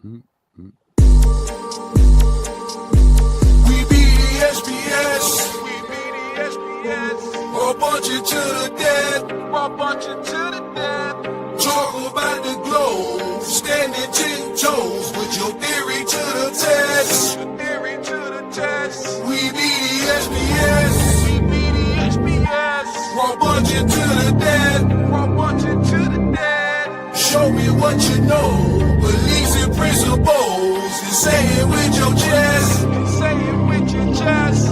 Mm-hmm. We be the SPS. We be the SPS. We'll punch it to the death. We'll punch it to the death. Talk about the globe. Standing 10 toes with your theory to the test. Your theory to the test. We be the SPS. We be the SPS. We'll punch it to the death. We'll punch it to the death. Show me what you know. Beliefs and principles. And say it with your chest. And say it with your chest.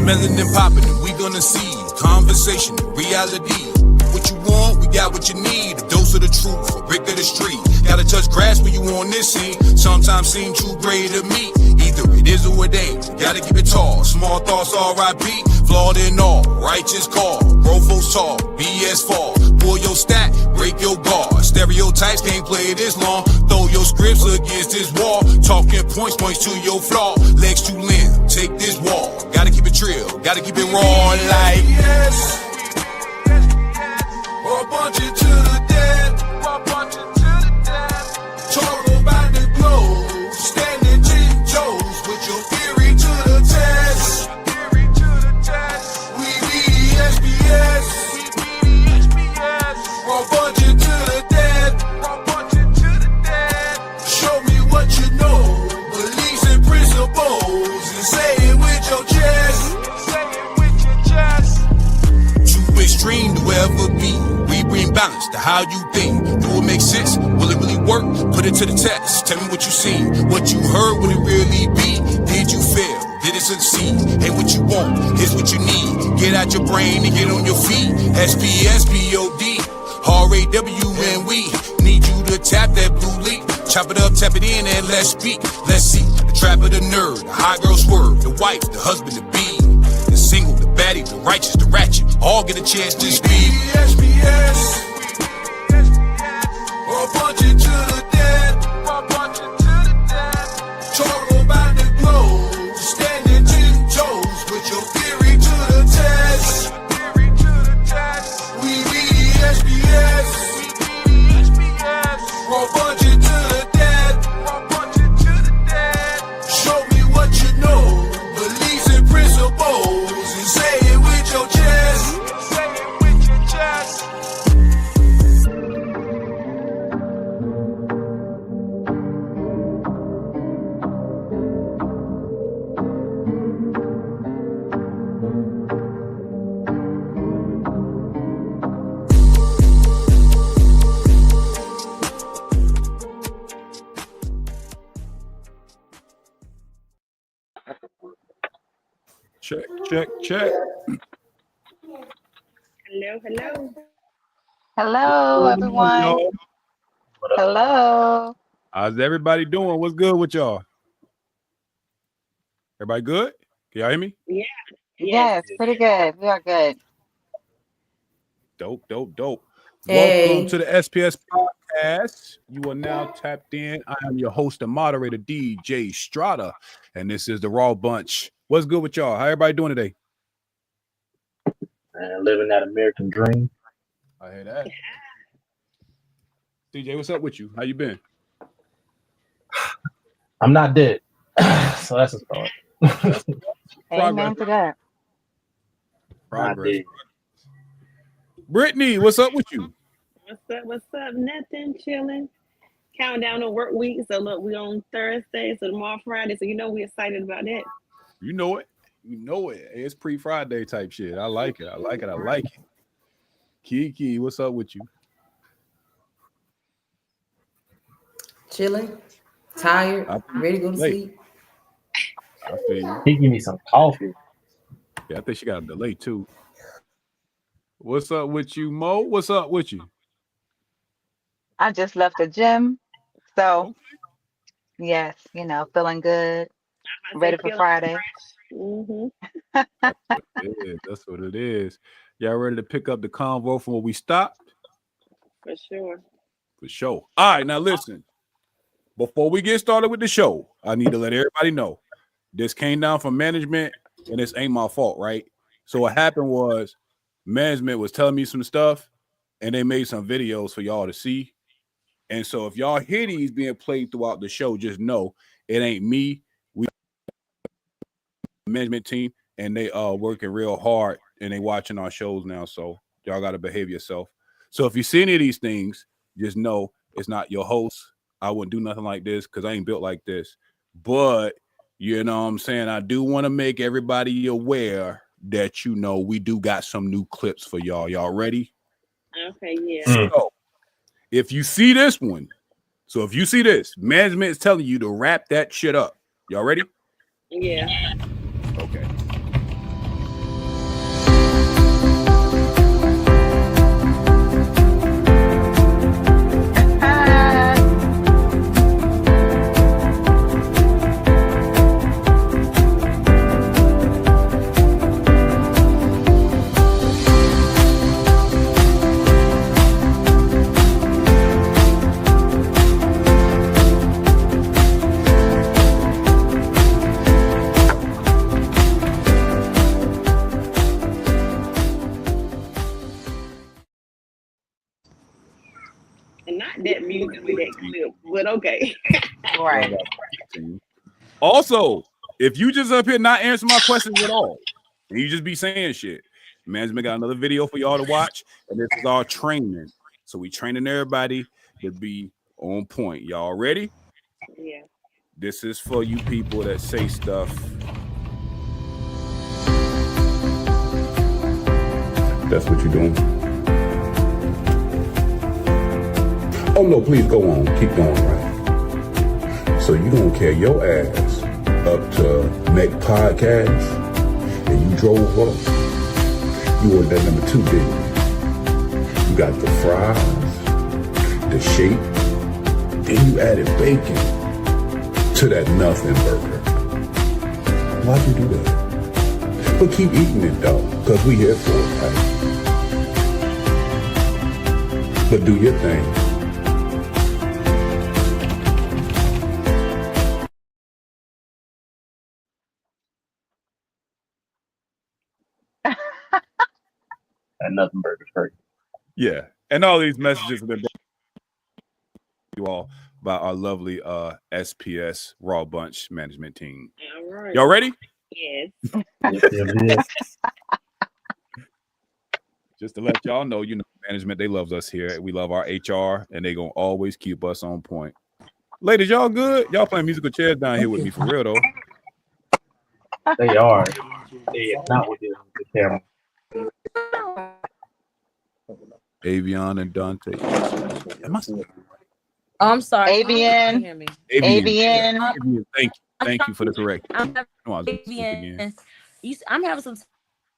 Melanin popping, and we gonna see conversation, reality. What you want, we got what you need. A dose of the truth, a brick of the street. Gotta touch grass when you on this scene. Sometimes seem too gray to me. Either it is or it ain't. Gotta keep it tall. Small thoughts, R.I.P. Flawed in all. Righteous call. Bro folks tall. BS fall. Pull your stack. Break your guard. Stereotypes can't play this long. Throw your scripts against this wall. Talking points to your flaw. Legs too limb. Take this wall. Gotta keep it trill. Gotta keep it raw like yes. Or punch it to the death. Or punch it to the death. Talk about the globe. Standing 10 toes with your theory to the test. Theory to the test. We be the SPS. We be the SPS. Or punch it to the death. Or punch it to the death. Show me what you know. Beliefs and principles. And say it with your chest. And say it with your chest. Too extreme to ever be. We bring balance to how you think. Do it make sense? Will it really work? Put it to the test. Tell me what you seen. What you heard, will it really be? Did you fail? Did it succeed? Hey, what you want? Here's what you need. Get out your brain and get on your feet. SPS POD. RAW and we need you to tap that blue leaf. Chop it up, tap it in, and let's speak. Let's see. The trap of the nerd. The high girl swerve. The wife, the husband, the bee. The single, the baddie, the righteous, the ratchet. All get a chance to speak. SPS. Or punch it to the death. Or punch it to the death. Talk about the globe. Standing 10 toes with your theory to the test. Theory to the test. We be the SPS. We be the SPS. Or punch it to the death. Or punch it to the death. Show me what you know. Beliefs and principles. And say it with your chest. Say it with your chest. Check, check, check. Hello, hello. Hello, everyone. Y'all. Hello. How's everybody doing? What's good with y'all? Everybody good? Can y'all hear me? Yeah. Yes, pretty good. We are good. Dope, dope, dope. Hey. Welcome to the SPS Podcast. You are now tapped in. I am your host and moderator, DJ Strata, and this is the Raw Bunch. What's good with y'all? How everybody doing today? Living that American dream. I hear that. DJ, what's up with you? How you been? I'm not dead. So that's a start. Amen to that. Progress. Brittany, what's up with you? What's up? What's up? Nothing. Chilling. Counting down the work week. So look, we on Thursday. So tomorrow Friday. So we're excited about that. You know it. You know it. It's pre-Friday type shit. I like it. I like it. I like it. Kiki, what's up with you? Chilling, tired, ready to go to late. sleep. I feel you. He give me some coffee. Yeah, I think she got a delay too. What's up with you, Mo? What's up with you? I just left the gym. So, yes, feeling good. Ready for Friday. Mm-hmm. That's what it is. Y'all ready to pick up the convo from where we stopped? For sure. For sure. All right, now listen. Before we get started with the show, I need to let everybody know this came down from management, and this ain't my fault, right? So what happened was management was telling me some stuff, and they made some videos for y'all to see. And so if y'all hear these being played throughout the show, just know it ain't me. We management team, and they working real hard, and they watching our shows now. So y'all got to behave yourself. So if you see any of these things, just know it's not your host. I wouldn't do nothing like this because I ain't built like this. But you know what I'm saying? I do want to make everybody aware that, you know, we do got some new clips for y'all. Y'all ready? Okay, yeah. So if you see this one, so if you see this, management is telling you to wrap that shit up. Y'all ready? Yeah. Okay. And not that music with that clip, but okay. Right. Also, if you just up here not answering my questions at all, and you just be saying shit, management got another video for y'all to watch, and this is our training. So we training everybody to be on point. Y'all ready? Yeah. This is for you people that say stuff. That's what you're doing. Oh no, please go on. Keep going, right? So you gonna carry your ass up to make podcast, and you drove up. You ordered that number 2, didn't you? You got the fries, the shake, then you added bacon to that nothing burger. Why'd you do that? But keep eating it though, because we here for it, right? But do your thing. And nothing burgers hurt. Yeah, and all these messages have been brought to you all by our lovely SPS Raw Bunch management team. All right. Y'all ready? Yes. Yes. Just to let y'all know, you know, management, they love us here. We love our HR, and they gonna always keep us on point. Ladies, y'all good? Y'all playing musical chairs down here with me for real though. They are. They are not with the camera. Avion and Dante. Am I I'm sorry. Avian. Can you hear me? Avian. Avian. Thank you for the correction. I'm having, No, I was again. I'm having some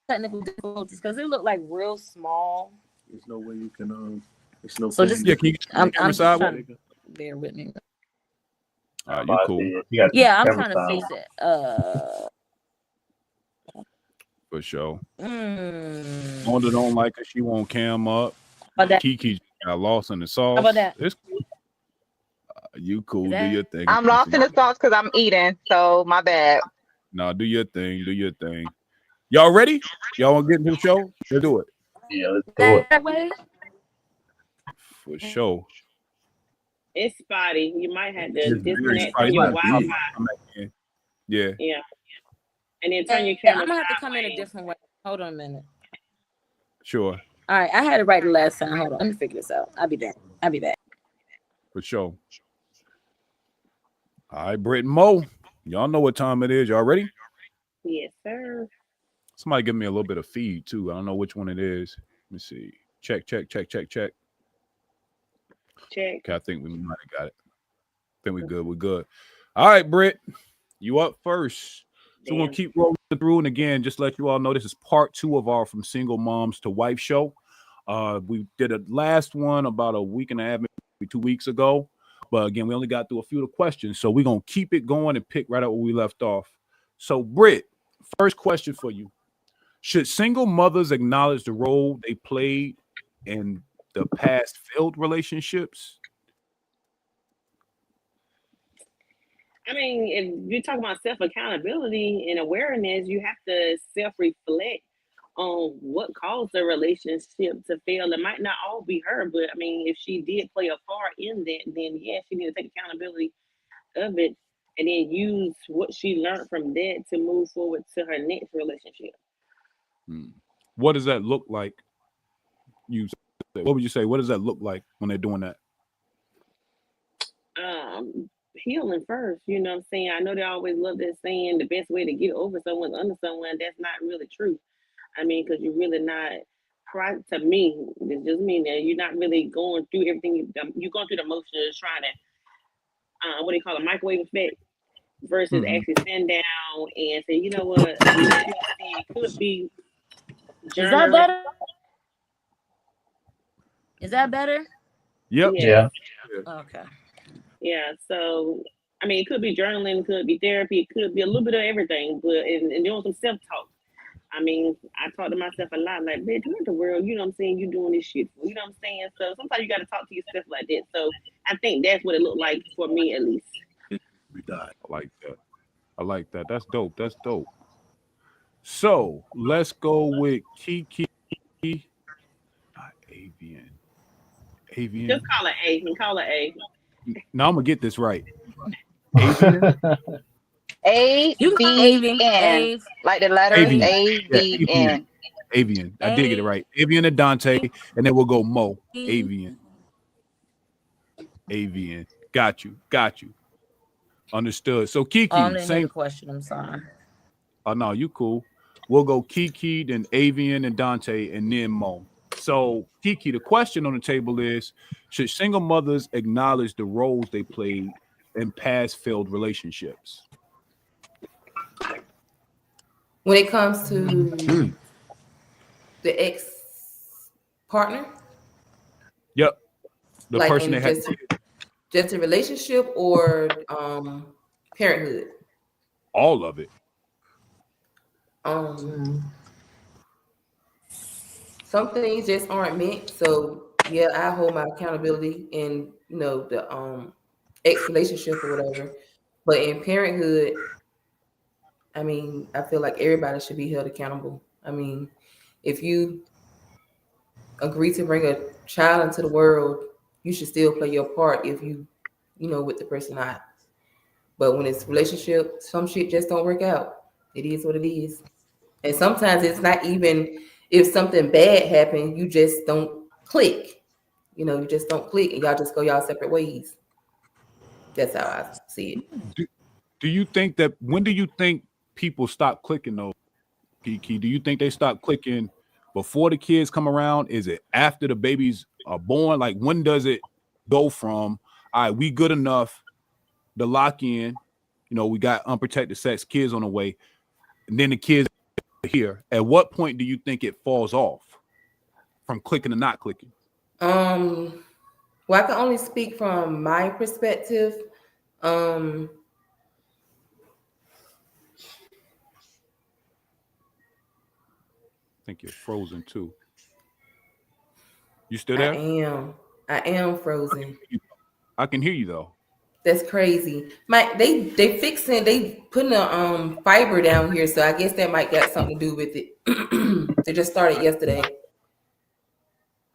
technical difficulties because it looked like real small. There's no way you can. There's no. So just Yeah, can you get the camera side? trying to bear with me. You cool. Yeah, I'm trying to face it. For sure. Mm. Wanda don't like her. She won't cam up. Kiki got lost in the sauce. How about that? It's cool. You cool. Do your thing. I'm lost in the sauce because I'm eating, so my bad. No, do your thing. Do your thing. Y'all ready? Y'all want to get into the show? Let's do it. Yeah, let's do it. That way? For sure. It's spotty. You might have to It's very disconnect spotty. from your It's like, Wi-Fi. Yeah. Yeah. And then turn your Yeah, camera I'm gonna have to come in a sideways. different way. Hold on a minute. Sure. All right, I had it right the last time. Hold on, let me figure this out. I'll be back. For sure. All right, Britt and Mo. Y'all know what time it is. Y'all ready? Yes, sir. Somebody give me a little bit of feed too. I don't know which one it is. Let me see. Check. Check. Okay, I think we might have got it. I think we're good. We're good. All right, Britt, you up first. So we're gonna keep rolling through. And again, just let you all know this is part 2 of our From Single Moms to Wife show. We did a last one about a week and a half, maybe 2 weeks ago. But again, we only got through a few of the questions. So we're gonna keep it going and pick right up where we left off. So, Britt, first question for you. Should single mothers acknowledge the role they played in the past failed relationships? I mean, if you talk about self-accountability and awareness, you have to self-reflect on what caused the relationship to fail. It might not all be her, but I mean, if she did play a part in that, then yeah, she need to take accountability of it and then use what she learned from that to move forward to her next relationship. What does that look like? What would you say? What does that look like when they're doing that? Healing first, you know what I'm saying? I know they always love that saying the best way to get over someone under someone. That's not really true. I mean, because you're really not, to me, it's just me that you're not really going through everything. You're going through the motions trying to, what do you call it, microwave effect versus actually stand down and say, you know what, it could be Is that journaling. better? Is that better? Yep. Yeah. Okay. Yeah, so I mean, it could be journaling, it could be therapy, it could be a little bit of everything, but and doing some self talk. I mean, I talk to myself a lot, like, bitch, what the world, you know what I'm saying? You doing this shit for, you know what I'm saying? So sometimes you got to talk to yourself like that. So I think that's what it looked like for me, at least. We died. I like that. I like that. That's dope. That's dope. So let's go with Kiki. Not Avian. Avian. Just call it A. And call it A. Now I'm gonna get this right. Avian. A-V-N. Like the letters Avian. A-V-N. Avian. I did get it right. Avian and Dante, and then we'll go Mo. Avian. Avian. Got you. Got you. Understood. So Kiki, same question. I'm sorry. Oh no, you cool. We'll go Kiki, then Avian and Dante, and then Mo. So Kiki, the question on the table is: should single mothers acknowledge the roles they played in past failed relationships? When it comes to the ex partner, Yep, the like person in that had just a relationship or parenthood. all of it. Some things just aren't meant. So yeah, I hold my accountability in the ex relationship or whatever. But in parenthood, I mean, I feel like everybody should be held accountable. I mean, if you agree to bring a child into the world, you should still play your part if you with the person not. But when it's relationship, some shit just don't work out. It is what it is. And sometimes it's not even if something bad happened, you just don't click. You just don't click and y'all just go y'all separate ways. That's how I see it. Do you think that when do you think people stop clicking though, Kiki? Do you think they stop clicking before the kids come around? Is it after the babies are born? Like when does it go from all right, we good enough to lock in, we got unprotected sex, kids on the way, and then the kids are here. At what point do you think it falls off from clicking to not clicking? Well, I can only speak from my perspective. I think you're frozen too. You still there? I am frozen. I can hear you though. That's crazy. They putting a fiber down here, so I guess that might got something to do with it. They just started yesterday.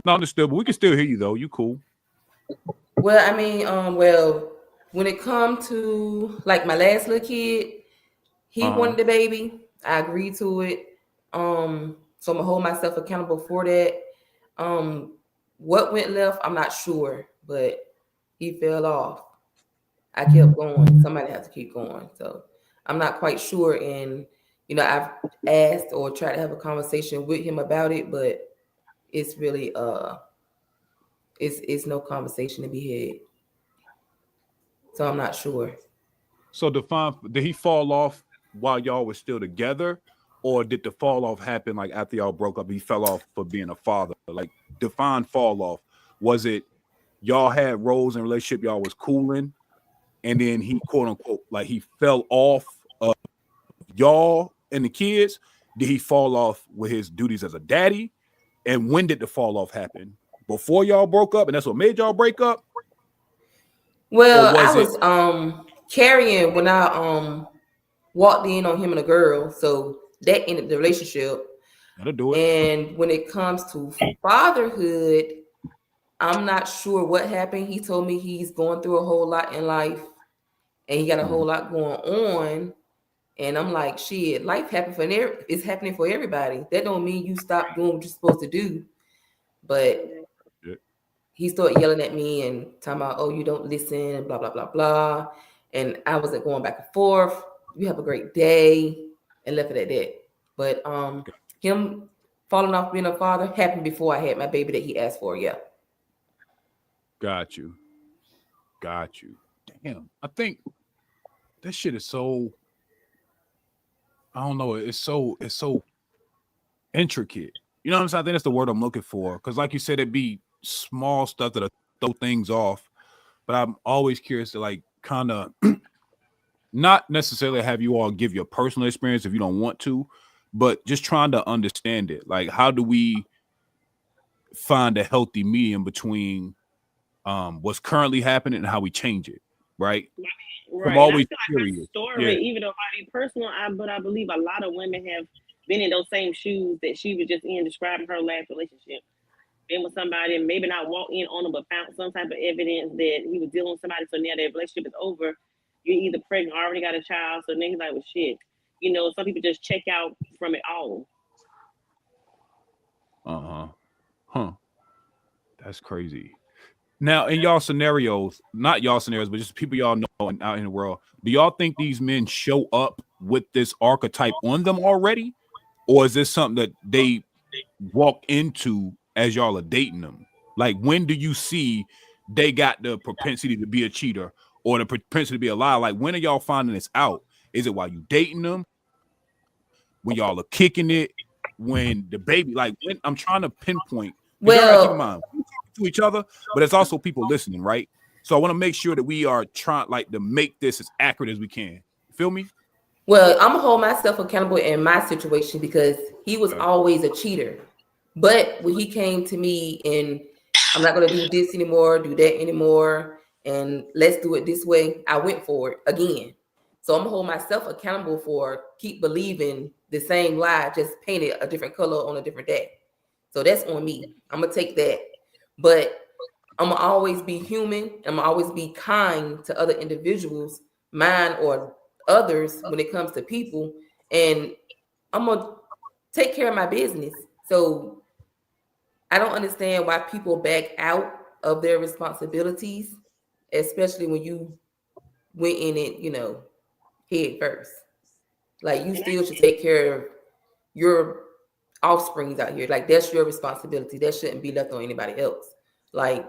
No, understood, but we can still hear you though. You cool. Well, I mean, when it comes to like my last little kid, he wanted the baby. I agreed to it. So I'm gonna hold myself accountable for that. What went left, I'm not sure, but he fell off. I kept going. Somebody has to keep going. So I'm not quite sure. And I've asked or tried to have a conversation with him about it, but it's really it's no conversation to be had. So I'm not sure. So did he fall off while y'all were still together, or did the fall off happen like after y'all broke up? He fell off for being a father. Like define fall off. Was it y'all had roles in relationship, y'all was cooling, and then he quote unquote like he fell off of y'all and the kids? Did he fall off with his duties as a daddy? And when did the fall off happen? Before y'all broke up, and that's what made y'all break up? Well, I was carrying when I walked in on him and a girl, so that ended the relationship. That'll do it. And when it comes to fatherhood, I'm not sure what happened. He told me he's going through a whole lot in life and he got a whole lot going on. And I'm like, shit, life is happening for everybody. That don't mean you stop doing what you're supposed to do. But he started yelling at me and talking about, oh, you don't listen, and blah, blah, blah, blah. And I wasn't going back and forth. You have a great day, and left it at that. But him falling off being a father happened before I had my baby that he asked for. Yeah. Got you. Damn, I think that shit is so. I don't know. It's so intricate. You know what I'm saying? I think that's the word I'm looking for. Because, like you said, it'd be small stuff that throw things off. But I'm always curious to like kind of not necessarily have you all give your personal experience if you don't want to, but just trying to understand it. Like, how do we find a healthy medium between what's currently happening and how we change it, right? Right. I'm always I feel like curious. her story, even though it might be personal, but I believe a lot of women have been in those same shoes that she was just in describing her last relationship. Been with somebody and maybe not walked in on them, but found some type of evidence that he was dealing with somebody. So now their relationship is over. You're either pregnant or already got a child. So then he's like, well, shit. You know, some people just check out from it all. That's crazy. Now, in y'all scenarios, not y'all scenarios, but just people y'all know out in the world, do y'all think these men show up with this archetype on them already? Or is this something that they walk into as y'all are dating them? Like, when do you see they got the propensity to be a cheater or the propensity to be a liar? Like, when are y'all finding this out? Is it while you dating them? When y'all are kicking it? When the baby, like, when I'm trying to pinpoint. Well, keep in mind, we talk to each other, but it's also people listening, right? So I want to make sure that we are trying like to make this as accurate as we can. Feel me? Well, I'm gonna hold myself accountable in my situation because he was always a cheater. But when he came to me and I'm not gonna do this anymore, do that anymore, and let's do it this way, I went for it again. So I'm gonna hold myself accountable for keep believing the same lie, just painted a different color on a different day. So that's on me. I'm gonna take that. But I'm gonna always be human. I'm gonna always be kind to other individuals, mine or others, when it comes to people. And I'm gonna take care of my business. So I don't understand why people back out of their responsibilities, especially when you went in it, you know, head first. Like, you still should take care of your offsprings out here. Like, that's your responsibility. That shouldn't be left on anybody else. Like,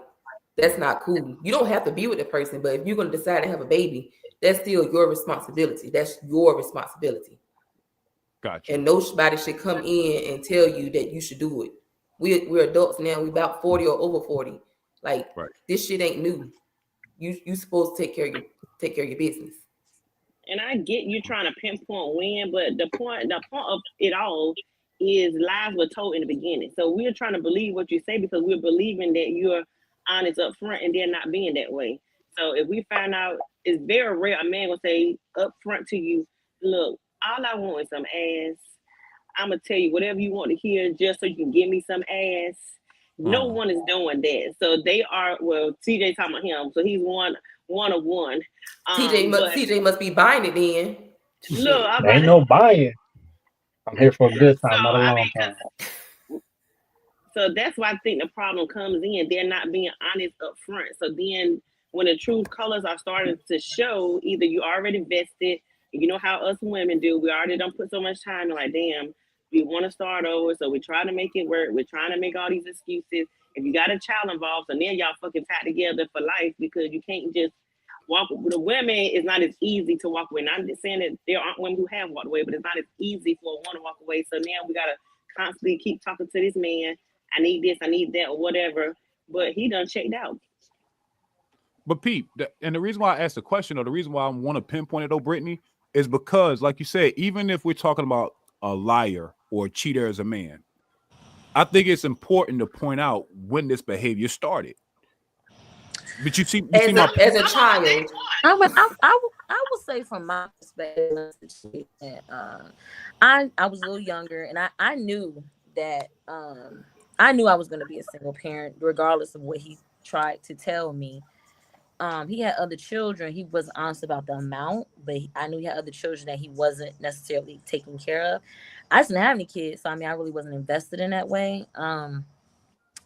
that's not cool. You don't have to be with the person, but if you're going to decide to have a baby, that's still your responsibility. That's your responsibility. Gotcha. And nobody should come in and tell you that you should do it. We're adults now. We're about 40 or over 40. Like, this shit ain't new. You supposed to take care of your business. And I get you trying to pinpoint when, but the point of it all is lies were told in the beginning. So we're trying to believe what you say because we're believing that you're honest up front and they're not being that way. So if we find out, it's very rare a man will say up front to you, look, all I want is some ass. I'm going to tell you whatever you want to hear just so you can give me some ass. No one is doing that. So they are, well, TJ talking about him. So he's one of one. TJ must be buying it then. Look, ain't no buying. I'm here for a good time, not a long time. So that's why I think the problem comes in. They're not being honest up front. So then when the true colors are starting to show, either you already vested, you know how us women do. We already done put so much time in, like, damn, we want to start over. So we try to make it work. We're trying to make all these excuses. If you got a child involved, so then y'all fucking tied together for life because you can't just walk with the women. It's not as easy to walk away. And I'm just saying that there aren't women who have walked away, but it's not as easy for a woman to walk away. So now we got to constantly keep talking to this man. I need this, I need that, or whatever. But he done checked out. But Pete, and the reason why I asked the question, or the reason why I want to pinpoint it, though, Brittany, is because, like you said, even if we're talking about a liar or a cheater as a man, I think it's important to point out when this behavior started. But you see as a child, I would say from my perspective, I was a little younger, and I knew that I knew I was going to be a single parent, regardless of what he tried to tell me. He had other children. He wasn't honest about the amount, but I knew he had other children that he wasn't necessarily taking care of. I just didn't have any kids, so I mean, I really wasn't invested in that way. And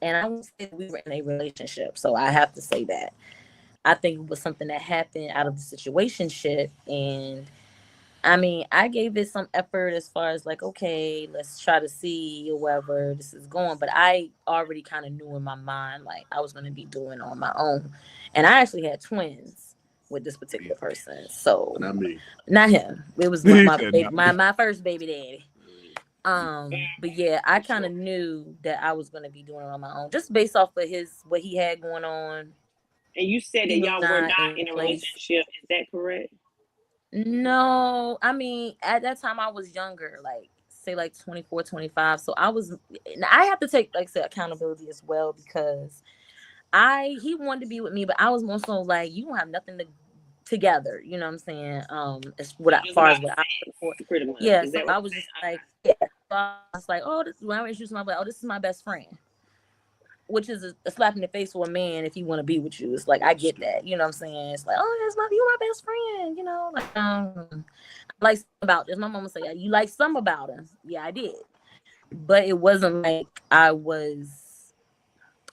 I would say we were in a relationship, so I have to say that. I think it was something that happened out of the situationship, and I mean, I gave it some effort as far as like, okay, let's try to see wherever this is going. But I already kind of knew in my mind, like I was going to be doing it on my own. And I actually had twins with this particular person. So Not me. not him. It was my first baby daddy. But yeah, I kind of knew that I was going to be doing it on my own, just based off of what he had going on. And you said that y'all were not in a relationship. Is that correct? No, I mean, at that time I was younger, like say like 24, 25. So I have to take, like I said, accountability as well, because he wanted to be with me, but I was more so like, you don't have nothing together, you know what I'm saying? As far as what I pretty much. Yeah, so I was just like, yeah. So I was like, when I introduced myself, this is my best friend. Which is a slap in the face for a man if he want to be with you. It's like, I get that, you know what I'm saying? It's like, you my best friend, you know, like I like about this. My mama say, you like some about him. Yeah, I did, but it wasn't like I was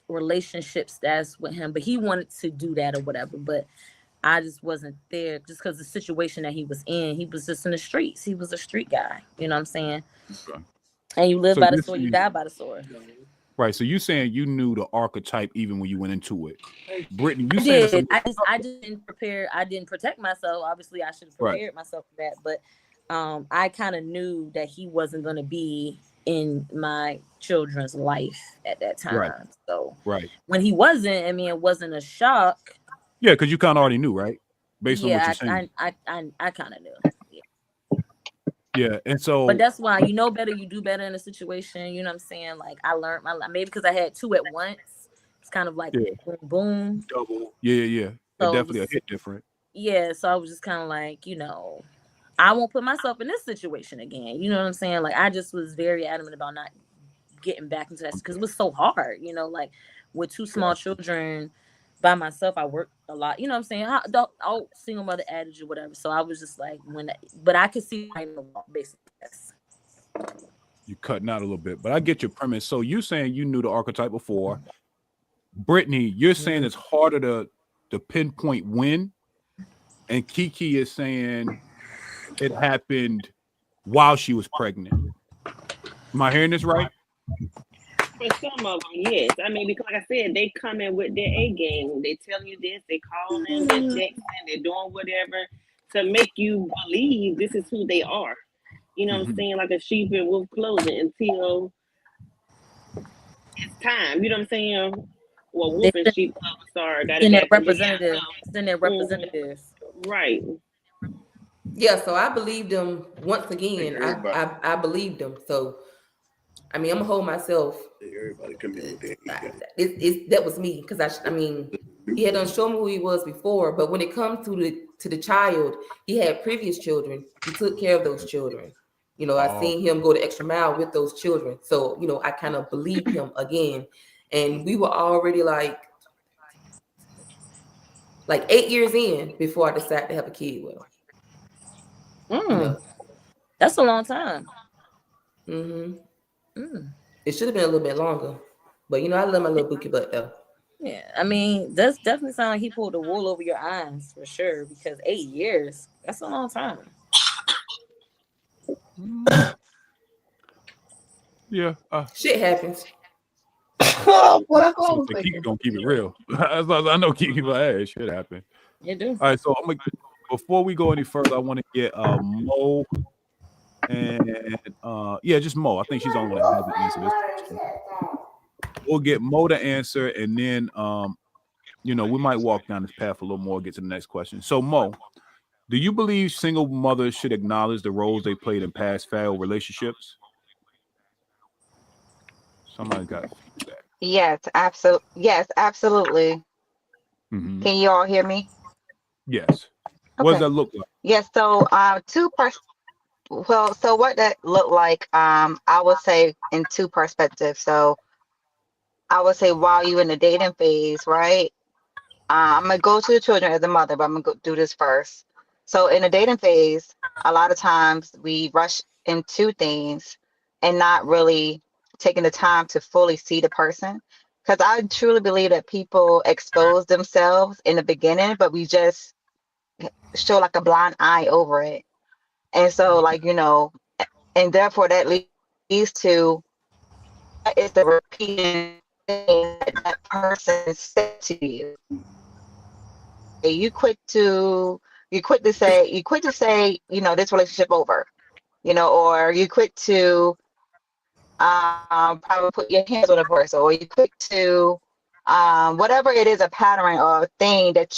relationship status with him. But he wanted to do that or whatever. But I just wasn't there, just because the situation that he was in. He was just in the streets. He was a street guy. You know what I'm saying? Okay. And you live by the sword, you die by the sword. Right, so you saying you knew the archetype even when you went into it, Brittany? You did. I just didn't prepare. I didn't protect myself. Obviously, I should have prepared myself for that. But I kind of knew that he wasn't going to be in my children's life at that time. Right. So when he wasn't, I mean, it wasn't a shock. Yeah, because you kind of already knew, right? Based on what you're saying. I kind of knew. Yeah, and so, but that's why you know better, you do better in a situation. You know what I'm saying? Like I learned maybe because I had two at once. It's kind of like boom, boom, double. Yeah. So definitely a hit different. Yeah, so I was just kind of like, I won't put myself in this situation again. You know what I'm saying? Like I just was very adamant about not getting back into that because it was so hard. Like with two small children. By myself, I worked a lot. You know what I'm saying? I'll single mother adage or whatever. So I was just like, but I could see basically. Yes. You cutting out a little bit, but I get your premise. So you saying you knew the archetype before. Brittany, you're saying it's harder to pinpoint when, and Kiki is saying it happened while she was pregnant. Am I hearing this right? For some of them, yes. I mean, because like I said, they come in with their A game. They tell you this, they call them, they're texting, they're doing whatever to make you believe this is who they are. You know what I'm saying? Like a sheep in wolf clothing until it's time. You know what I'm saying? Well, wolf and sheep clothing in their representatives. Then their representatives. Right. Yeah, so I believed them once again. I believed them. So I mean, I'm gonna hold myself. Everybody come in with that was me because I mean, he had done show me who he was before, but when it comes to the child, he had previous children. He took care of those children. I seen him go the extra mile with those children. So I kind of believed him again, and we were already like 8 years in before I decided to have a kid with him. That's a long time. It should have been a little bit longer, but I love my little bookie butt though. Yeah, I mean, that's definitely sound like he pulled the wool over your eyes for sure. Because 8 years—that's a long time. Yeah, shit happens. So Kiki gonna keep it real. I know Kiki like, shit happen. You do. All right, so before we go any further, I want to get Mo. And just Mo. I think she's the only one that hasn't answered this question. We'll get Mo to answer, and then we might walk down this path a little more, get to the next question. So Mo, do you believe single mothers should acknowledge the roles they played in past failed relationships? Somebody got feedback. Yes, absolutely. Yes, absolutely. Mm-hmm. Can you all hear me? Yes. Okay. What does that look like? Yes. So Well, so what that looked like, I would say in two perspectives. So I would say while you in the dating phase, right? I'm gonna go to the children as a mother, but I'm gonna do this first. So in the dating phase, a lot of times we rush into things and not really taking the time to fully see the person. Because I truly believe that people expose themselves in the beginning, but we just show like a blind eye over it. And so, like, and therefore that leads to what is the repeating thing that that person said to you. You quit to say, this relationship over, or you quit to probably put your hands on a person, or you quit to whatever it is, a pattern or thing that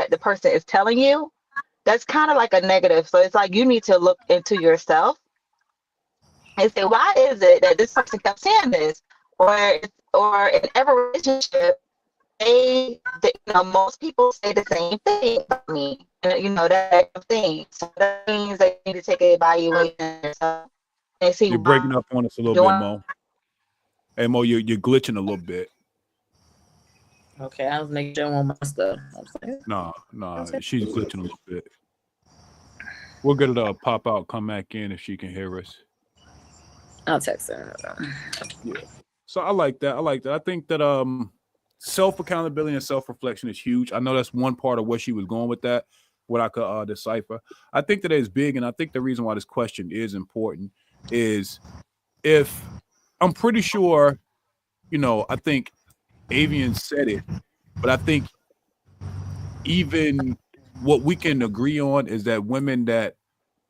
the person is telling you. That's kind of like a negative. So it's like you need to look into yourself and say, why is it that this person kept saying this? Or in every relationship, most people say the same thing about me, that type of thing. So that means they need to take an evaluation and see You're why breaking up on us a little doing. bit, Mo. Hey, Mo, you're glitching a little bit. Okay, I was making sure on my stuff. No, she's glitching a little bit. We'll get her to pop out, come back in if she can hear us. I'll text her. Yeah. So I like that. I think that self accountability and self reflection is huge. I know that's one part of where she was going with that. What I could decipher. I think that is big, and I think the reason why this question is important is if I'm pretty sure, I think Avian said it, but I think even what we can agree on is that women that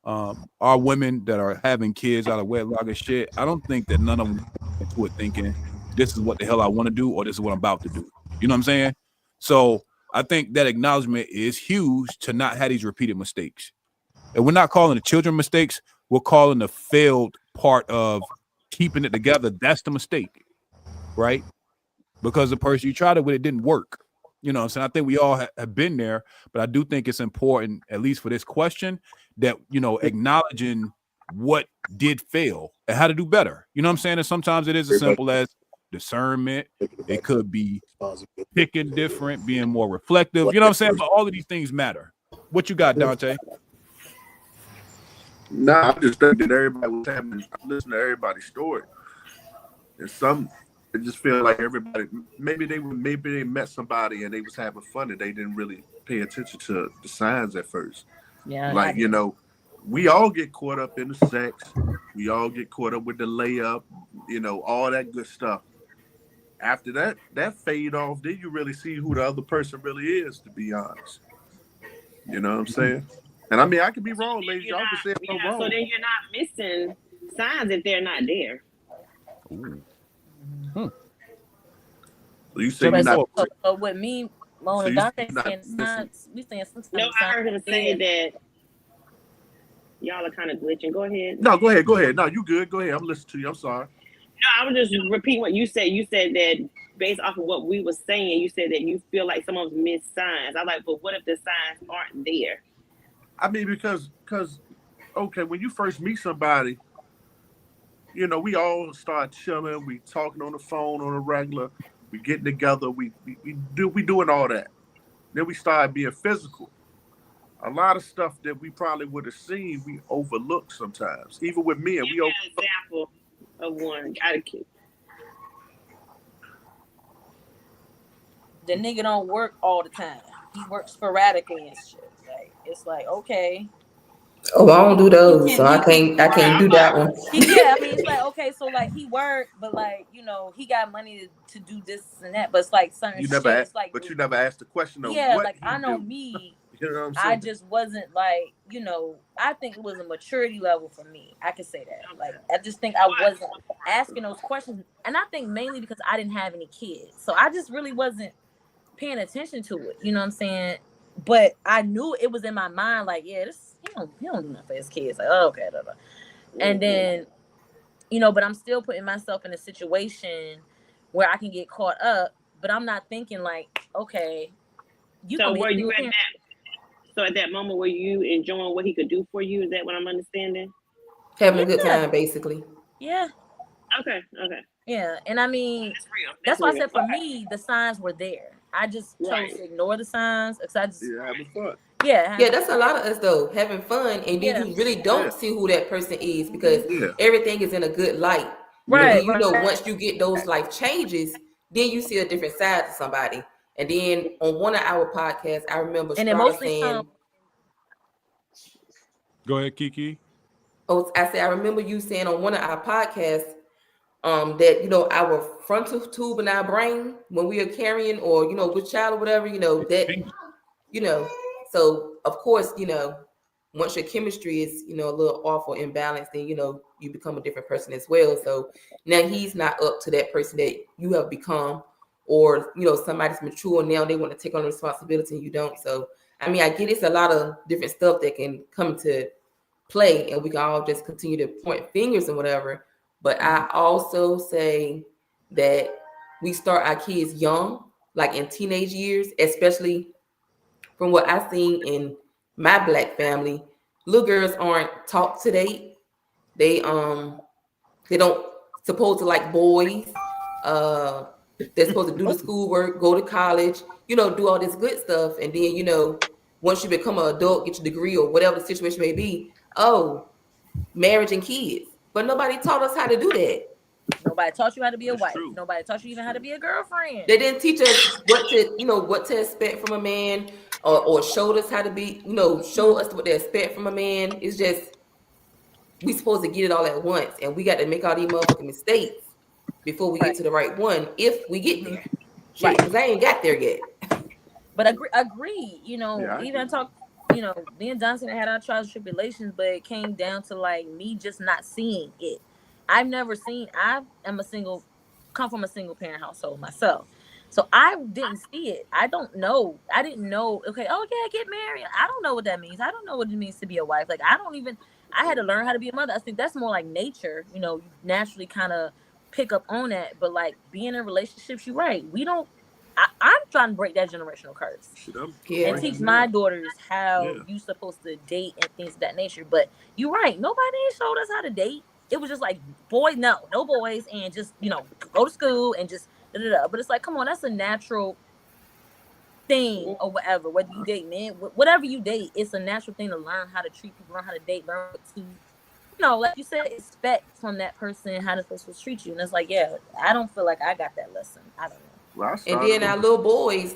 are women that are having kids out of wedlock and shit, I don't think that none of them into it thinking this is what the hell I want to do or this is what I'm about to do. You know what I'm saying? So I think that acknowledgement is huge to not have these repeated mistakes. And we're not calling the children mistakes. We're calling the failed part of keeping it together. That's the mistake, right? Because the person you tried it with, it didn't work. You know what I'm saying? I think we all have been there, but I do think it's important, at least for this question, that, acknowledging what did fail and how to do better. You know what I'm saying? And sometimes it is as simple as discernment. It could be picking different, being more reflective. You know what I'm saying? But all of these things matter. What you got, Dante? Nah, I just think that everybody was having. I listen to everybody's story, and it just feel like everybody. Maybe they met somebody and they was having fun and they didn't really pay attention to the signs at first. Yeah, like we all get caught up in the sex. We all get caught up with the layup. All that good stuff. After that fade off, then you really see who the other person really is. To be honest, you know what I'm saying. And I mean, I could be wrong, ladies. Y'all can say I'm wrong. So then you're not missing signs if they're not there. Ooh. So you say you're not. So with me, Mona, Dante saying signs, we saying some. No, I heard him say that. Y'all are kind of glitching. Go ahead. No, go ahead. No, you good. Go ahead. I'm listening to you. I'm sorry. No, I was just repeating what you said. You said that based off of what we were saying, you said that you feel like someone's missed signs. I'm like, but what if the signs aren't there? I mean, because okay, when you first meet somebody, we all start chilling, we talking on the phone on a regular, we getting together, we doing all that. Then we start being physical. A lot of stuff that we probably would have seen, we overlook sometimes. Even with men, we overlook. An example of one. Gotta keep. The nigga don't work all the time. He works sporadically and shit. Like it's like, okay. Oh, I don't do those, so I can't do that one. Yeah, I mean, it's like, okay, so like he worked, but like, he got money to do this and that, but it's like certain you shit. Never asked, it's like, but you never asked the question of yeah, what like I know me. You know what I'm saying? I just wasn't like, I think it was a maturity level for me. I could say that. Like, I just think I wasn't asking those questions. And I think mainly because I didn't have any kids. So I just really wasn't paying attention to it. You know what I'm saying? But I knew it was in my mind, like, yeah, he don't do nothing for his kids. Like, oh, okay, blah, blah. And then, but I'm still putting myself in a situation where I can get caught up, but I'm not thinking like, okay, so were you at that moment, were you enjoying what he could do for you? Is that what I'm understanding? Having a good Yeah. time, basically. Yeah. Okay. Yeah. And I mean, that's why I said for me, the signs were there. I just chose to ignore the signs because I just, Yeah, having fun. yeah. Yeah, that's a lot of us though, having fun, and then Yeah. you really don't see who that person is because Yeah. everything is in a good light. And Right. then once you get those life changes, then you see a different side to somebody. And then on one of our podcasts, I remember And it Strata mostly saying, Go ahead, Kiki. "Oh, I said I remember you saying on one of our podcasts, that our frontal tube in our brain when we are carrying or with child or whatever, that you know so of course, once your chemistry is a little off or imbalanced, then you become a different person as well. So now he's not up to that person that you have become, or somebody's mature now, they want to take on responsibility and you don't. So I mean, I get it's a lot of different stuff that can come into play, and we can all just continue to point fingers and whatever. But I also say that we start our kids young, like in teenage years, especially from what I've seen in my Black family. Little girls aren't taught to date. They don't supposed to like boys. They're supposed to do the schoolwork, go to college, do all this good stuff, and then once you become an adult, get your degree or whatever the situation may be, oh, marriage and kids. But nobody taught us how to do that. Nobody taught you how to be a That's wife. true. Nobody taught you even how to be a girlfriend. They didn't teach us what to expect from a man, or showed us how to be, show us what they expect from a man. It's just we supposed to get it all at once, and we got to make all these motherfucking mistakes before we get to the right one, if we get there. Shit, because I ain't got there yet. But agree, Yeah, even talk, me and Johnson had our trials and tribulations, but it came down to like me just not seeing it. I am come from a single parent household myself. So I didn't see it. I didn't know, okay, oh yeah, get married. I don't know what that means. I don't know what it means to be a wife. Like, I had to learn how to be a mother. I think that's more like nature. You naturally kind of pick up on that. But like being in relationships, you're right. I'm trying to break that generational curse and teach my daughters how you're supposed to date and things of that nature. But you're right. Nobody showed us how to date. It was just like, no boys, and just, go to school and just da-da-da. But it's like, come on, that's a natural thing or whatever. Whether you date men, whatever you date, it's a natural thing to learn how to treat people, learn how to date, learn what to, like you said, expect from that person how they're supposed to treat you. And it's like, yeah, I don't feel like I got that lesson. I don't know. Well, And then our little boys,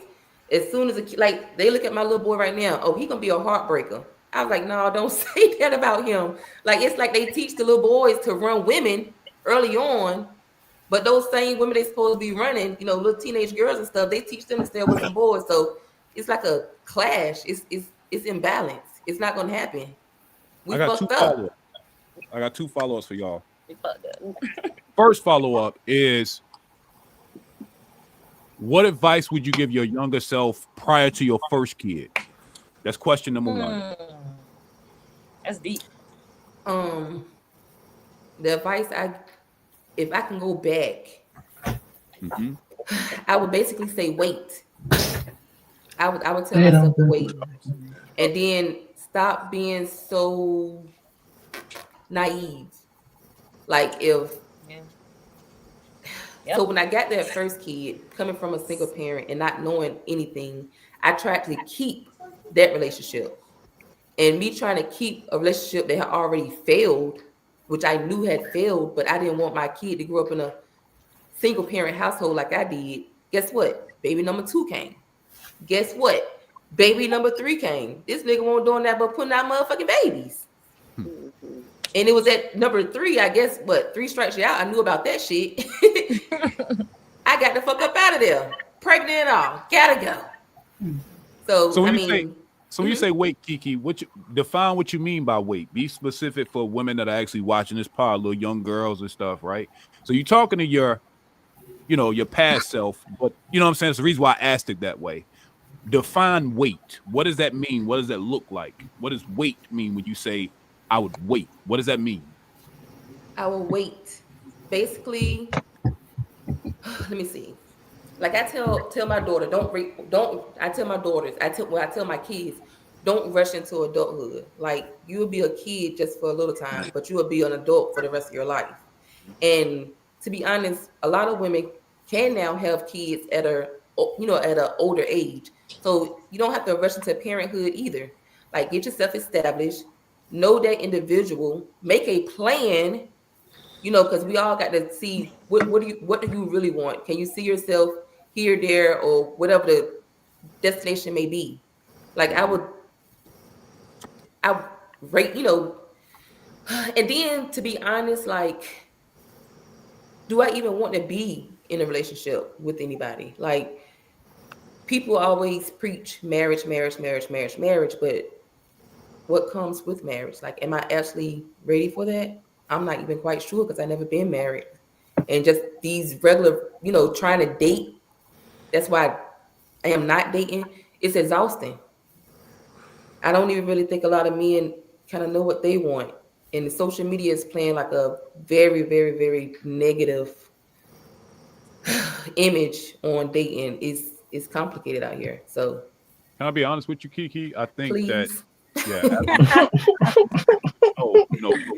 as soon as they look at my little boy right now, oh, he gonna be a heartbreaker. I was like, no, don't say that about him. Like, it's like they teach the little boys to run women early on, but those same women they supposed to be running, little teenage girls and stuff, they teach them to stay away from boys. So it's like a clash. It's imbalance. It's not gonna happen. We fucked up. I got two follow-ups for y'all. We fucked up. First follow-up is, what advice would you give your younger self prior to your first kid? That's question number one. That's deep. The advice if I can go back, I would basically say wait. I would tell myself to wait, and then stop being so naive. Like So when I got that first kid, coming from a single parent and not knowing anything, I tried to keep that relationship. And me trying to keep a relationship that had already failed, which I knew had failed, but I didn't want my kid to grow up in a single parent household like I did. Guess what? Baby number 2 came. Guess what? Baby number 3 came. This nigga won't doing that but putting out motherfucking babies. And it was at number 3, I guess, 3 strikes you out. I knew about that shit. I got the fuck up out of there. Pregnant and all. Gotta go. So when you say wait, Kiki, define what you mean by wait. Be specific for women that are actually watching this pod, little young girls and stuff, right? So you're talking to your past self, but you know what I'm saying? It's the reason why I asked it that way. Define wait. What does that mean? What does that look like? What does wait mean when you say I would wait? What does that mean? I will wait. Basically, let me see. Like I tell my daughter, don't. I tell my daughters. I tell my kids, don't rush into adulthood. Like you'll be a kid just for a little time, but you will be an adult for the rest of your life. And to be honest, a lot of women can now have kids at at an older age. So you don't have to rush into parenthood either. Like get yourself established, know that individual, make a plan, because we all got to see what do you really want? Can you see yourself here, there, or whatever the destination may be? Like I rate, and then to be honest, like, do I even want to be in a relationship with anybody? Like, people always preach marriage, marriage, marriage, marriage, marriage, but what comes with marriage? Like, am I actually ready for that? I'm not even quite sure because I've never been married. And just these regular, trying to date, that's why I am not dating. It's exhausting. I don't even really think a lot of men kind of know what they want. And the social media is playing like a very, very, very negative image on dating. It's complicated out here. So can I be honest with you, Kiki? I think please. we're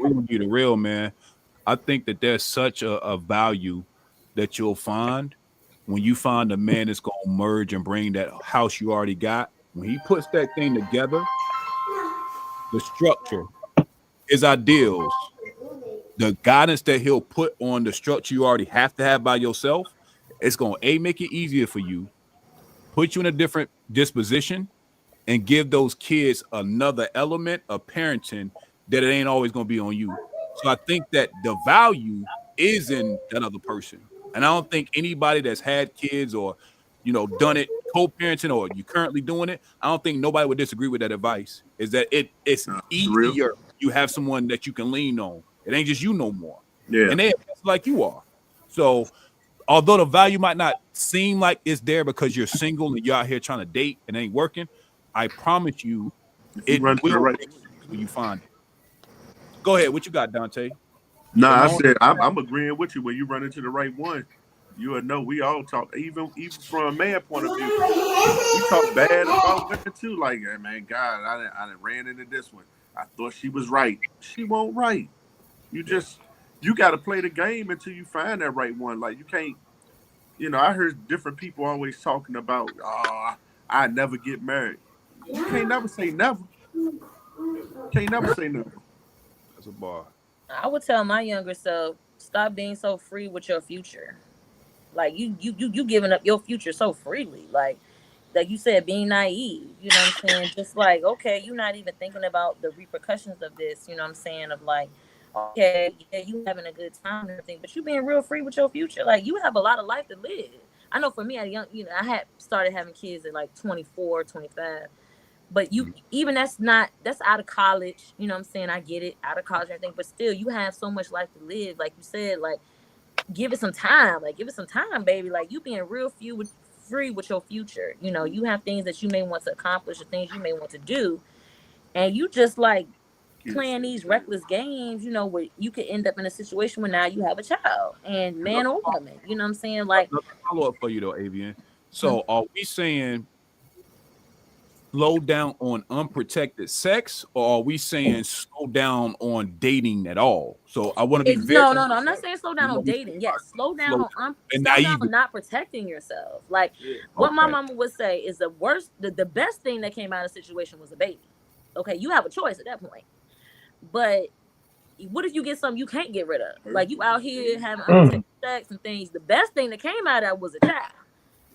gonna be the real, man. I think that there's such a value that you'll find when you find a man that's gonna merge and bring that house you already got. When he puts that thing together, the structure, his ideals, the guidance that he'll put on the structure you already have to have by yourself, it's gonna make it easier for you, put you in a different disposition, and give those kids another element of parenting that it ain't always gonna be on you. So I think that the value is in that other person. And I don't think anybody that's had kids or done it co-parenting or you currently doing it, I don't think nobody would disagree with that advice. Is that it's easier. You have someone that you can lean on. It ain't just you no more. Yeah. And they like you are. So although the value might not seem like it's there because you're single and you're out here trying to date and it ain't working, I promise you it will when you find it. Go ahead. What you got, Dante? I said I'm agreeing with you. When you run into the right one, you will know. We all talk, even from a man point of view, we talk bad about women too. Like, hey, man, God, I done ran into this one. I thought she was right. She won't right. You got to play the game until you find that right one. Like, you can't. I heard different people always talking about, I never get married. You can't never say never. Can't never say never. That's a bar. I would tell my younger self, stop being so free with your future. Like you giving up your future so freely. Like you said, being naive. You know what I'm saying? Just like, okay, you're not even thinking about the repercussions of this. You know what I'm saying? Of like, okay, yeah, you having a good time and everything, but you being real free with your future. Like you have a lot of life to live. I know for me, at young, I had started having kids at like 24, 25. But even that's out of college, you know what I'm saying? I get it, out of college and everything, but still you have so much life to live. Like you said, like give it some time, baby. Like you being real free with your future. You have things that you may want to accomplish or things you may want to do. And you just like playing these reckless games, where you could end up in a situation where now you have a child and man or woman, you know what I'm saying? Like follow up for you though, Avian. So are we saying slow down on unprotected sex, or are we saying slow down on dating at all? So I want to be very no. I'm not saying slow down on dating. Yes, slow down on not protecting yourself. Like what my mama would say is the best thing that came out of the situation was a baby. Okay, you have a choice at that point. But what if you get something you can't get rid of? Like you out here having unprotected sex and things. The best thing that came out of that was a child.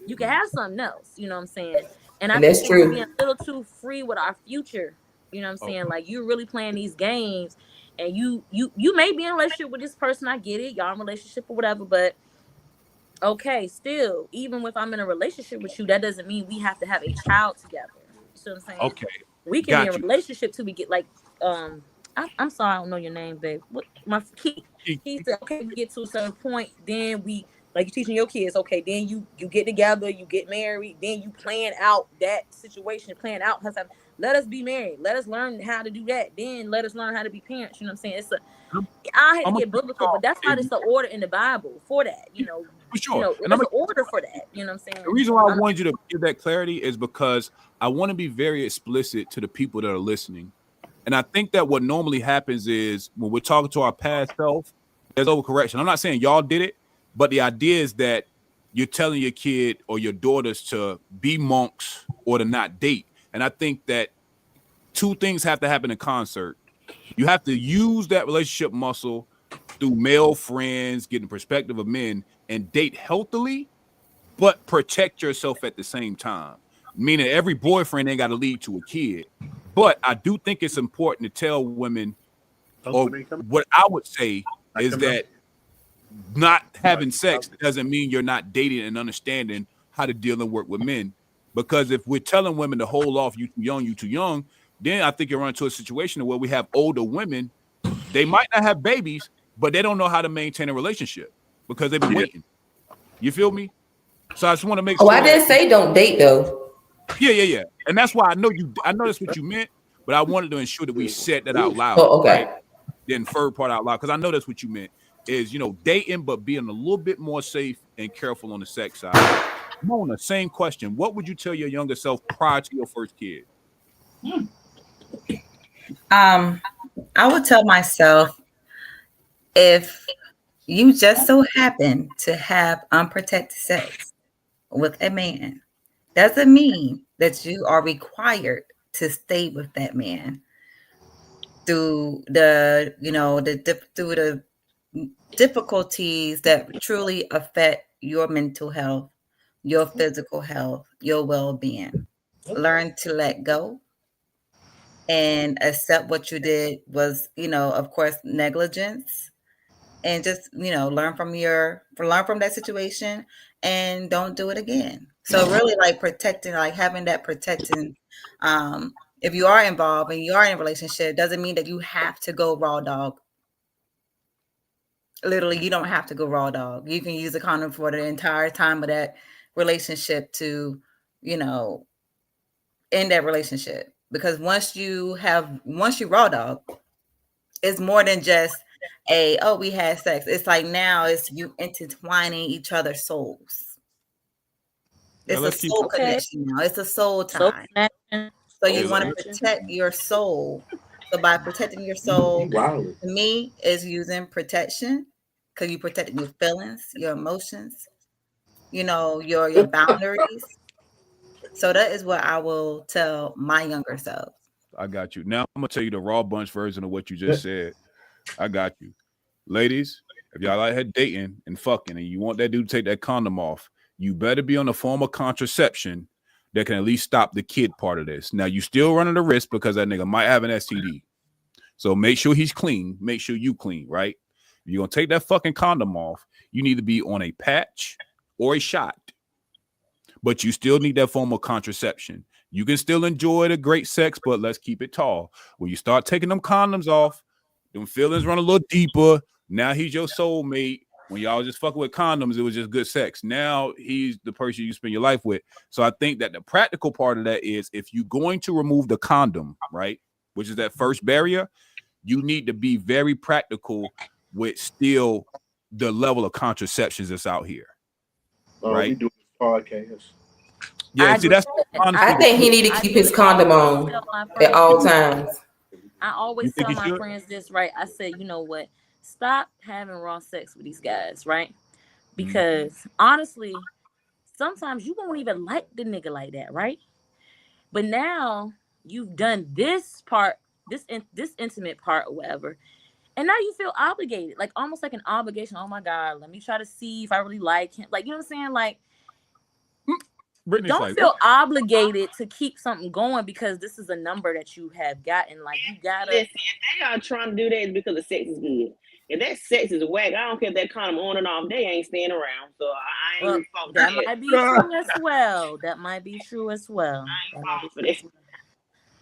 You can have something else. You know what I'm saying? And I think we're being a little too free with our future. You know what I'm saying? Like you're really playing these games, and you may be in a relationship with this person. I get it, y'all in a relationship or whatever. But okay, still, even if I'm in a relationship with you, that doesn't mean we have to have a child together. You see what I'm saying? Okay, we can be in a relationship till we get like I'm sorry, I don't know your name, babe. What my key? He said, okay, we get to a certain point, then we. Like you're teaching your kids, okay, then you get together, you get married, then you plan out that situation, let us be married, let us learn how to do that, then let us learn how to be parents. You know what I'm saying? I hate to get biblical, but that's why it's the order in the Bible for that. For sure. You know, And there's an order for that. You know what I'm saying? the reason why I wanted you to give that clarity is because I want to be very explicit to the people that are listening. And I think that what normally happens is when we're talking to our past self, there's overcorrection. I'm not saying y'all did it, but the idea is that you're telling your kid or your daughters to be monks or to not date. And I think that two things have to happen in concert. You have to use that relationship muscle through male friends, getting the perspective of men, and date healthily, but protect yourself at the same time. Meaning every boyfriend ain't got to lead to a kid. But I do think it's important to tell women, or what I would say is that not having sex doesn't mean you're not dating and understanding how to deal and work with men. Because if we're telling women to hold off, you too young, then I think you run into a situation where we have older women. They might not have babies, but they don't know how to maintain a relationship because they've been waiting. You feel me? So I just want to make sure. I didn't say don't date though. Yeah. And that's why I know that's what you meant, but I wanted to ensure that we said that out loud. Oh, okay. Right? The inferred part out loud, because I know that's what you meant. Is dating, but being a little bit more safe and careful on the sex side. Mona, same question. What would you tell your younger self prior to your first kid? I would tell myself, if you just so happen to have unprotected sex with a man, doesn't mean that you are required to stay with that man through the difficulties that truly affect your mental health, your physical health, your well-being. Learn to let go and accept what you did was, of course, negligence, and just, learn from that situation and don't do it again. So really, like, protecting, like having that protecting, if you are involved and you are in a relationship, doesn't mean that you have to go raw dog. Literally, you don't have to go raw dog. You can use a condom for the entire time of that relationship to, end that relationship. Because once you raw dog, it's more than just we had sex. It's like now it's you intertwining each other's souls. It's a soul connection now. It's a soul time. So you want to protect your soul. So by protecting your soul, to me, is using protection, because you protecting your feelings, your emotions, your boundaries. So that is what I will tell my younger self. I got you. Now I'm gonna tell you the raw bunch version of what you just said. I got you. Ladies, if y'all out here dating and fucking and you want that dude to take that condom off, you better be on a form of contraception that can at least stop the kid part of this. Now you still running the risk because that nigga might have an STD. So make sure he's clean. Make sure you clean, right? If you're gonna take that fucking condom off, you need to be on a patch or a shot. But you still need that form of contraception. You can still enjoy the great sex, but let's keep it tall. When you start taking them condoms off, them feelings run a little deeper. Now he's your soulmate. When y'all just fucking with condoms, it was just good sex. Now he's the person you spend your life with. So I think that the practical part of that is, if you're going to remove the condom, right, which is that first barrier, you need to be very practical with still the level of contraceptions that's out here. Right? We do this podcast. Yeah, see, that's I think he need to keep his condom on at all times. I always tell my friends this, right? I said, you know what? Stop having raw sex with these guys, right? Because honestly, sometimes you won't even like the nigga like that, right? But now you've done this part, this intimate part or whatever, and now you feel obligated, like almost like an obligation. Oh my God, let me try to see if I really like him. Like, you know what I'm saying? Like, Brittany's don't feel obligated to keep something going because this is a number that you have gotten. Like, you gotta. Listen, if they are trying to do that, it's because the sex is good. If that sex is whack, I don't care if that condom on and off, they ain't staying around. So I ain't fault that. Might be true as well. That might be true as well.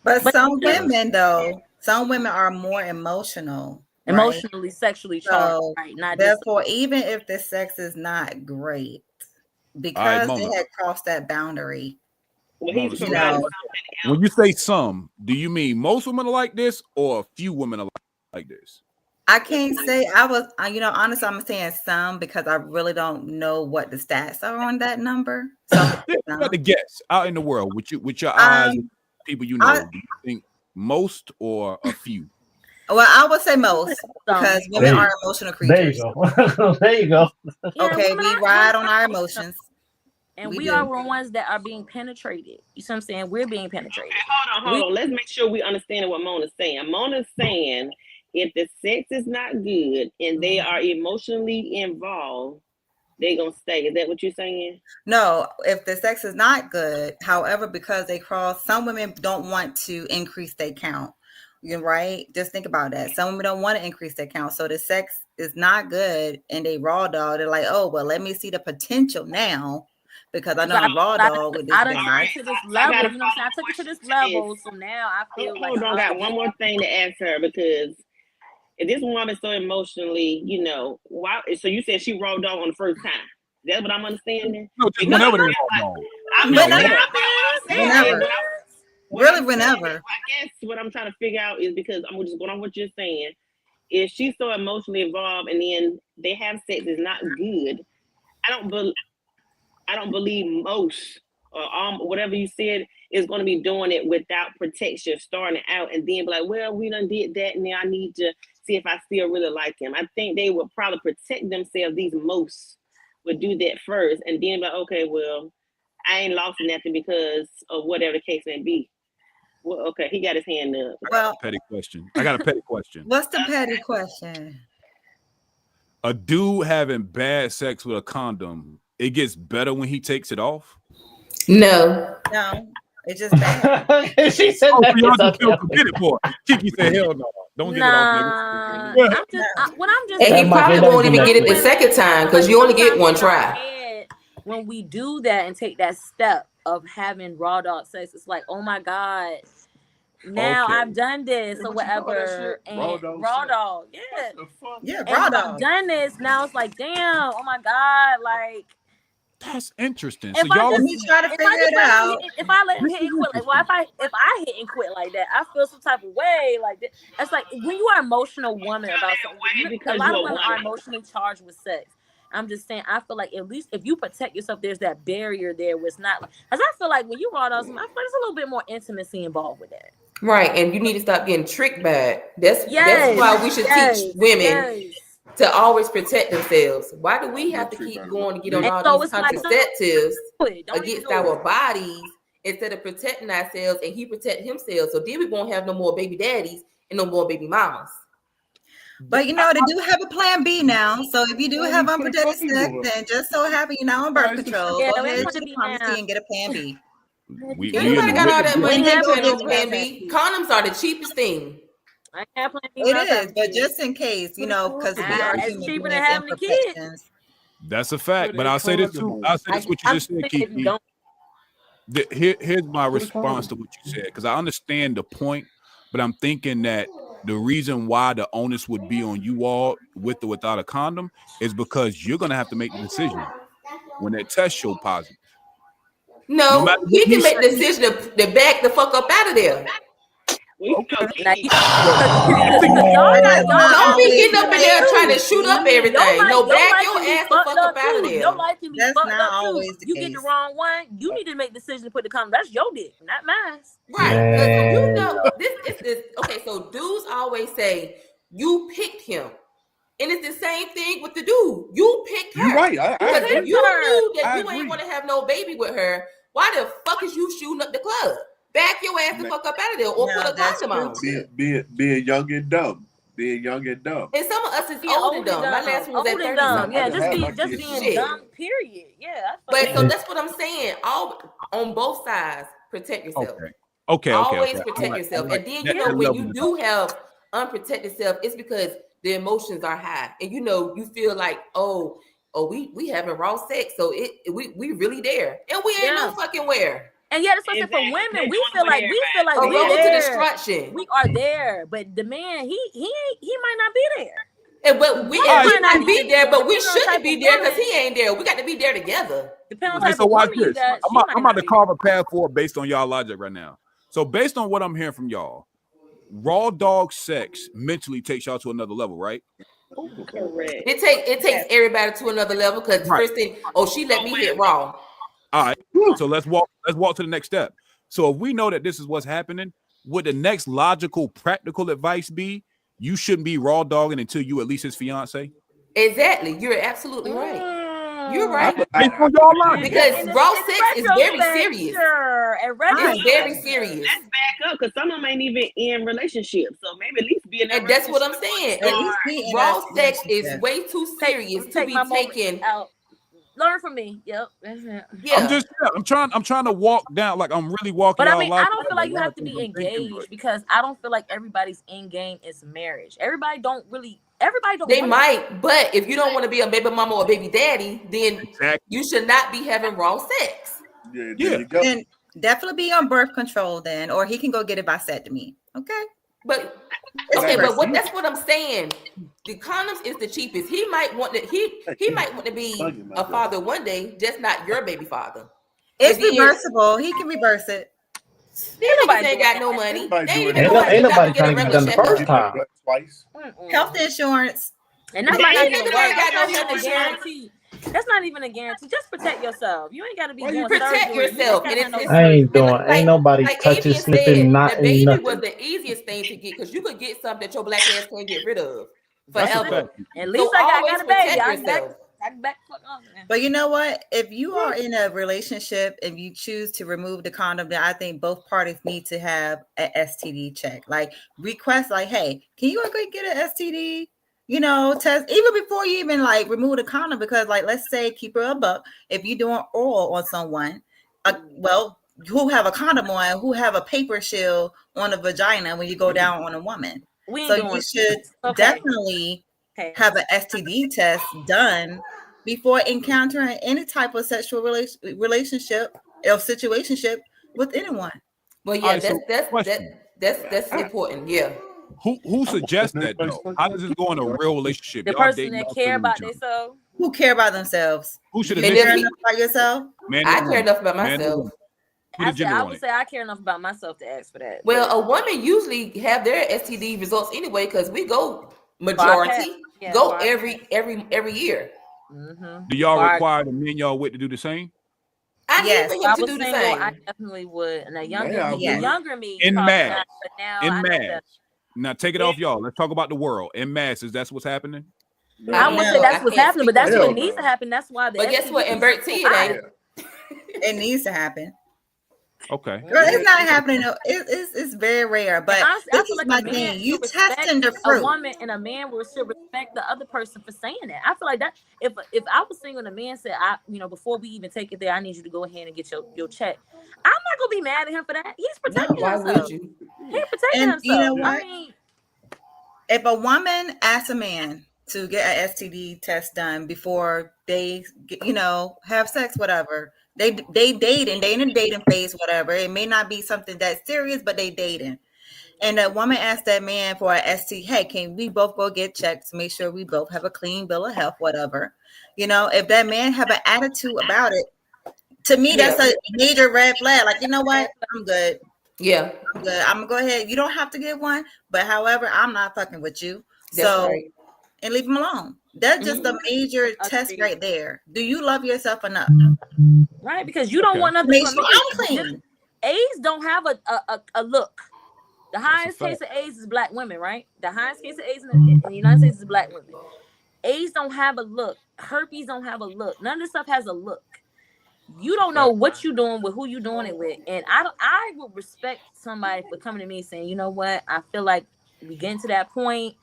But some women, though, some women are more emotional. Emotionally, right? Sexually charged, right? Not therefore, even if the sex is not great, because they had crossed that boundary. When you say some, do you mean most women are like this or a few women are like this? I can't say I was, honestly, I'm saying some because I really don't know what the stats are on that number. So You got to guess out in the world with your eyes, people you know. Do you think most or a few? Well, I would say most because women are emotional creatures. There you go. There you go. Okay, we ride on our emotions. And we are the ones that are being penetrated. You see what I'm saying? We're being penetrated. Hold on. Let's make sure we understand what Mona's saying. Mona's saying if the sex is not good and they are emotionally involved, they're going to stay. Is that what you're saying? No, if the sex is not good, however, because they cross, some women don't want to increase their count. You're right. Just think about that. Some women don't want to increase their count. So the sex is not good and they raw dog. They're like, oh, well, let me see the potential now because I know the raw dog with this been nice. To this level, you know what I'm saying? I took it to this level. So now I feel like I got one more thing to ask her because if this woman's so emotionally, why? So you said she raw dog on the first time. That's what I'm understanding? No, just whenever they raw dog. Whenever. Really, whenever. I guess what I'm trying to figure out is because I'm just going on what you're saying. If she's so emotionally involved and then they have sex is not good, I don't believe most or whatever you said is going to be doing it without protection, starting out and then be like, well, we done did that and now I need to see if I still really like him. I think they would probably protect themselves. These most would do that first and then be like, okay, well, I ain't lost nothing because of whatever the case may be. Well, okay, he got his hand up. Well, petty question. I got a petty question. What's the petty question? A dude having bad sex with a condom, it gets better when he takes it off? No, it's just bad. She said Kiki said, hell no. Don't get it off, nigga. And he probably won't even get it the second time because you only get one try. When we do that and take that step of having raw dog sex, it's like, oh my God, now I've done this or whatever. And raw dog, yeah, raw dog. I've done this. Now it's like, damn, oh my God, like that's interesting. So y'all let me try to figure it out. If I let him hit and quit, like, well, if I hit and quit like that, I feel some type of way. Like that. It's like when you are an emotional woman about something, a lot of women are emotionally charged with sex. I'm just saying, I feel like at least if you protect yourself, there's that barrier there where it's not like, because I feel like when you raw dog, I feel like there's a little bit more intimacy involved with that. Right, and you need to stop getting tricked by it. That's why we should teach women to always protect themselves. Why do we have to keep going to get on all these contraceptives against our bodies instead of protecting ourselves and he protect himself? So then we won't have no more baby daddies and no more baby mamas. But they do have a plan B now. So if you do have unprotected sex, then just so happy you're not on birth control, go ahead to the pharmacy and get a plan B. Everybody got all that money to plan B. Condoms are the cheapest thing. I have plan B. It is, but just in case, because we are it's cheaper than having the kids. That's a fact. But I'll say this too. I'll say this what you just said, Kiki. Here's my response to what you said, because I understand the point, but I'm thinking that the reason why the onus would be on you all with or without a condom is because you're going to have to make the decision when that test show positive. No, he can make the decision to back the fuck up out of there. Don't be getting up in there trying to shoot up everything. No, back your ass the fuck up out of there. Your life can be fucked up always too. You get the wrong one, you need to make the decision to put the condom. That's your dick, not mine. Right. This is okay. So dudes always say you picked him. And it's the same thing with the dude. You picked her. You're right. Because if you knew that you ain't want to have no baby with her, why the fuck is you shooting up the club? Back your ass the fuck up out of there or put a condom on. Being young and dumb. Being young and dumb. And some of us is old and dumb. My last one was at 30 dumb. Yeah, just being dumb, period. Yeah. But so that's what I'm saying. All on both sides, protect yourself. Okay. Always protect yourself. And then when you do have unprotected self, it's because the emotions are high. And you feel like, we having raw sex, so we really there. And we ain't no fucking where. And yeah, that's something for women. We feel like we there. To destruction. We are there, but the man, he might not be there. And but we might not be there, but we shouldn't be there because he ain't there. We got to be there together. Depends on so watch this. I'm about to carve a path forward based on y'all logic right now. So based on what I'm hearing from y'all, raw dog sex mentally takes y'all to another level, right? Correct. It takes everybody to another level because Right. first thing, she let me hit raw. All right. So let's walk to the next step. So if we know that this is what's happening, would the next logical, practical advice be you shouldn't be raw dogging until you at least his fiance? Exactly. You're absolutely right. You're right. Because raw sex is very serious. It's very serious. Let's back up because some of them ain't even in relationships. So maybe at least be in. And that's what I'm saying. At least raw sex is way too serious to be taken out. Learn from me. Yep. That's it. Yeah. I'm trying to walk down, like I'm really walking. But I mean, I don't feel like you have to be engaged because I don't feel like everybody's end game is marriage. Everybody don't. They might, but if you don't want to be a baby mama or baby daddy, then you should not be having raw sex. Yeah. And definitely be on birth control then, or he can go get a vasectomy. Okay. But that's what I'm saying. The condoms is the cheapest. He might want to he might want to be a father one day, just not your baby father. It's reversible. He can reverse it. Nobody ain't got no money. Ain't nobody trying to get done the first time. Health insurance. And that's not even a guarantee. That's not even a guarantee. Just protect yourself. You ain't got to be doing protect yourself. Ain't nobody touching, slipping, not the baby nothing. was the easiest thing to get because you could get something that your black ass can't get rid of forever. At least I got a baby. I back fuck on. But you know what? If you are in a relationship and you choose to remove the condom, then I think both parties need to have an STD check. Like request, like, hey, can you go get an STD? Test even before you even like remove the condom, because like let's say keep her a buck. If you're doing oral on someone, who have a condom on, who have a paper shield on the vagina when you go down on a woman. So you should definitely have an STD test done before encountering any type of sexual relationship or situationship with anyone. Well, yeah, that's important. Yeah. Who suggests that though? How does this go in a real relationship? The person that care about themselves. Who care about themselves? Who should care enough about yourself? I care enough about myself. I would say I care enough about myself to ask for that. Well, a woman usually have their STD results anyway because we go majority every year. Mm-hmm. Do y'all require the men y'all with to do the same? Yes, I was single, I definitely would. And the younger me, in mass, in mass. Now take it off, y'all. Let's talk about the world in masses. That's what's happening. I would say that's what's happening, but that's what needs to happen. That's why. But guess what? In Bert T, it needs to happen. Okay. Girl, it's not happening. It's very rare. But this is my thing. You testing the fruit. A woman and a man will still respect the other person for saying that. I feel like that if I was single and a man said, before we even take it there, I need you to go ahead and get your check. I'm not gonna be mad at him for that. He's protecting himself. Why would you? He's protecting himself. You know what? If a woman asks a man to get an STD test done before they, have sex, whatever. They dating, they in a dating phase, whatever. It may not be something that's serious, but they dating. And a woman asked that man for a STD, hey, can we both go get checked to make sure we both have a clean bill of health, whatever. If that man have an attitude about it, to me, that's a major red flag. Like, you know what? I'm good. Yeah. I'm good. I'm gonna go ahead. You don't have to get one, but however, I'm not fucking with you. And leave him alone. That's just a major test right there. Do you love yourself enough? Right, because you don't want nothing make from sure me. I'm clean. AIDS don't have a look. The highest case of AIDS is black women, right? The highest case of AIDS in the United States is black women. AIDS don't have a look. Herpes don't have a look. None of this stuff has a look. You don't know what you're doing with who you're doing it with. And I would respect somebody for coming to me and saying, you know what? I feel like we getting to that point.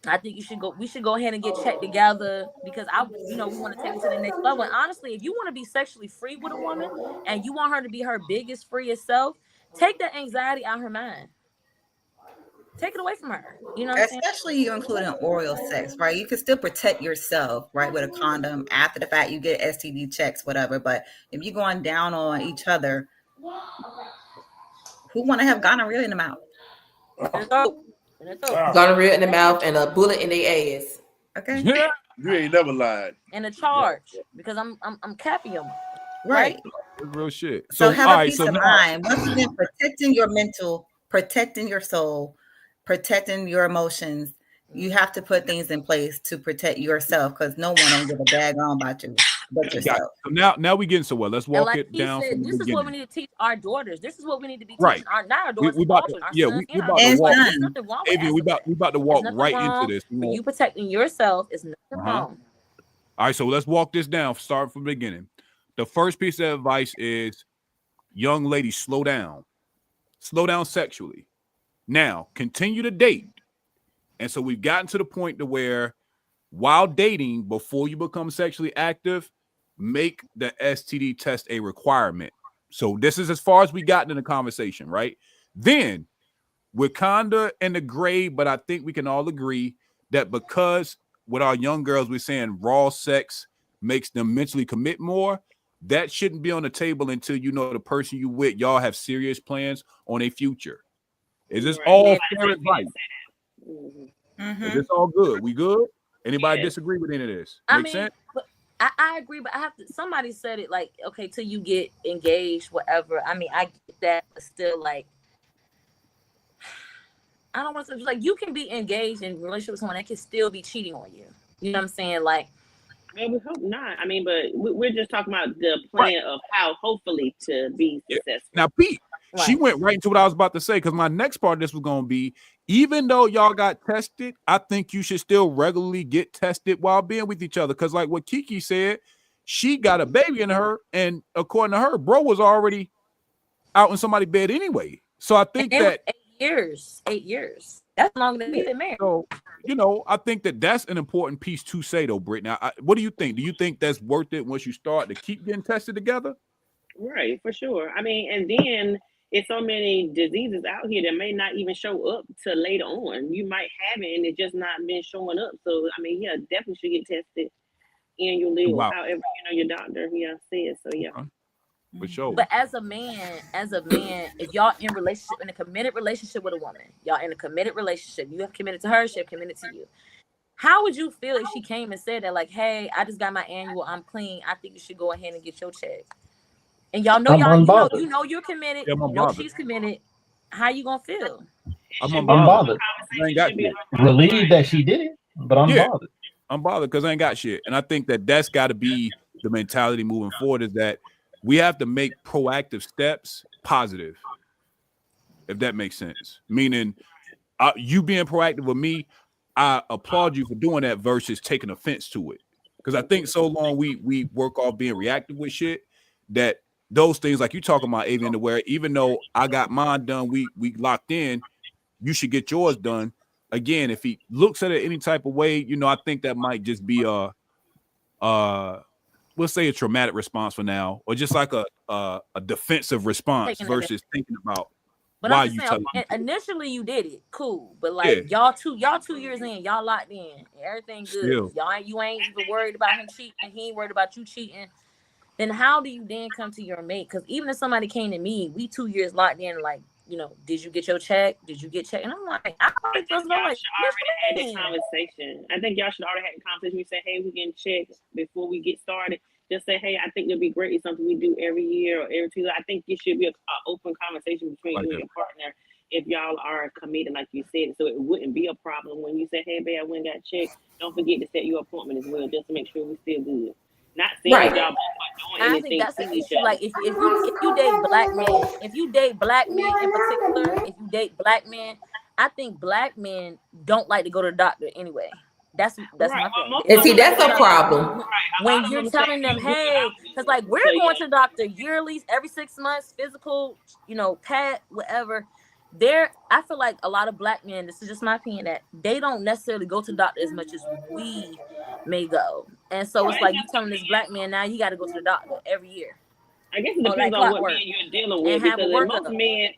I think we should go ahead and get checked together because we want to take it to the next level. And honestly, if you want to be sexually free with a woman and you want her to be her biggest, freest self, take that anxiety out of her mind. Take it away from her. You know what I'm saying? Especially you including oral sex, right? You can still protect yourself, right, with a condom after the fact. You get STD checks, whatever. But if you're going down on each other, who want to have gonorrhea in the mouth? Gonorrhea in the mouth and a bullet in their ass. Okay. You ain't never lied. And a charge because I'm capping them. Right. Real shit. So have a peace of mind. Once again, protecting your mental protecting your soul, protecting your emotions, you have to put things in place to protect yourself, because no one don't give a daggone about you but Got it. yourself. So now we getting somewhere. Let's And walk like it he down said, from the this is what we beginning. need to teach our daughters. This is what we need to be Right. teaching not our We daughters, about all to, children, our yeah, sons we and our about to And walk. daughters. There's son, nothing wrong with Avian, we asking that. about to There's walk nothing right into wrong this. for you protecting yourself. Is nothing wrong. All right, so let's walk this down. Start from the beginning. The first piece of advice is, young ladies, slow down. Slow down sexually. Now, continue to date. And so we've gotten to the point to where, while dating, before you become sexually active, make the STD test a requirement. So this is as far as we gotten in the conversation, right? Then we're kinda in the gray, but I think we can all agree that because with our young girls, we're saying raw sex makes them mentally commit more, that shouldn't be on the table until you know the person you with, y'all have serious plans on a future. Is this Right. all Yeah, fair advice? Mhm. Is this all good? We good? Anybody disagree with any of this? I Make mean, sense? but I agree, but I have to. Somebody said it like, okay, till you get engaged, whatever. I mean, I get that, but still, like, I don't want to like you can be engaged in a relationship with someone that can still be cheating on you. You know what I'm saying? Like, Well, we hope not. I mean, but we're just talking about the Right. plan of how, hopefully, to be Yeah. successful. Now, Pete, she right. went right into what I was about to say, because my next part of this was going to be, even though y'all got tested, I think you should still regularly get tested while being with each other. Because like what Kiki said, she got a baby in her, and according to her, bro was already out in somebody's bed anyway. So I think And it was that 8 years. That's longer than we've been married. so, I think that that's an important piece to say, though, Britt. Now, what do you think? Do you think that's worth it once you start to keep getting tested together? Right, for sure. I mean, and then it's so many diseases out here that may not even show up till later on. You might have it and it just not been showing up. So, I mean, yeah, definitely should get tested annually or Wow. however, your doctor, says. So, yeah. Okay. For sure. But as a man, if y'all in a committed relationship with a woman, y'all in a committed relationship, you have committed to her, she have committed to you. How would you feel if she came and said that, like, hey, I just got my annual, I'm clean, I think you should go ahead and get your check? And y'all know you know you're committed, Yeah, I'm you know unbothered. she's committed. How you gonna feel? I'm Should be unbothered. unbothered. I ain't got Should be shit. Relieved that she did it, but I'm Yeah. bothered. I'm bothered because I ain't got shit. And I think that that's got to be the mentality moving forward, is that we have to make proactive steps positive, if that makes sense. Meaning, you being proactive with me, I applaud you for doing that versus taking offense to it. Because I think so long we work off being reactive with shit, that those things like you talking about, Avian, to where even though I got mine done, we locked in, you should get yours done. Again, if he looks at it any type of way, I think that might just be we'll say a traumatic response for now, or just like a defensive response Taking versus thinking about But why I'm just you saying, tell me. initially you did it, cool. But like y'all 2 years in, y'all locked in, everything good. Still. You ain't even worried about him cheating. He ain't worried about you cheating. Then how do you then come to your mate? Because even if somebody came to me, we 2 years locked in, like, did you get your check? Did you get checked? And I'm like, I already Y'all feel like, should already had that conversation. I think y'all should already have a conversation. We say, hey, we getting checked before we get started. Just say, hey, I think it'd be great. It's something we do every year or every 2 years. I think it should be an open conversation between you and your partner if y'all are committed, like you said. So it wouldn't be a problem when you say, hey, babe, I went and got checked. Don't forget to set your appointment as well, just to make sure we still good. Not saying Right. y'all both are doing I anything think that's to the each issue. other. Like if you date black men, if you date black men in particular, if you date black men, I think black men don't like to go to the doctor anyway. That's Right, my well, thing. And see, that's a problem. When you're telling them, hey, because like we're going to the doctor yearly, every 6 months, physical, PAT, whatever. I feel like a lot of black men, this is just my opinion, that they don't necessarily go to the doctor as much as we may go. And so it's like you telling this black man now you got to go to the doctor every year. I guess it depends on what man you're dealing with, and have a because workup.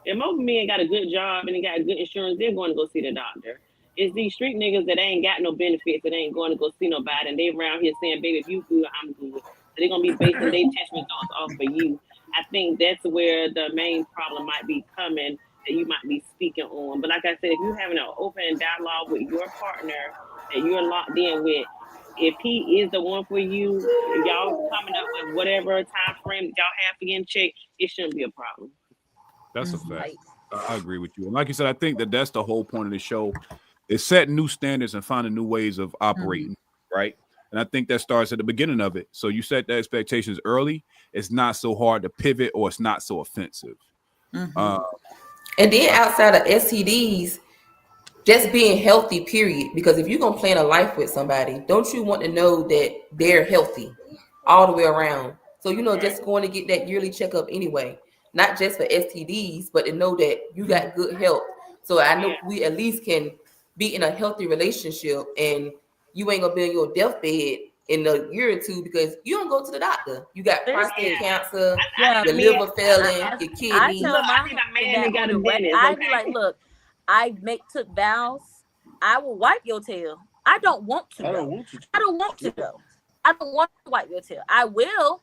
if most men got a good job and they got good insurance, they're going to go see the doctor. It's these street niggas that ain't got no benefits, that ain't going to go see nobody, and they around here saying, baby, if you good, I'm good. So they're going to be basing their test results off of you. I think that's where the main problem might be coming, that you might be speaking on. But like I said, if you're having an open dialogue with your partner that you're locked in with, if he is the one for you, y'all coming up with whatever time frame y'all have to get in check, it shouldn't be a problem. That's a fact. I agree with you. And like you said, I think that that's the whole point of the show is setting new standards and finding new ways of operating, right? And I think that starts at the beginning of it. So you set the expectations early. It's not so hard to pivot, or it's not so offensive. Mhm. And then outside of STDs, just being healthy, period. Because if you're gonna plan a life with somebody, don't you want to know that they're healthy all the way around? So just going to get that yearly checkup anyway, not just for STDs, but to know that you got good health. So I know we at least can be in a healthy relationship, and you ain't gonna be on your deathbed in a year or two because you don't go to the doctor. You got prostate cancer, Yeah, your liver failing, your I kidneys. tell my need a husband man that that got on a the reg, dentist, I be okay? like, look, I took vows. I will wipe your tail. I don't want to. I though. don't want to. I don't want to go. I don't want to wipe your tail. I will,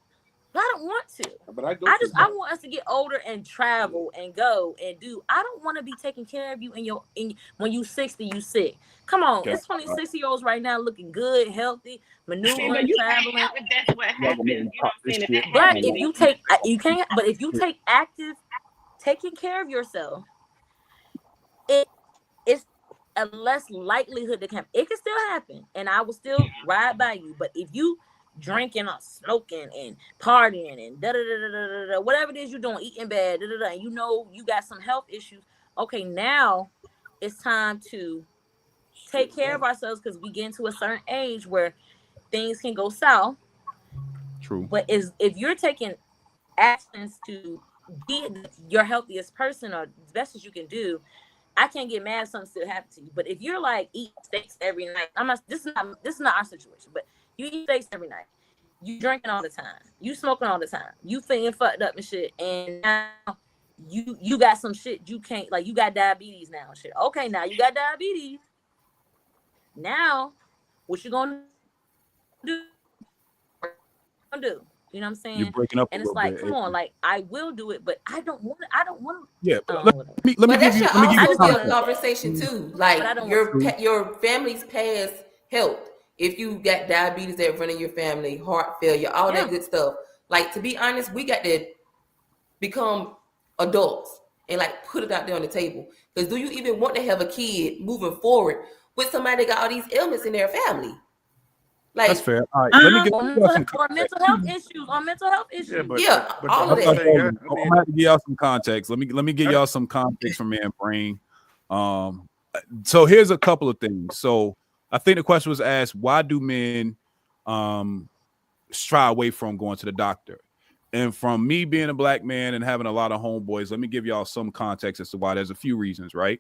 but I don't want to. But I go I to just I want us to get older and travel and go and do. I don't want to be taking care of you when you 60, you sick. Come on, Okay. it's 26-year-olds right now looking good, healthy, But maneuvering, you can't traveling. help if that's what Y'all gonna make happens. me You know pop what I'm this saying? If shit. that But happens, if then you take you can't. But if you take active, taking care of yourself, it's a less likelihood to come. It can still happen, and I will still ride by you. But if you drinking or smoking and partying and whatever it is you're doing, eating bad, and you got some health issues, okay, now it's time to take care of ourselves because we get into a certain age where things can go south. True. But if you're taking actions to be your healthiest person or the best as you can do, I can't get mad if something still happens to you. But if you're like eating steaks every night, I'm not. This is not our situation. But you eat steaks every night, you drinking all the time, you smoking all the time, you feeling fucked up and shit, and now you got some shit you can't, like, you got diabetes now and shit. Okay, now you got diabetes. Now what you gonna do? You know what I'm You're saying? breaking up a And it's little like, bit. come on, like, I will do it, but I don't want Yeah, to. but let me But that give you should let me give I you also just be don't a want context. to. conversation too. But Like I don't want to. your family's past health. If you got diabetes that run in your family, heart failure, all Yeah. that good stuff. Like, to be honest, we got to become adults and like put it out there on the table. Because do you even want to have a kid moving forward with somebody that got all these ailments in their family? That's Like, fair. All right, let me Uh-huh. give y'all some Or context. mental health issues. Yeah, but yeah, but all the of I'm whole that. thing, gonna have to give y'all some context. Let me give y'all some context from man brain. So here's a couple of things. So I think the question was asked, why do men shy away from going to the doctor? And from me being a black man and having a lot of homeboys, let me give y'all some context as to why. There's a few reasons, right?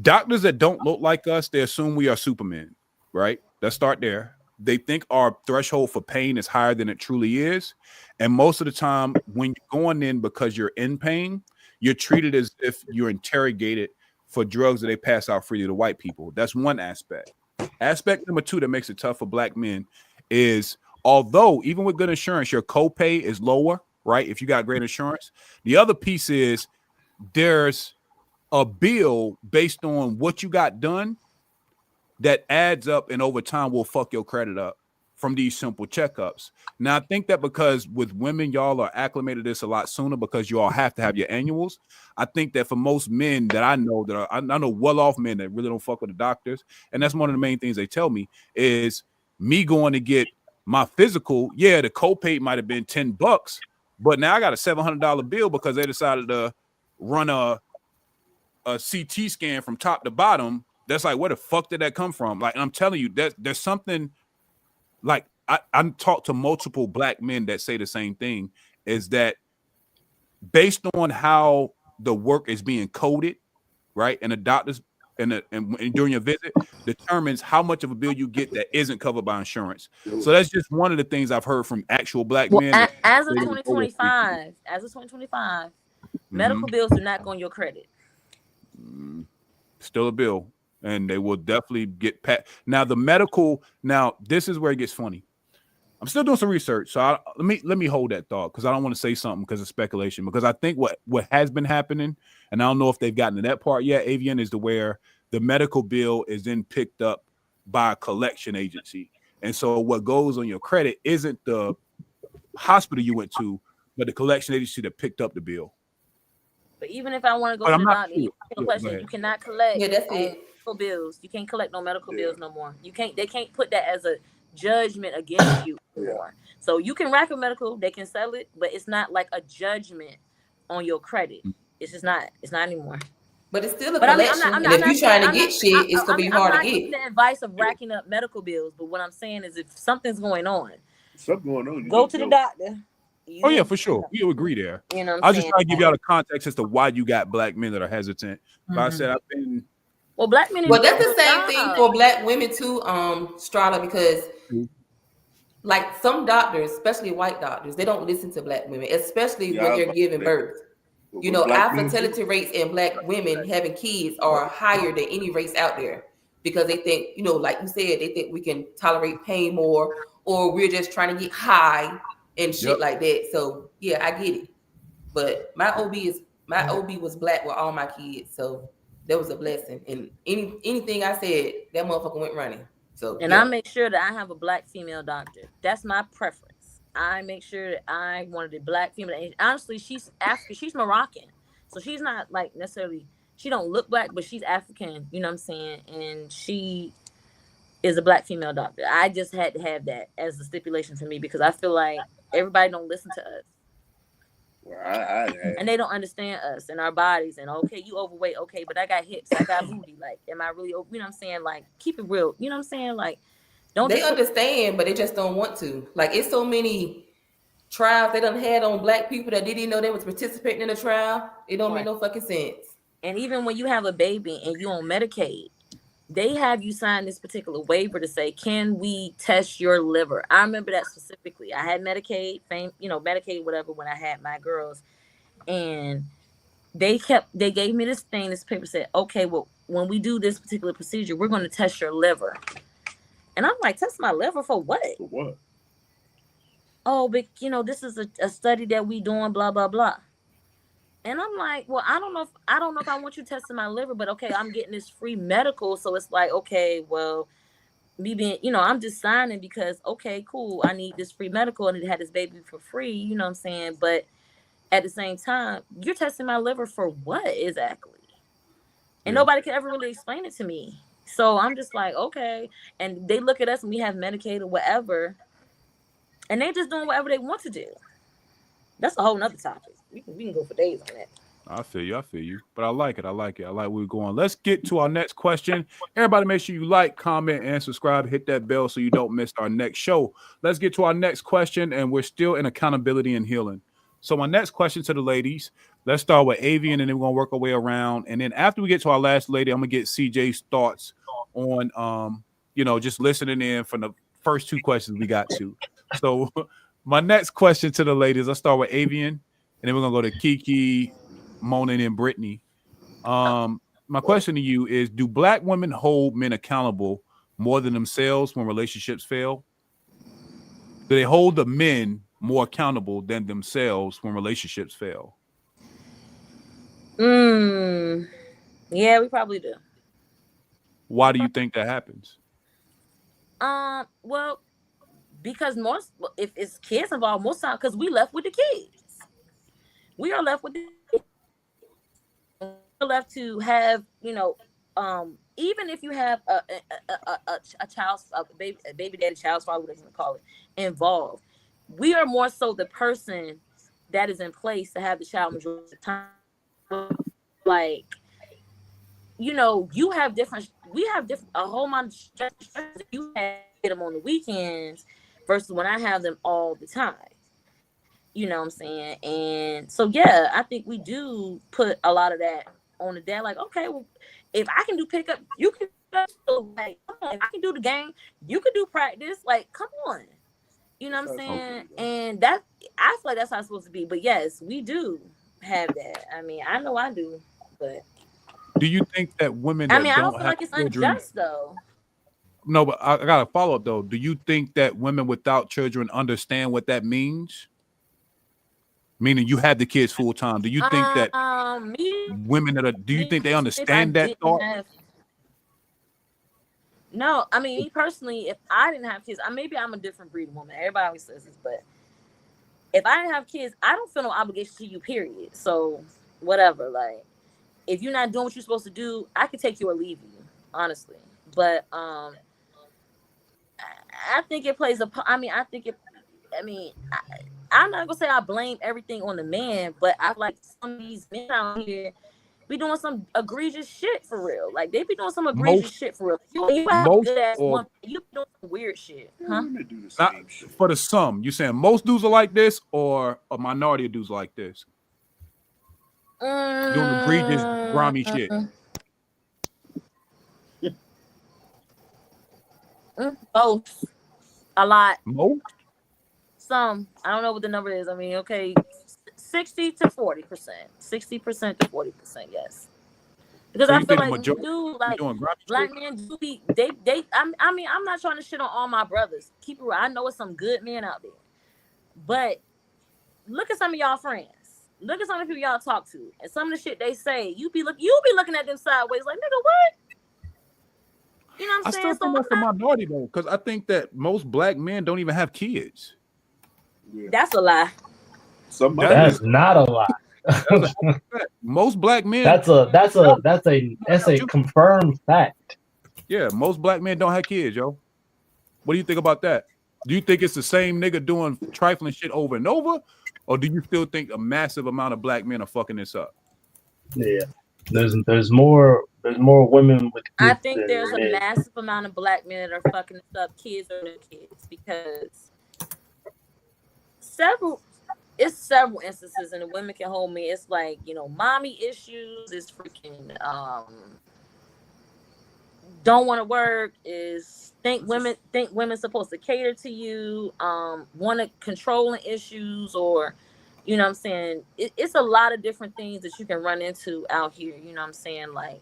Doctors that don't look like us, they assume we are Supermen, right? Let's start there. They think our threshold for pain is higher than it truly is. And most of the time, when you're going in because you're in pain, you're treated as if you're interrogated for drugs that they pass out freely to white people. That's one aspect. Aspect number two that makes it tough for black men is, although even with good insurance, your copay is lower, right? If you got great insurance. The other piece is there's a bill based on what you got done that adds up and over time will fuck your credit up from these simple checkups. Now, I think that because with women, y'all are acclimated to this a lot sooner because you all have to have your annuals. I think that for most men that I know I know well-off men that really don't fuck with the doctors, and that's one of the main things they tell me is me going to get my physical. Yeah, the copay might have been $10, but now I got a $700 bill because they decided to run a CT scan from top to bottom. That's like, where the fuck did that come from? Like, I'm telling you, there's something. Like, I'm talked to multiple black men that say the same thing, is that based on how the work is being coded, right, and the doctors and during your visit determines how much of a bill you get that isn't covered by insurance. So that's just one of the things I've heard from actual black Well, men. as of 2025, medical bills do not go on your credit. Still a bill, and they will definitely get now the medical. Now this is where it gets funny. I'm still doing some research, so let me hold that thought because I don't want to say something because of speculation. Because I think what has been happening, and I don't know if they've gotten to that part yet, Avian, is to where the medical bill is then picked up by a collection agency, and so what goes on your credit isn't the hospital you went to, but the collection agency that picked up the bill. But even if I want to go But to I'm the not doctor, sure. you Yeah, question, you cannot collect Yeah, that's on it. medical bills. You can't collect no medical bills no more. You can't. They can't put that as a judgment against you anymore. So you can rack a medical, they can sell it, but it's not like a judgment on your credit. It's just not. It's not anymore. But it's still a But I mean, collection. I'm and if not you're saying, trying to get shit, it's gonna be hard I'm to not giving get. the advice of racking up medical bills. But what I'm saying is, if something's going on, Something going on. go to the doctor. Oh yeah, for sure. We agree there. You know what I I'm was just saying? trying to give y'all the context as to why you got black men that are hesitant. But I said I've been. Well, black men. Well, that's the same thing for black women too, Strala, because like some doctors, especially white doctors, they don't listen to black women, especially when they're giving birth. You know, our fertility rates in black women having kids are higher than any race out there because they think, you know, like you said, they think we can tolerate pain more, or we're just trying to get high and shit like that. So yeah, I get it. But my OB was black with all my kids, so that was a blessing. And anything I said, that motherfucker went running. So and I make sure that I have a black female doctor. That's my preference. I make sure that I wanted a black female. And honestly, she's African. She's Moroccan, so she's not like necessarily. She don't look black, but she's African. You know what I'm saying? And she is a black female doctor. I just had to have that as a stipulation for me because I feel like everybody don't listen to us. Well, and they don't understand us and our bodies. And okay, you overweight. Okay, but I got hips. I got booty. Like, am I really? You know what I'm saying? Like, keep it real. You know what I'm saying? Like, don't they understand, but they just don't want to. Like, it's so many trials they done had on black people that didn't even know they was participating in a trial. It don't make no fucking sense. And even when you have a baby and you on Medicaid, they have you sign this particular waiver to say, can we test your liver? I remember that specifically. I had Medicaid, Medicaid, whatever, when I had my girls. And they gave me this thing, this paper said, okay, well, when we do this particular procedure, we're going to test your liver. And I'm like, test my liver for what? For what? Oh, but this is a study that we doing, blah, blah, blah. And I'm like, well, I don't know if I want you testing my liver, but okay, I'm getting this free medical. So it's like, okay, well, me being, I'm just signing because, okay, cool. I need this free medical and it had this baby for free. You know what I'm saying? But at the same time, you're testing my liver for what exactly? And nobody could ever really explain it to me. So I'm just like, okay. And they look at us and we have Medicaid or whatever. And they just doing whatever they want to do. That's a whole nother topic. We can go for days on that. I feel you. But I like it. I like where we're going. Let's get to our next question. Everybody make sure you like, comment, and subscribe. Hit that bell so you don't miss our next show. Let's get to our next question, and we're still in accountability and healing. So my next question to the ladies, let's start with Avian, and then we're going to work our way around. And then after we get to our last lady, I'm going to get CJ's thoughts on, just listening in from the first two questions we got to. So my next question to the ladies, let's start with Avian, and then we're going to go to Kiki, Mona, and Brittany. My question to you is, do black women hold men accountable more than themselves when relationships fail? Do they hold the men more accountable than themselves when relationships fail? Yeah, we probably do. Why do you think that happens? Well, because if it's kids involved, most times, because we left with the kids. We are left with the kids. We're left to have, even if you have a child's a baby daddy, child's father, whatever you want to call it, involved, we are more so the person that is in place to have the child majority of the time. Like, you have different. We have a whole amount of stress. You have them on the weekends versus when I have them all the time. You know what I'm saying? And so, yeah, I think we do put a lot of that on the dad. Like, okay, well, if I can do pickup, you can. Like, come on, if I can do the game, you can do practice. Like, come on. You know what I'm saying? And that, I feel like that's how it's supposed to be. But yes, we do have that. I mean, I know I do. But do you think that women? I don't feel like it's unjust though. No, but I got a follow up though. Do you think that women without children understand what that means? Meaning you have the kids full time. Do you think that women do you think they understand that thought? No, I mean, me personally, if I didn't have kids, maybe I'm a different breed of woman. Everybody always says this, but if I didn't have kids, I don't feel no obligation to you, period. So whatever, like if you're not doing what you're supposed to do, I could take you or leave you, honestly. But I think it plays a. I mean, I think it. I mean, I'm not gonna say I blame everything on the man, but I like some of these men out here be doing some egregious shit for real. Like they be doing some egregious shit for real. You have a most good ass or one, you be doing some weird shit, huh? Women do the not same shit. for the some. You saying most dudes are like this, or a minority of dudes are like this? Doing egregious, grimy shit. Both. A lot. Most? Some. I don't know what the number is. I mean, okay, 60 to 40%. 60% to 40%, yes. Because So I you feel think the like majority dude, like doing grimy black shit? men do be they I mean, I'm not trying to shit on all my brothers. Keep it real. I know it's some good men out there. But look at some of y'all friends. Look at some of the people y'all talk to. And some of the shit they say, you be looking at them sideways like, nigga, what? You know what I'm I saying? still think that's a minority though, because I think that most black men don't even have kids. Yeah. That's a lie. Somebody That's not a lie. That's a fact. Most black men. That's a confirmed fact. Yeah, most black men don't have kids, yo. What do you think about that? Do you think it's the same nigga doing trifling shit over and over, or do you still think a massive amount of black men are fucking this up? Yeah, there's more women with kids. I think there's a men. massive amount of black men that are fucking this up, kids or no kids, because several instances, and the women can hold me. It's like, you know, mommy issues, is freaking don't want to work, is think women supposed to cater to you, want to controlling issues, or you know what I'm saying, it's a lot of different things that you can run into out here. You know what I'm saying, like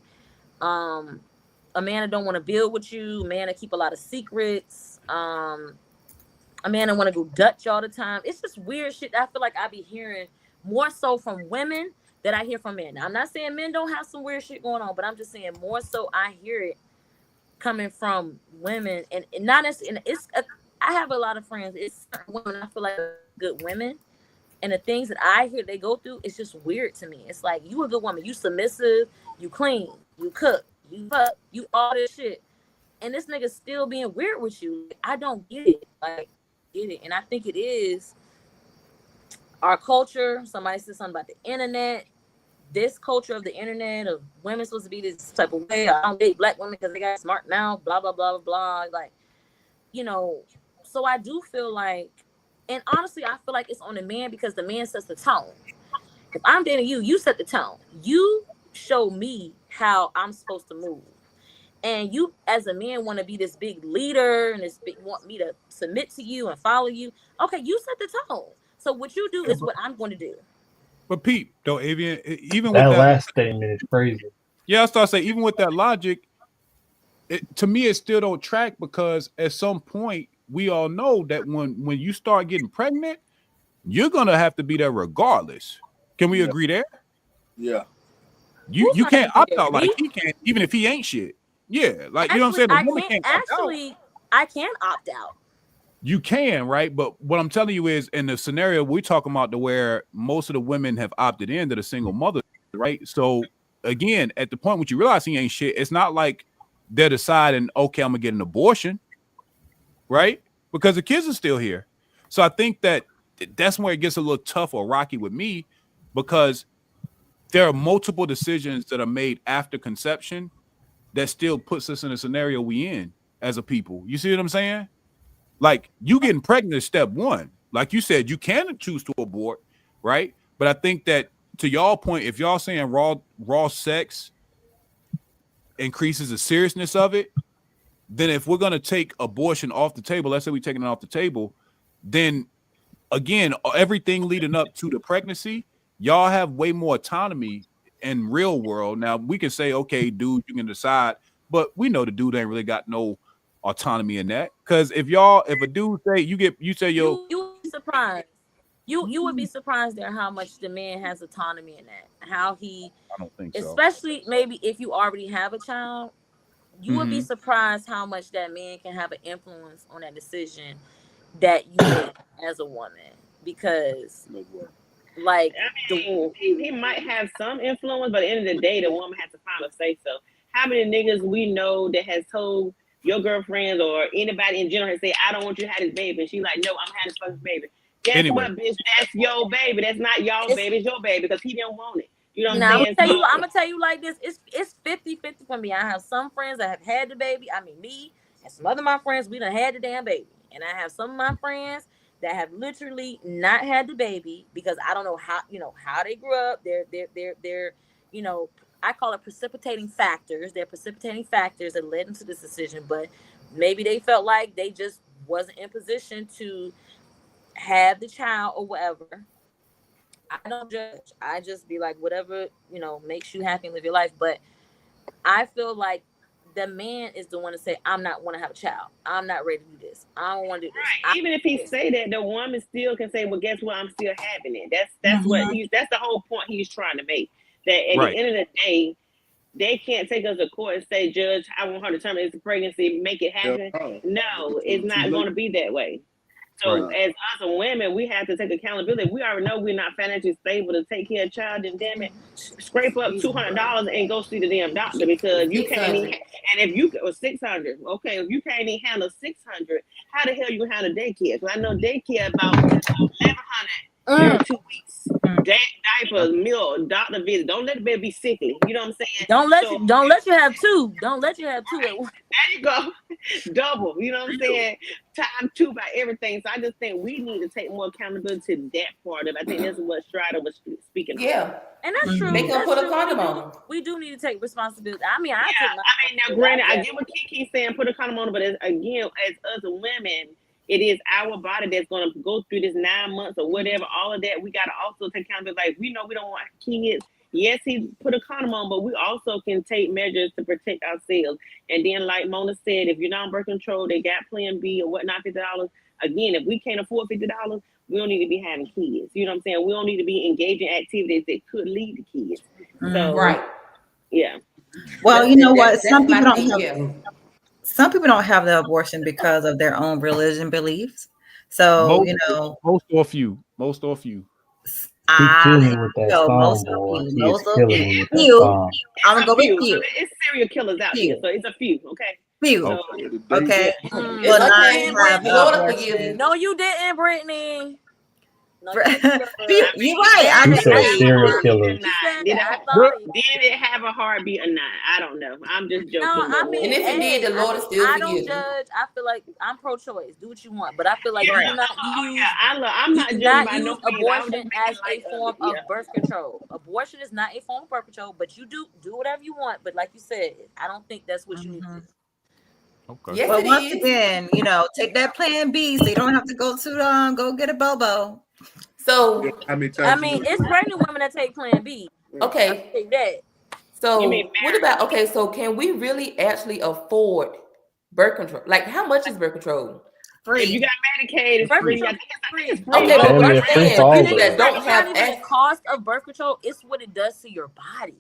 a man that don't want to build with you, a man that keep a lot of secrets, a man that want to go Dutch all the time. It's just weird shit that I feel like I be hearing more so from women than I hear from men. Now, I'm not saying men don't have some weird shit going on, but I'm just saying more so I hear it coming from women, and not necessarily. I have a lot of friends. It's certain women I feel like are good women, and the things that I hear they go through, it's just weird to me. It's like, you a good woman, you submissive, you clean, you cook, you fuck, you all this shit, and this nigga still being weird with you. I don't get it. Like, get it. And I think it is our culture. Somebody said something about the internet. This culture of the internet of women supposed to be this type of way. I don't date black women because they got smart now. Blah blah blah blah. Like, you know. So I do feel like, and honestly, I feel like it's on the man, because the man sets the tone. If I'm dating you, you set the tone. You show me how I'm supposed to move. And you, as a man, want to be this big leader and want me to submit to you and follow you. Okay, you set the tone. So what you do is what I'm going to do. But Pete, though, even with That that last statement is crazy. Yeah, I start saying, even with that logic, to me it still don't track, because at some point we all know that when you start getting pregnant, you're gonna have to be there regardless. Can we agree there? Yeah. You can't opt out like he can, even if he ain't shit. Yeah, like, you know what I'm saying? The woman can't opt out. I can opt out. You can, right? But what I'm telling you is, in the scenario we're talking about, to where most of the women have opted in to the single mother, right? So again, at the point when you realize he ain't shit, it's not like they're deciding, okay, I'm gonna get an abortion, right? Because the kids are still here. So I think that's where it gets a little tough or rocky with me, because there are multiple decisions that are made after conception that still puts us in a scenario we in as a people. You see what I'm saying? Like, you getting pregnant is step one. Like you said, you can choose to abort, right? But I think that, to y'all point, if y'all saying raw sex increases the seriousness of it, then if we're gonna take abortion off the table, let's say we're taking it off the table, then again, everything leading up to the pregnancy, y'all have way more autonomy in real world. Now we can say, okay, dude, you can decide, but we know the dude ain't really got no autonomy in that. Because if a dude say you would be surprised. You would be surprised at how much the man has autonomy in that. How he, I don't think so. Especially maybe if you already have a child, you would be surprised how much that man can have an influence on that decision that you make as a woman. because, like, I mean, he might have some influence, but at the end of the day, the woman has to finally say so. How many niggas we know that has told your girlfriends or anybody in general has said, I don't want you to have this baby, and she's like, no, I'm having this fucking baby. Guess what, bitch? That's your baby. That's not y'all baby. It's your baby because he didn't want it. You know what I'm saying? I'm gonna tell you like this. It's 50-50 for me. I have some friends that have had the baby. I mean, me and some other of my friends, we done had the damn baby. And I have some of my friends that have literally not had the baby because I don't know how they grew up. They're I call it precipitating factors. They're precipitating factors that led into this decision, but maybe they felt like they just wasn't in position to have the child or whatever. I don't judge. I just be like, whatever, makes you happy and live your life. But I feel like the man is the one to say, I'm not want to have a child. I'm not ready to do this. I don't want to do this. Right. Even if he say that, the woman still can say, well, guess what? I'm still having it. That's that's the whole point he's trying to make. That at the end of the day, they can't take us to court and say, Judge, I want her to terminate the pregnancy, make it happen. No, it's not going to be that way. So as us women, we have to take accountability. We already know we're not financially stable to take care of a child, and damn it, scrape up $200 and go see the damn doctor because you can't even, and if you, or 600, okay, if you can't even handle 600, how the hell you gonna handle daycare? Because I know daycare about 1,100 every 2 weeks. Diapers, milk, doctor visit. Don't let the baby be sickly. You know what I'm saying? Don't let you have two. Don't let you have two at once. There you go. Double. You know what I'm saying? Time 2 by everything. So I just think we need to take more accountability to that part of it. I think that's what Strider was speaking of. And that's true. Make them put a condom on. We do need to take responsibility. I mean, now granted, I get what Kiki's saying, put a condom on, but again, as us women, it is our body that's going to go through this 9 months or whatever, all of that. We got to also take accountability. Like, we know we don't want kids. Yes, he put a condom on, but we also can take measures to protect ourselves. And then, like Mona said, if you're not on birth control, they got Plan B or whatnot, $50. Again, if we can't afford $50, we don't need to be having kids. You know what I'm saying? We don't need to be engaging activities that could lead to kids. So, yeah. Well, you know what? Some people don't have the abortion because of their own religion beliefs. So, most or few. Most of you. I'm gonna go with you. It's serial killers out here, so it's a few. Okay. Few. So, okay. No, you didn't, Brittany. No, you're right. You said serial killers. Did it have a heartbeat or not? I don't know. I'm just joking. No, I mean, and if it did, the Lord is still I don't judge. I feel like I'm pro-choice. Do what you want, but I feel like you do not use. I'm not judging abortion as a form of birth control. Abortion is not a form of birth control, but you do whatever you want. But like you said, I don't think that's what you need to do. Okay. Yes, but once again, take that Plan B, so you don't have to go to go get a Bobo. So I mean, it's pregnant women that take Plan B. Okay, take that. So what about so can we really actually afford birth control? Like, how much is birth control? Free. If you got Medicaid, it's free. I think it's free. Okay, but we're saying people that don't have the cost of birth control, it's what it does to your body.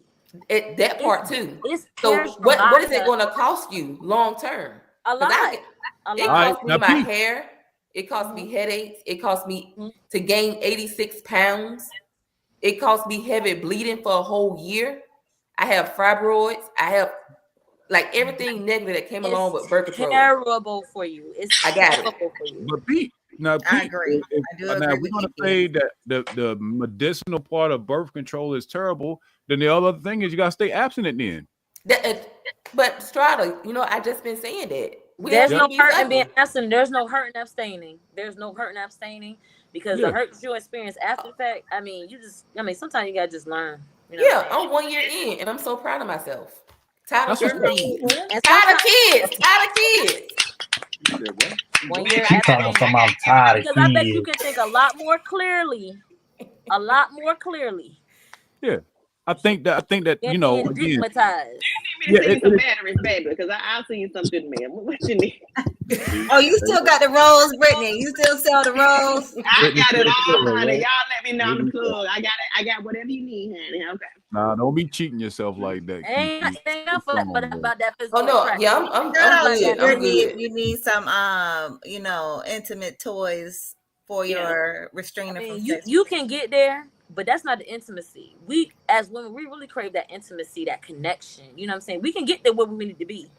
That part too. So what is it going to cost you long term? A lot. It costs me my hair. It costs me headaches. It costs me to gain 86 pounds. It costs me heavy bleeding for a whole year. I have fibroids. I have everything negative that came along with birth control. Terrible for you. I got it. For you. But Pete, I agree. Now, we're going to say that the medicinal part of birth control is terrible. Then the other thing is you got to stay abstinent then. But Strata, I just been saying that. There's no hurt in being abstinent. There's no hurt in abstaining. Because the hurt that you experience after the fact, sometimes you got to just learn. I'm 1 year in, and I'm so proud of myself. Tired of kids. Tired of kids. 1 year She's talking about something I'm tired of kids. Because I bet you can think a lot more clearly. Yeah. I think that again. You need me to send you some batteries, baby, because I'll send you something, man. What you need? Oh, you still got the rolls, Brittany? You still sell the rolls? I got it all, honey. Y'all let me know I'm the plug. I got it. I got whatever you need, honey. Okay. Nah, don't be cheating yourself like that. Ain't enough about that physical. Oh no, yeah, I'm good. Brittany, if you need some, intimate toys for your restraining from sex. You can get there, but that's not the intimacy. We as women, we really crave that intimacy, that connection. You know what I'm saying? We can get there where we need to be.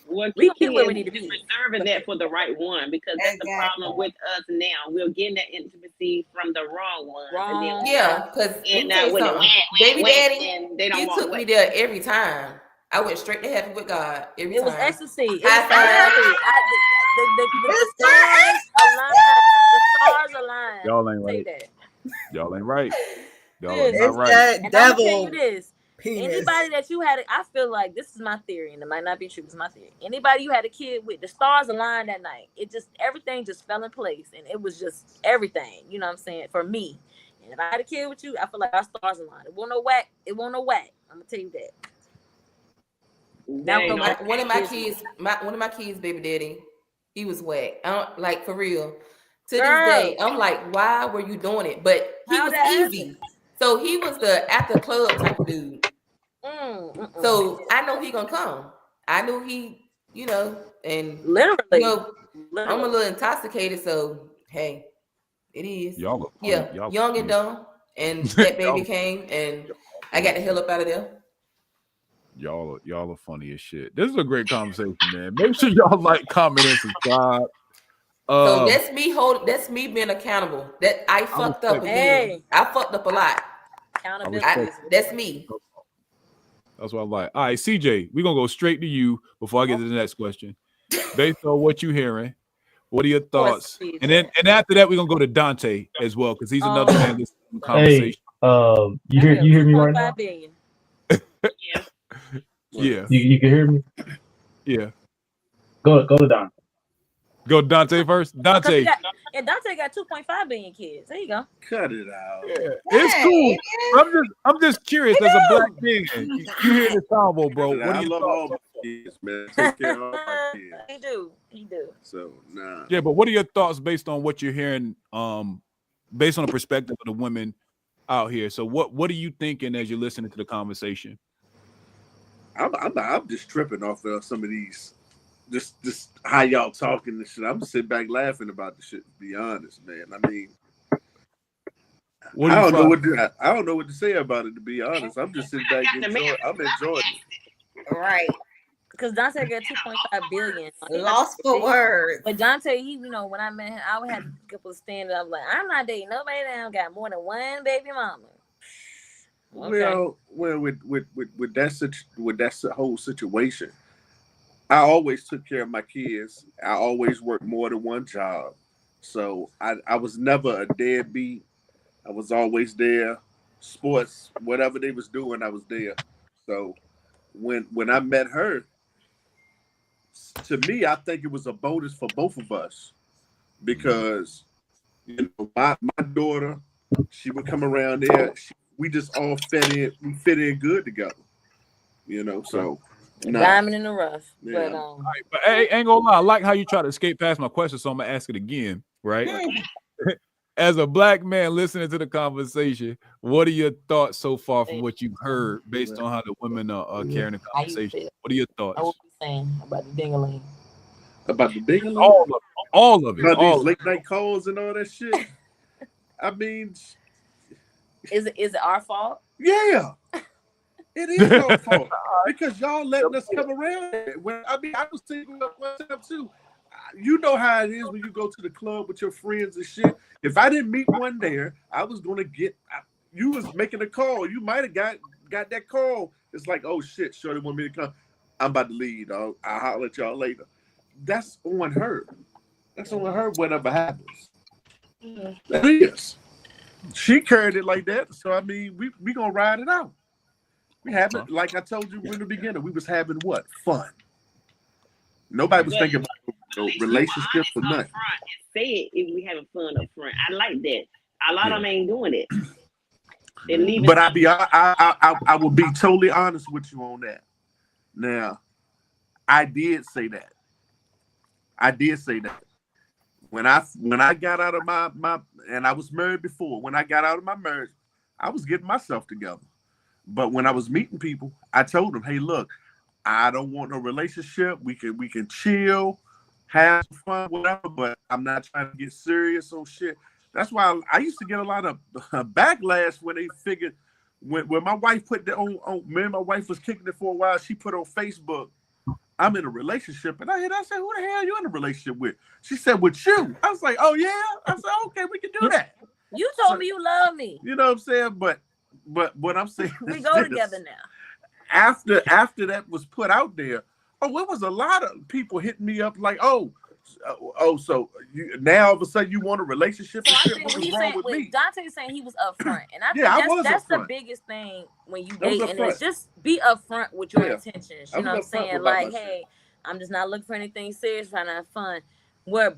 Well, We can Kiki get where we is need to be. reserving that for the right one, because that's the problem with us now. We're getting that intimacy from the wrong one. Wrong. Yeah, because And now with it baby daddy, and they don't he walk took away. me there every time. I went straight to heaven with God every It time. was ecstasy. It High was five. the stars aligned. Y'all ain't I'll tell you right. that. Y'all ain't right. Y'all Yes. are not It's right. that And I'm gonna tell devil you this. penis. Anybody that you had, I feel like this is my theory, and it might not be true. It's my theory. Anybody you had a kid with, the stars aligned that night. It just everything just fell in place, and it was just everything. You know what I'm saying? For me, and if I had a kid with you, I feel like our stars aligned. It won't no whack. It won't no whack. I'm gonna tell you that. Now, They So don't one of my business. kids, baby daddy, he was whack. I don't like for real. To Girl. this day, I'm like, why were you doing it? But he How was that easy. So he was the after club type of dude. So I know he gonna come. I knew he, and literally, I'm a little intoxicated. So hey, it is. Y'all are funny. Yeah, Y'all young funny and as- dumb, and that baby Y'all- came, and I got the hell up out of there. Y'all are funny as shit. This is a great conversation, man. Make sure y'all like, comment, and subscribe. So that's me being accountable. That I fucked up respect again. Hey. I fucked up a lot. Accountability. That's me. That's what I like. All right, CJ, we're gonna go straight to you before I get to the next question. Based on what you're hearing, what are your thoughts? CJ. And after that, we're gonna go to Dante as well, because he's another man listening to the conversation. You hear me right now? 2.5 billion. Yeah. You can hear me? Yeah. Go to Don. Go Dante first. Dante. And Dante got 2.5 billion kids. There you go. Cut it out. Yeah, it's cool. I'm just curious as a black man. You hear this combo, bro. What I do you love all my kids, man. Take care of all my kids. He do. So nah. Yeah, but what are your thoughts based on what you're hearing? Based on the perspective of the women out here. So what are you thinking as you're listening to the conversation? I'm just tripping off of some of these, just how y'all talking and shit. I'm sitting back laughing about the shit. To be honest, man. I mean, I don't know what to say about it. To be honest, I'm just sitting back enjoying. I'm enjoying it. Right. Because Dante got 2.5 billion. Lost for words. But Dante, when I met him, I had a couple of standards. I was like, I'm not dating nobody that got more than one baby mama. Okay. Well, with that whole situation, I always took care of my kids. I always worked more than one job, so I was never a deadbeat. I was always there. Sports, whatever they was doing, I was there. So when I met her, to me, I think it was a bonus for both of us, because my daughter, she would come around there. We just all fit in. We fit in good together, So Diamond in the rough. Yeah. But hey, ain't gonna lie. I like how you try to escape past my question, so I'm gonna ask it again. Right? As a black man listening to the conversation, what are your thoughts so far from what you've heard, based on how the women are carrying the conversation? What are your thoughts? I will be saying about the dingaling. About the dingaling? All of it. About All these late night calls and all that shit. I mean, is it our fault? Yeah, it is our fault, because y'all letting us come around. I was single at one time too. You know how it is when you go to the club with your friends and shit. If I didn't meet one there, I was gonna get. You was making a call. You might have got that call. It's like, oh shit, Shorty want me to come. I'm about to leave, dog. I'll holler at y'all later. That's on her. That's on her. Whatever happens, that is. She carried it like that. So I mean, we gonna ride it out. We have it, like I told you in the beginning. We was having what? Fun. Nobody was thinking about relationships or nothing. Say it if we having fun up front. I like that. A lot of them ain't doing it. They're leaving. But I will be totally honest with you on that. Now, I did say that. When I got out of my and I was married before. When I got out of my marriage, I was getting myself together. But when I was meeting people, I told them, "Hey, look, I don't want no relationship. We can chill, have fun, whatever. But I'm not trying to get serious on shit. That's why I used to get a lot of backlash when they figured when my wife put that on me and my wife was kicking it for a while. She put on Facebook, "I'm in a relationship," and I said, "Who the hell are you in a relationship with?" She said, "With you." I was like, "Oh yeah." I said, "Okay, we can do that." You told me you love me. You know what I'm saying? But what I'm saying, we go together now. After that was put out there, it was a lot of people hitting me up like, so you now all of a sudden you want a relationship? So I What think was he's wrong saying, with me? Dante's saying he was upfront, and I Yeah, think that's the upfront. biggest thing when you I was dating is upfront. just be upfront with your Yeah. intentions. I You know what I'm was upfront saying? about Like, my hey, I'm just not looking for anything serious, trying to have fun. Where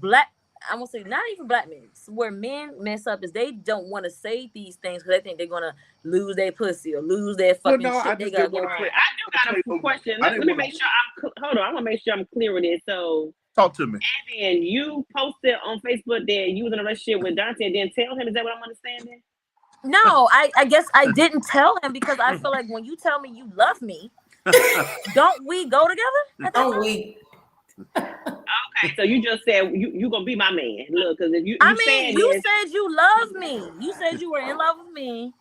I won't say not even black men, where men mess up is they don't want to say these things because they think they're gonna lose their pussy or lose their fucking shit. They gotta go. I do got a question. Let me make sure hold on. I'm gonna make sure I'm clear with it. So talk to me. And you posted on Facebook that you was in a relationship with Dante and didn't tell him. Is that what I'm understanding? No, I guess I didn't tell him because I feel like when you tell me you love me, don't we go together? Don't we? Okay, so you just said you gonna be my man. Look, because if you said you love me. You said you were in love with me.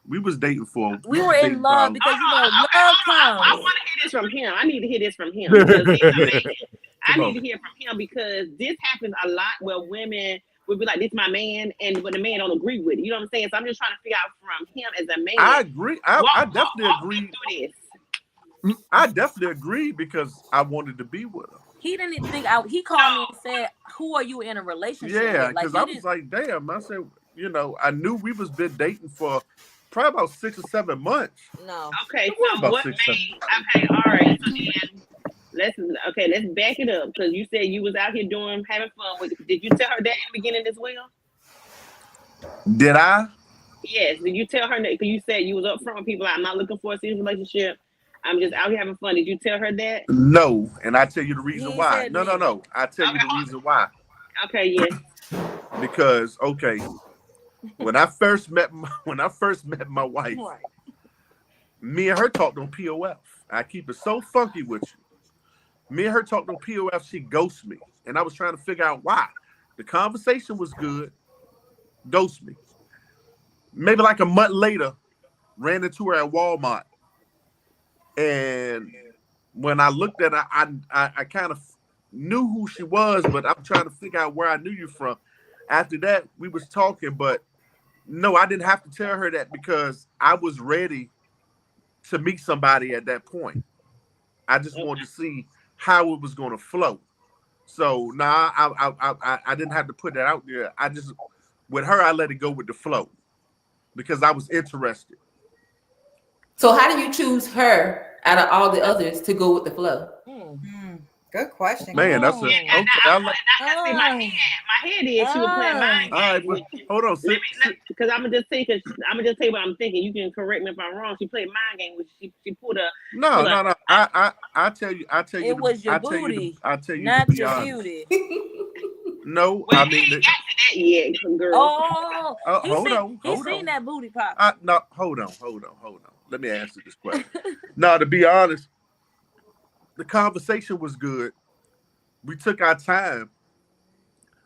We was dating for. We were in love because love comes. I want to hear this from him. I need to hear this from him. Because I need to hear from him because this happens a lot where women would be like, "This is my man," and when the man don't agree with it, you know what I'm saying? So I'm just trying to figure out from him as a man. I agree. I definitely agree. I definitely agree because I wanted to be with her. He didn't think he called me and said, "Who are you in a relationship Yeah, with?" because I was like, "Damn!" I said, I knew we was been dating for probably about 6 or 7 months. No. Okay, so what made? Okay, all right. So then let's back it up because you said you was out here having fun with it. Did you tell her that in the beginning as well? Did I? Yes. Did you tell her that? Because you said you was up front with people. I'm not looking for a serious relationship. I'm just out here having fun. Did you tell her that? No, and I tell you the reason why. No. I tell you the reason why. Okay, yes. Because when I first met my wife, me and her talked on POF. I keep it so funky with you. Me and her talked on POF. She ghosted me, and I was trying to figure out why. The conversation was good. Ghost me. Maybe like a month later, ran into her at Walmart. And when I looked at her, I kind of knew who she was, but I'm trying to figure out where I knew you from. After that, we was talking, but no, I didn't have to tell her that because I was ready to meet somebody at that point. I just wanted to see how it was going to flow. So I didn't have to put that out there. With her, I let it go with the flow because I was interested. So how do you choose her out of all the others to go with the flow? Good question. Man, that's in my head is she was playing mind games. All right, hold on. Because I'm gonna just tell you what I'm thinking. You can correct me if I'm wrong. She played mind game, which she pulled a. No. I tell you. It was your booty. I tell you, not your beauty. No, I mean that yet, girl. Oh, hold on. He's seen that booty pop. No, hold on. Let me answer this question. No, to be honest, the conversation was good. We took our time.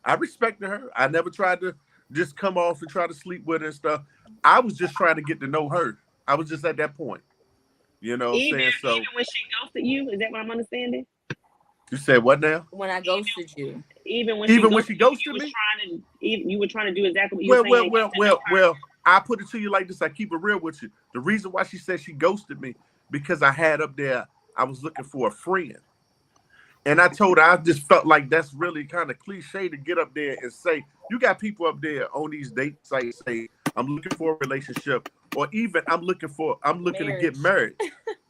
I respected her. I never tried to just come off and try to sleep with her and stuff. I was just trying to get to know her. I was just at that point. You know what I'm saying? So even when she ghosted you, is that what I'm understanding? You said what now? When I ghosted you. Even when she ghosted me? You were trying to do exactly what you were saying. Well, I put it to you like this. I keep it real with you. The reason why she said she ghosted me, because I had up there, I was looking for a friend. And I told her, I just felt like that's really kind of cliche to get up there and say, you got people up there on these date sites say, I'm looking for a relationship, or even I'm looking to get married.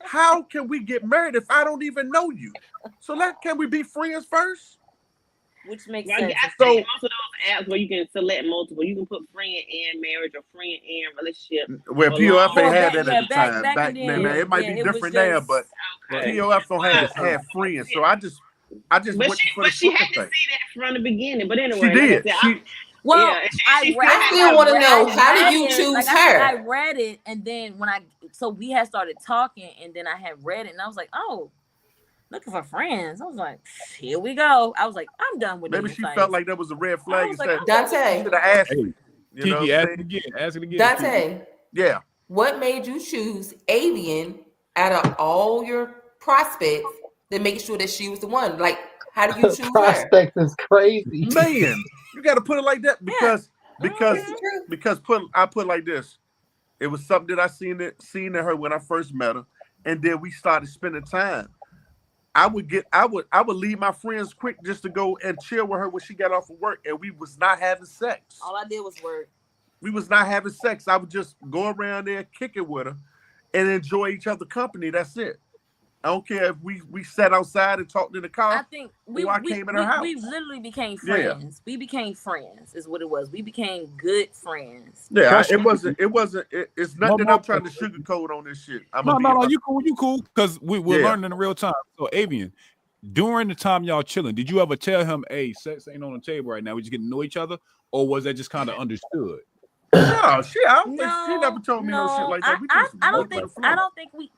How can we get married if I don't even know you? So can we be friends first? Which makes sense. So most of those apps where you can select multiple, you can put friend and marriage or friend and relationship. Well, POF ain't had that at the time. Back then, man, it might be different now, but POF don't have friends. So I just went for the she had to see that from the beginning. But anyway, she did. I still want to know, how did you choose her? I read it, and then we had started talking, and then I had read it, and I was like, oh, looking for friends. I was like, here we go. I was like, I'm done with Maybe dating she sites. felt like that was a red flag. was And like, said, Dante. should have asked Hey, you. You know Kiki, what ask I'm it saying? again. Ask it again. Kiki. Dante, Yeah. what made you choose Avian out of all your prospects to make sure that she was the one? Like, how do you choose her? Prospect is crazy. Man, you got to put it like that because True. I put it like this. It was something that I seen in her when I first met her, and then we started spending time. I would leave my friends quick just to go and chill with her when she got off of work, and we was not having sex. all I did was work. We was not having sex. I would just go around there, kick it with her, and enjoy each other's company. That's it. I don't care if we sat outside and talked in the car. I think we came in her house. we literally became Yeah. friends. We became friends, is what it was. We became good friends. Yeah, Question. it's nothing I'm trying to sugarcoat on this shit. No, you cool, because we're Yeah. learning in real time. So, Avian, during the time y'all chilling, did you ever tell him, hey, sex ain't on the table right now, we just getting to know each other? Or was that just kind of understood? No, I don't think she never told me no shit like that. We just I don't walked think the floor. we,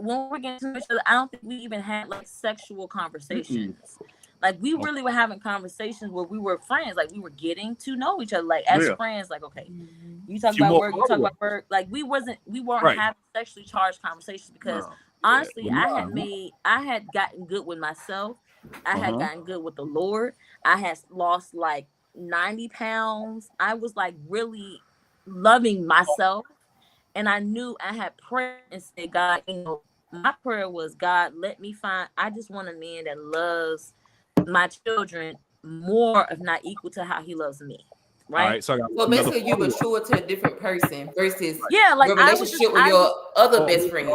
when we're getting to know each other, I don't think we even had like sexual conversations. Like we really were having conversations where we were friends, like we were getting to know each other, like as Yeah. friends. Like, okay, you talk You about more work, you talk follow-up. about work. Like we weren't Right. having sexually charged conversations because No. honestly, Yeah. I had gotten good with myself. I had Uh-huh. gotten good with the Lord. I had lost like 90 pounds. I was like really loving myself. And I knew I had prayed and said, God, my prayer was, God, I just want a man that loves my children more, if not equal to how he loves me. All Right? right, so I got So another basically, you follow-up. mature to a different person versus Yeah, like your I was relationship with your other best friend.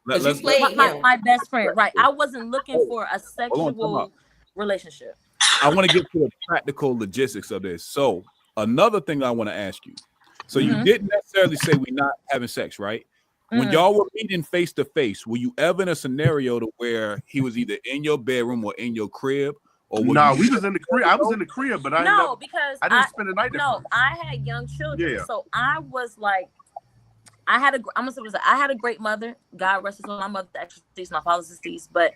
Because you played him. my best friend, right? I wasn't looking for a Hold on, sexual relationship. I want to get to the practical logistics of this. So, another thing I want to ask you. So, you didn't necessarily say we're not having sex, right? When y'all were meeting face to face, were you ever in a scenario to where he was either in your bedroom or in your crib? Or No, we was in the crib. I was in the crib, but because I didn't spend the night there. No, I had young children, Yeah. so I was like, I had a great mother. God rest his soul. My mother actually deceased, my father's deceased, but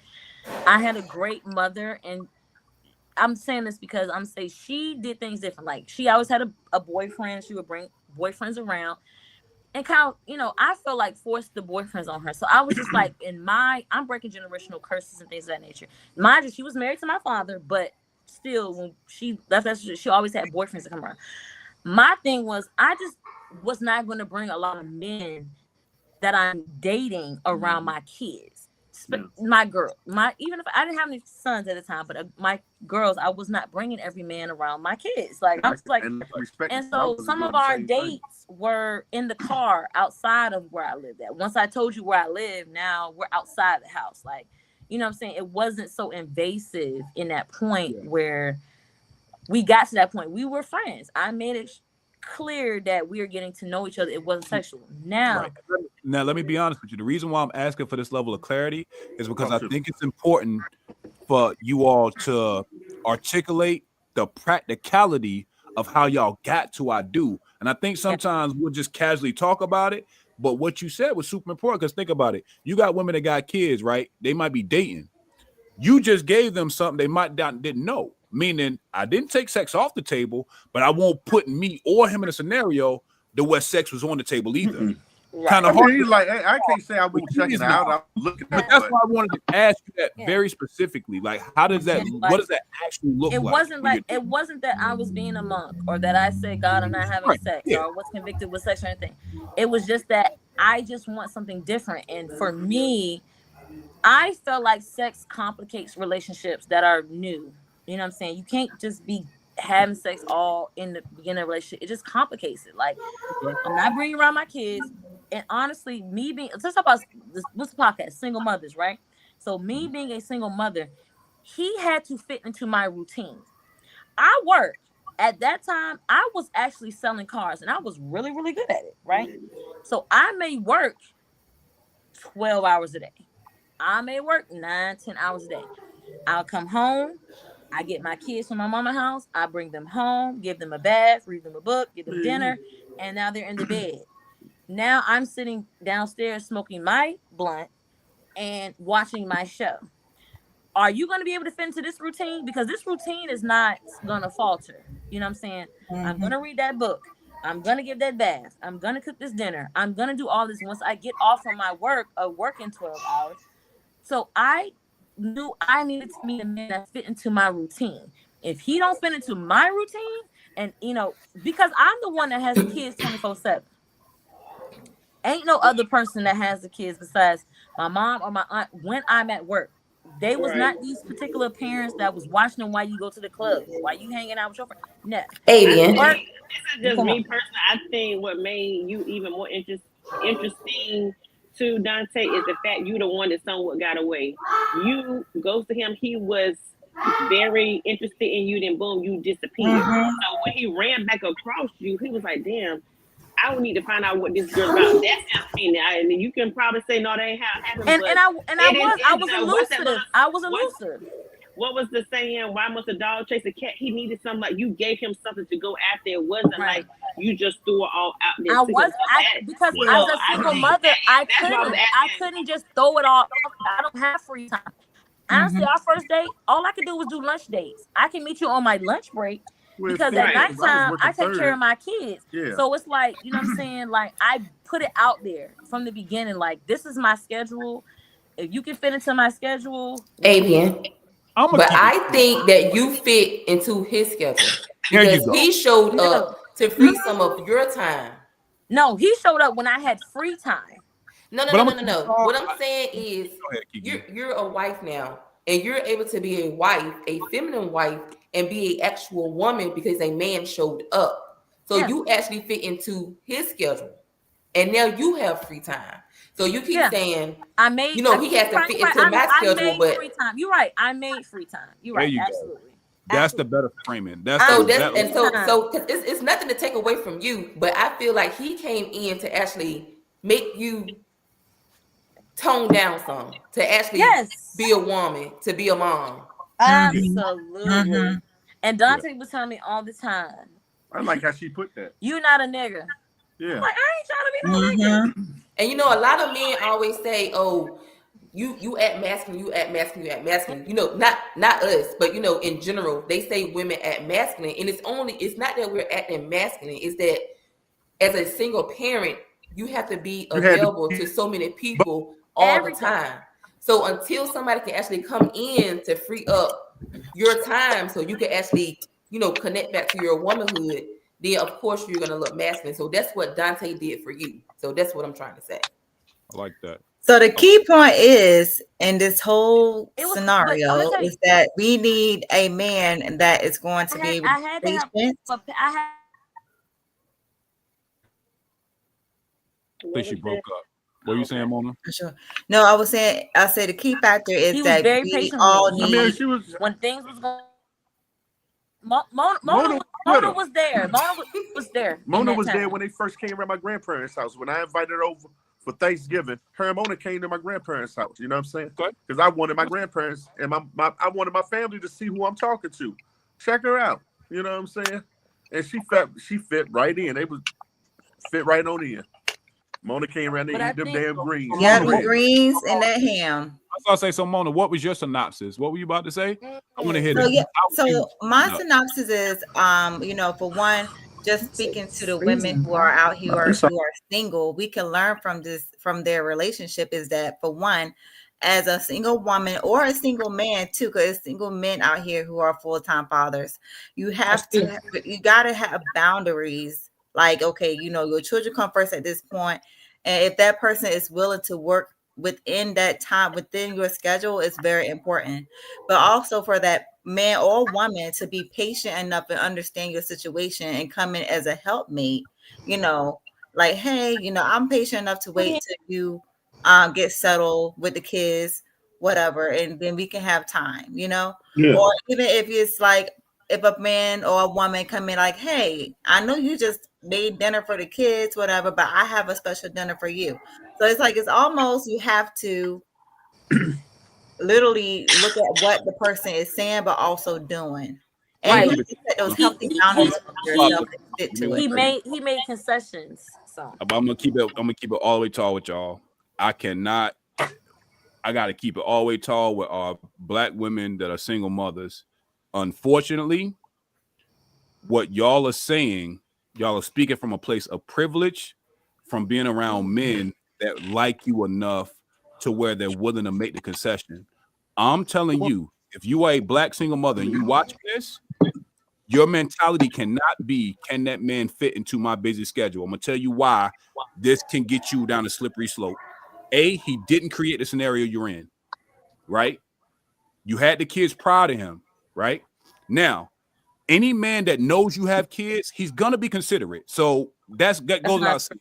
I had a great mother, and I'm saying this because I'm saying she did things different. Like she always had a boyfriend. She would bring boyfriends around. And kind of, I felt like forced the boyfriends on her. So I was just like, I'm breaking generational curses and things of that nature. Mind you, she was married to my father, but still, when she left, she always had boyfriends to come around. My thing was, I just was not going to bring a lot of men that I'm dating around my kids. My girl, even if I didn't have any sons at the time, but my girls, I was not bringing every man around my kids. Like I was like, and so some of our dates were in the car outside of where I lived at. Once I told you where I live, now we're outside the house. Like, you know what I'm saying? It wasn't so invasive in that point where we got to that point. We were friends. I made it clear that we were getting to know each other. It wasn't sexual. Now, let me be honest with you. The reason why I'm asking for this level of clarity is because I think it's important for you all to articulate the practicality of how y'all got to I do. And I think sometimes we'll just casually talk about it. But what you said was super important because think about it. You got women that got kids, right? They might be dating. You just gave them something they might not didn't know. Meaning, I didn't take sex off the table, but I won't put me or him in a scenario to where sex was on the table either. Kind of hard. Like I can't say I won't check it out. I'm looking but that's why I wanted to ask you that very specifically. Like, how does that? What does that actually look like? It wasn't that I was being a monk or that I said, God, I'm not having sex or was convicted with sex or anything. It was just that I just want something different. And for me, I felt like sex complicates relationships that are new. You know what I'm saying? You can't just be having sex all in the beginning of a relationship. It just complicates it. Like, I'm not bringing around my kids. And honestly, let's talk about this podcast, single mothers, right? So me being a single mother, he had to fit into my routine. I worked. At that time, I was actually selling cars and I was really, really good at it, right? So I may work 12 hours a day. I may work 9-10 hours a day. I'll come home. I get my kids from my mama's house. I bring them home, give them a bath, read them a book, give them dinner, and now they're in the bed. Now I'm sitting downstairs smoking my blunt and watching my show. are you going to be able to fit into this routine? Because this routine is not going to falter. You know what I'm saying? I'm going to read that book. I'm going to give that bath. I'm going to cook this dinner. I'm going to do all this once I get off from my work of working 12 hours. So I knew I needed to meet a man that fit into my routine. If he don't fit into my routine, and because I'm the one that has kids 24/7. Ain't no other person that has the kids besides my mom or my aunt when I'm at work. They was not these particular parents that was watching them while you go to the club, while you hanging out with your friend. No. Amen. This is just me personally. I think what made you even more interesting to Dante is the fact you the one that somewhat got away. You goes to him. He was very interested in you. Then boom, you disappeared. So when he ran back across you, he was like, "Damn, I would need to find out what this girl's about." That's just me. And you can probably say no, that ain't how it happened. I was elusive. I was elusive. What was the saying? Why must a dog chase a cat? He needed something like you gave him something to go after. It wasn't like you just threw it all out there. Because as a single mother, I couldn't just throw it all. I don't have free time. Honestly, our first date, all I could do was do lunch dates. I can meet you on my lunch break. Because at nighttime, I take care of my kids. Yeah. So it's like, you know what I'm saying? Like, I put it out there from the beginning. Like, this is my schedule. If you can fit into my schedule. Amen. But I think that you fit into his schedule. Because he showed up to free some of your time. No, he showed up when I had free time. No. What I'm saying is, you're a wife now. And you're able to be a wife, a feminine wife, and be an actual woman because a man showed up. So you actually fit into his schedule. And now you have free time. So you keep saying, he has to fit into my schedule. But free time. You're right. I made free time. You're right. Absolutely. That's the better framing. So it's nothing to take away from you. But I feel like he came in to actually make you tone down some, to actually be a woman, to be a mom. Absolutely. And Dante was telling me all the time. I like how she put that. You not a nigga. Yeah. I'm like, I ain't trying to be no nigga. And a lot of men always say, "Oh, you act masculine, you act masculine, you act masculine." Not us, but in general, they say women act masculine, and it's not that we're acting masculine. It's that as a single parent, you have to be available to so many people all the time. So until somebody can actually come in to free up your time so you can actually, connect back to your womanhood, then of course you're going to look masculine. So that's what Dante did for you. So that's what I'm trying to say. I like that. So the key point is in this whole scenario is that we need a man that is going to be able to be patient. I think she broke up. What are you saying, Mona? Sure. No, I said the key factor is that we all need. When things was going. Mona was there. Mona was there. Mona was there when they first came around my grandparents' house. When I invited her over for Thanksgiving, her and Mona came to my grandparents' house. You know what I'm saying? Because I wanted my grandparents and I wanted my family to see who I'm talking to. Check her out. You know what I'm saying? And she fit right in. They was fit right on in. Mona came around there eating them damn greens. Yeah, the greens and that ham. I was going to say, so Mona, what was your synopsis? What were you about to say? I want to hear it. Yeah, so my synopsis is, for one, just speaking to the women who are out here who are single, we can learn from their relationship is that, for one, as a single woman or a single man too, because single men out here who are full-time fathers, you got to have boundaries. Like, okay, your children come first at this point. And if that person is willing to work within that time, within your schedule, is very important. But also for that man or woman to be patient enough and understand your situation and come in as a helpmate, like, hey, I'm patient enough to wait till you get settled with the kids, whatever, and then we can have time, Or even if it's like, if a man or a woman come in like, hey, I know you just made dinner for the kids, whatever, but I have a special dinner for you. So it's like, it's almost, you have to literally look at what the person is saying, but also doing. And you set those healthy boundaries for yourself and stick to it. He made concessions. So I'm gonna keep it all the way tall with y'all. I cannot I got to keep it all the way tall with our black women that are single mothers. Unfortunately, what y'all are saying, y'all are speaking from a place of privilege, from being around men that like you enough to where they're willing to make the concession. I'm telling you, if you are a black single mother and you watch this, your mentality cannot be, can that man fit into my busy schedule? I'm going to tell you why this can get you down a slippery slope. A, he didn't create the scenario you're in, right? You had the kids prior to him, right? Now, any man that knows you have kids, he's going to be considerate. So that goes without saying,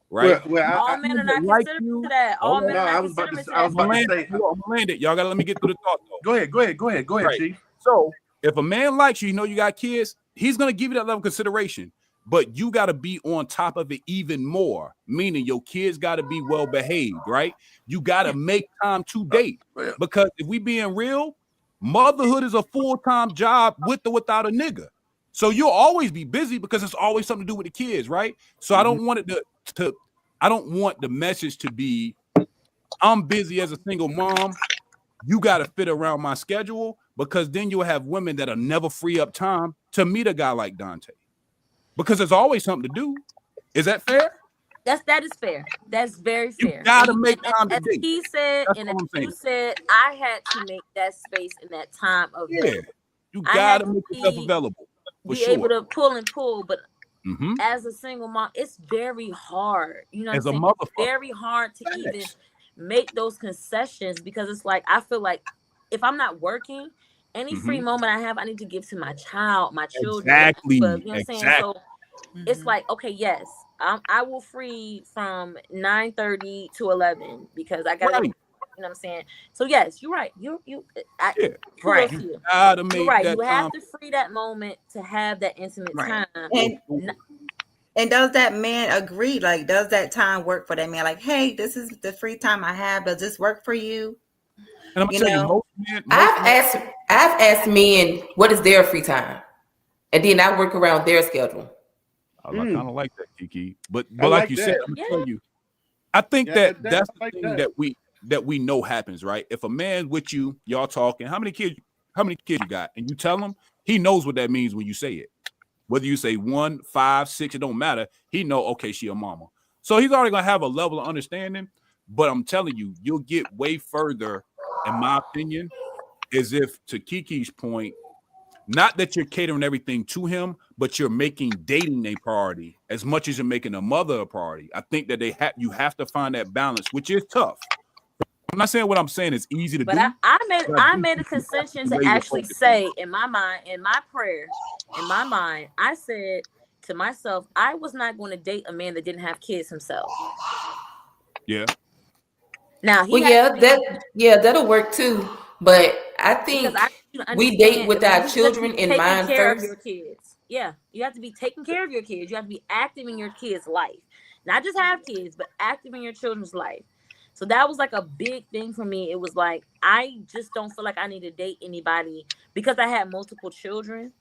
right? All men are not considerate to that. All men are not considerate to that. I was about to say. I'm gonna land it. Y'all got to let me get through the thought, though. Go ahead, Right. Chief. So if a man likes you, you know you got kids, he's going to give you that level of consideration. But you got to be on top of it even more, meaning your kids got to be well behaved, right? You got to make time to date. Because if we being real, motherhood is a full-time job with or without a nigga. So you'll always be busy because it's always something to do with the kids, right? So I don't want it to I don't want the message to be, I'm busy as a single mom. You got to fit around my schedule, because then you'll have women that'll never free up time to meet a guy like Dante. Because there's always something to do. Is that fair? That is fair. That's very fair. You gotta make time to date. He said, That's and all as I'm you saying. said, I had to make that space and that time available. You I gotta had make to yourself available. For be sure. able to pull and pull, but Mhm. as a single mom, it's very hard. You know what As I'm a saying? It's motherfucker. very hard to even make those concessions, because it's like, I feel like if I'm not working, any free moment I have, I need to give to my child, my children. Exactly. You know what I'm saying? So Mm-hmm. it's like, okay, yes, I will free from 9:30 to 11 because I got to, you know what I'm saying? So yes, you're right. Right. You gotta make You're right. that You have time. to free that moment to have that intimate time. And does that man agree? Like, does that time work for that man? Like, hey, this is the free time I have. Does this work for you? And I'm gonna tell you, most men, I've asked men what is their free time, and then I work around their schedule. I kind of like that, Kiki. But I like like you that. said, I'm gonna tell you, I think Yeah, that's the like thing that. that we know happens, right? If a man with you, y'all talking, how many kids you got, and you tell him, he knows what that means when you say it. Whether you say 1, 5, 6, it don't matter. He know, okay, she a mama. So he's already gonna have a level of understanding. But I'm telling you, you'll get way further, in my opinion, as if, to Kiki's point, not that you're catering everything to him, but you're making dating a priority as much as you're making a mother a priority. I think that you have to find that balance, which is tough. I'm not saying what I'm saying is easy to do. But I made a concession to actually say, in my mind, in my prayer, in my mind, I said to myself, I was not going to date a man that didn't have kids himself. Yeah. Now that'll work too. But I think we date with our children in mind first. Your kids. Yeah, you have to be taking care of your kids. You have to be active in your kids' life, not just have kids, but active in your children's life. So that was like a big thing for me. It was like, I just don't feel like I need to date anybody because I had multiple children.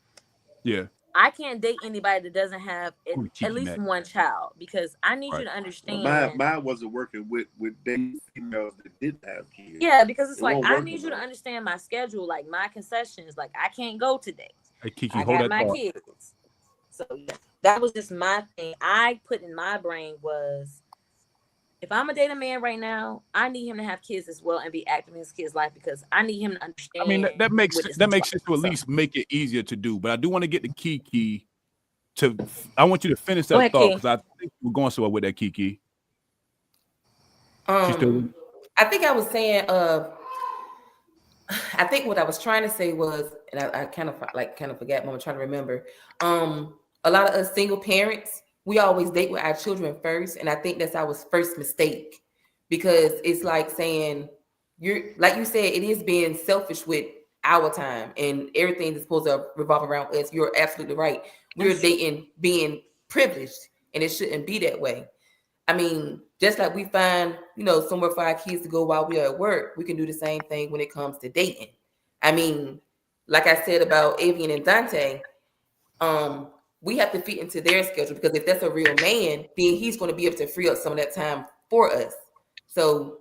Yeah. I can't date anybody that doesn't have at least one child, because I need you to understand. Mine wasn't working with dating females that didn't have kids. Yeah, because it's like, I need you to understand my schedule, like my concessions. Like, I can't go today. Hey, Kiki, I got my kids. So yeah, that was just my thing. I put in my brain was, if I'm gonna date a man right now, I need him to have kids as well and be active in his kids' life, because I need him to understand. I mean, that makes sense to at least make it easier to do. But I do want to get the Kiki to. I want you to finish that thought, because I think we're going somewhere with that, Kiki. I think I was saying. I think what I was trying to say was, and I kind of forgot, but I'm trying to remember. A lot of us single parents, we always date with our children first, and I think that's our first mistake, because it's like saying, like you said, it is being selfish with our time, and everything is supposed to revolve around us. You're absolutely right. We're dating being privileged, and it shouldn't be that way. I mean, just like we find, somewhere for our kids to go while we are at work, we can do the same thing when it comes to dating. I mean, like I said about Avian and Dante, we have to fit into their schedule, because if that's a real man, then he's going to be able to free up some of that time for us. So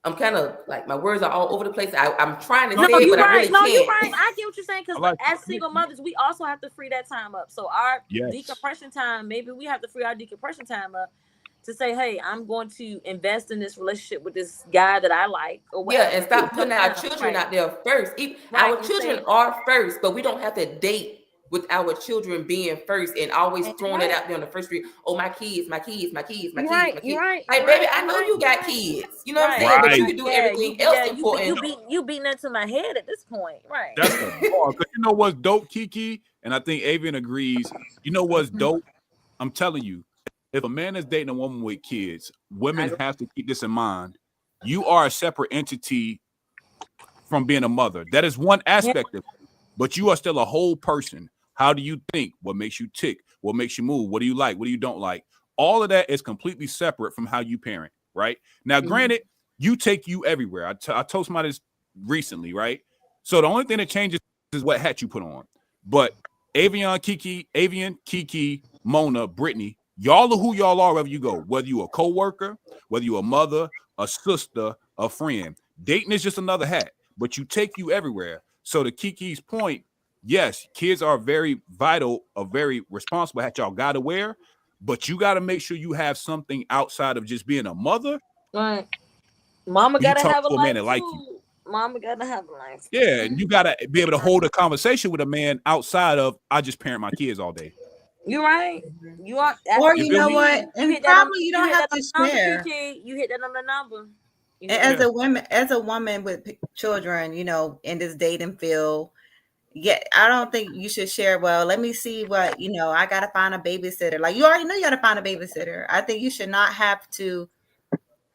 I'm kind of like my words are all over the place. I'm trying to No, say it, you're but I right. really No, can't. you're right. I get what you're saying, because I like as single mothers, we also have to free that time up. So our Yes. decompression time, maybe we have to free our decompression time up to say, hey, I'm going to invest in this relationship with this guy that I like, or Yeah, whatever. and stop putting our children out there first. Right, Our and children say- are first, but we don't have to date with our children being first and always throwing it out there on the first street. Oh, my kids, my kids, my kids, my You're kids, right, my kids. you're right, Like, you're baby, right, I you're know right, you got you're right. kids. You know what I'm saying? But you can do everything else important. You beating into my head at this point, right? That's the bar. Because you know what's dope, Kiki, and I think Avian agrees. You know what's dope? I'm telling you, if a man is dating a woman with kids, women have to keep this in mind. You are a separate entity from being a mother. That is one aspect of it, but you are still a whole person. How do you think? What makes you tick? What makes you move? What do you like? What do you don't like? All of that is completely separate from how you parent, right? Now, granted, you take you everywhere. I told somebody this recently, right? So the only thing that changes is what hat you put on. But Avian, Kiki, Mona, Brittany, y'all are who y'all are wherever you go. Whether you a co-worker, whether you a mother, a sister, a friend. Dating is just another hat, but you take you everywhere. So to Kiki's point, yes, kids are very vital, a very responsible hat y'all got to wear, but you got to make sure you have something outside of just being a mother. Right. Mama gotta have a man life that too. like you. Mama gotta have a life. Yeah, and you gotta be able to hold a conversation with a man outside of I just parent my kids all day. You're right. You are. Or you know what? And probably you don't have to share. You hit that on the number. And as a woman with children, you know, in this dating field, I don't think you should share. Well, let me see what, you know, I gotta find a babysitter. Like, you already know you gotta find a babysitter. I think you should not have to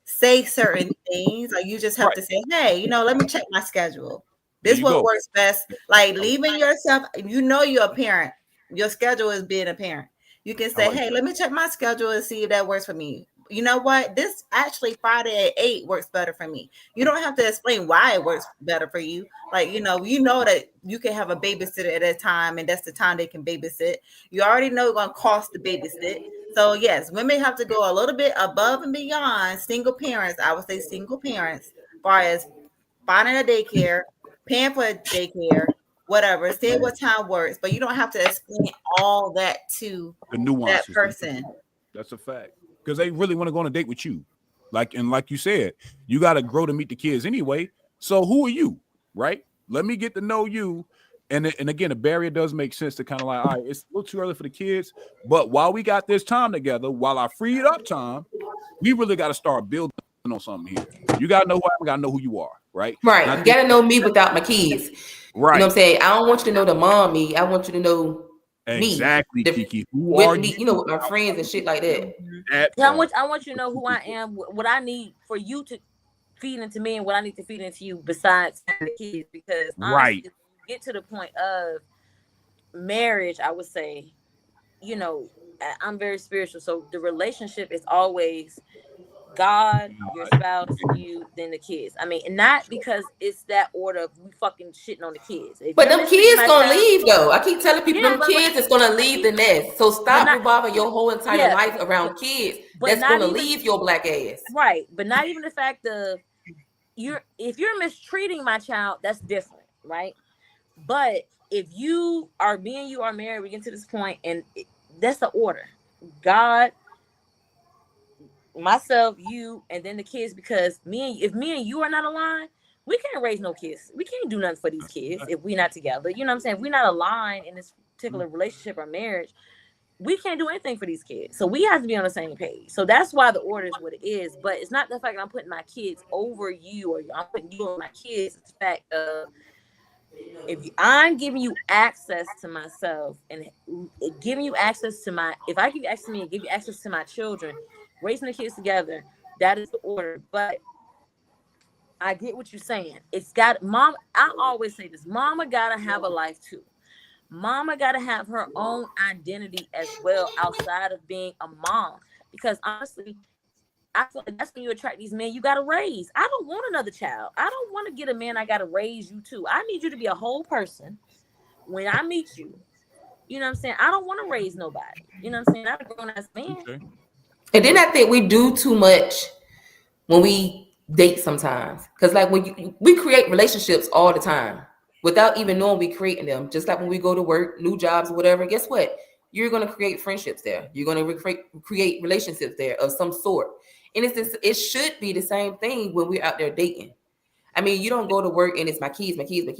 say certain things. Like, you just have to say, hey, you know, let me check my schedule. This is what works best. Like, leaving yourself, you know, you're a parent. Your schedule is being a parent. You can say, hey, let me check my schedule and see if that works for me. You know what? This actually Friday at 8 works better for me. You don't have to explain why it works better for you. Like, you know that you can have a babysitter at a time, and that's the time they can babysit. You already know it's going to cost to babysit. So yes, women have to go a little bit above and beyond single parents. I would say single parents, as far as finding a daycare, paying for a daycare, whatever, say what time works, but you don't have to explain all that to the nuances, that person. That's a fact. Because they really want to go on a date with you. Like you said, you got to grow to meet the kids anyway. So who are you, right? Let me get to know you. And again, the barrier does make sense to kind of like, all right, it's a little too early for the kids. But while we got this time together, while I freed up time, we really got to start building on something here. You got to know who I am, got to know who you are, right? Right. You got to know me without my kids. Right. You know what I'm saying? I don't want you to know the mom me. I want you to know exactly, me. Kiki. Who are you? You know, with my friends and shit like that. I want you to know who I am, what I need for you to feed into me, and what I need to feed into you besides the kids. Because honestly, you get to the point of marriage, I would say, you know, I'm very spiritual. So the relationship is always God, your spouse, you, then the kids. I mean, and not because it's that order of we fucking shitting on the kids. But them kids gonna leave though. I keep telling people them kids is gonna leave the nest. So stop revolving your whole entire life around kids. That's gonna leave your black ass. Right. But not even the fact of if you're mistreating my child, that's different, right? But if you are married, we get to this point, and that's the order. God, myself, you, and then the kids, because if me and you are not aligned, we can't raise no kids. We can't do nothing for these kids if we're not together. You know what I'm saying? If we're not aligned in this particular relationship or marriage, we can't do anything for these kids. So we have to be on the same page. So that's why the order is what it is. But it's not the fact that I'm putting my kids over you, or I'm putting you over my kids. It's the fact of, if I'm giving you access to myself and giving you access to if I give you access to me and give you access to my children, raising the kids together, that is the order. But I get what you're saying. It's got mom. I always say this: mama gotta have a life too. Mama gotta have her own identity as well outside of being a mom. Because honestly, I feel like that's when you attract these men you gotta raise. I don't want another child. I don't want to get a man I gotta raise you to. I need you to be a whole person when I meet you. You know what I'm saying? I don't want to raise nobody. You know what I'm saying? I'm a grown ass man. Okay. And then I think we do too much when we date sometimes. Because like when we create relationships all the time without even knowing we creating them. Just like when we go to work, new jobs, whatever. Guess what? You're going to create friendships there. You're going to create relationships there of some sort. And it should be the same thing when we're out there dating. I mean, you don't go to work and it's my kids. You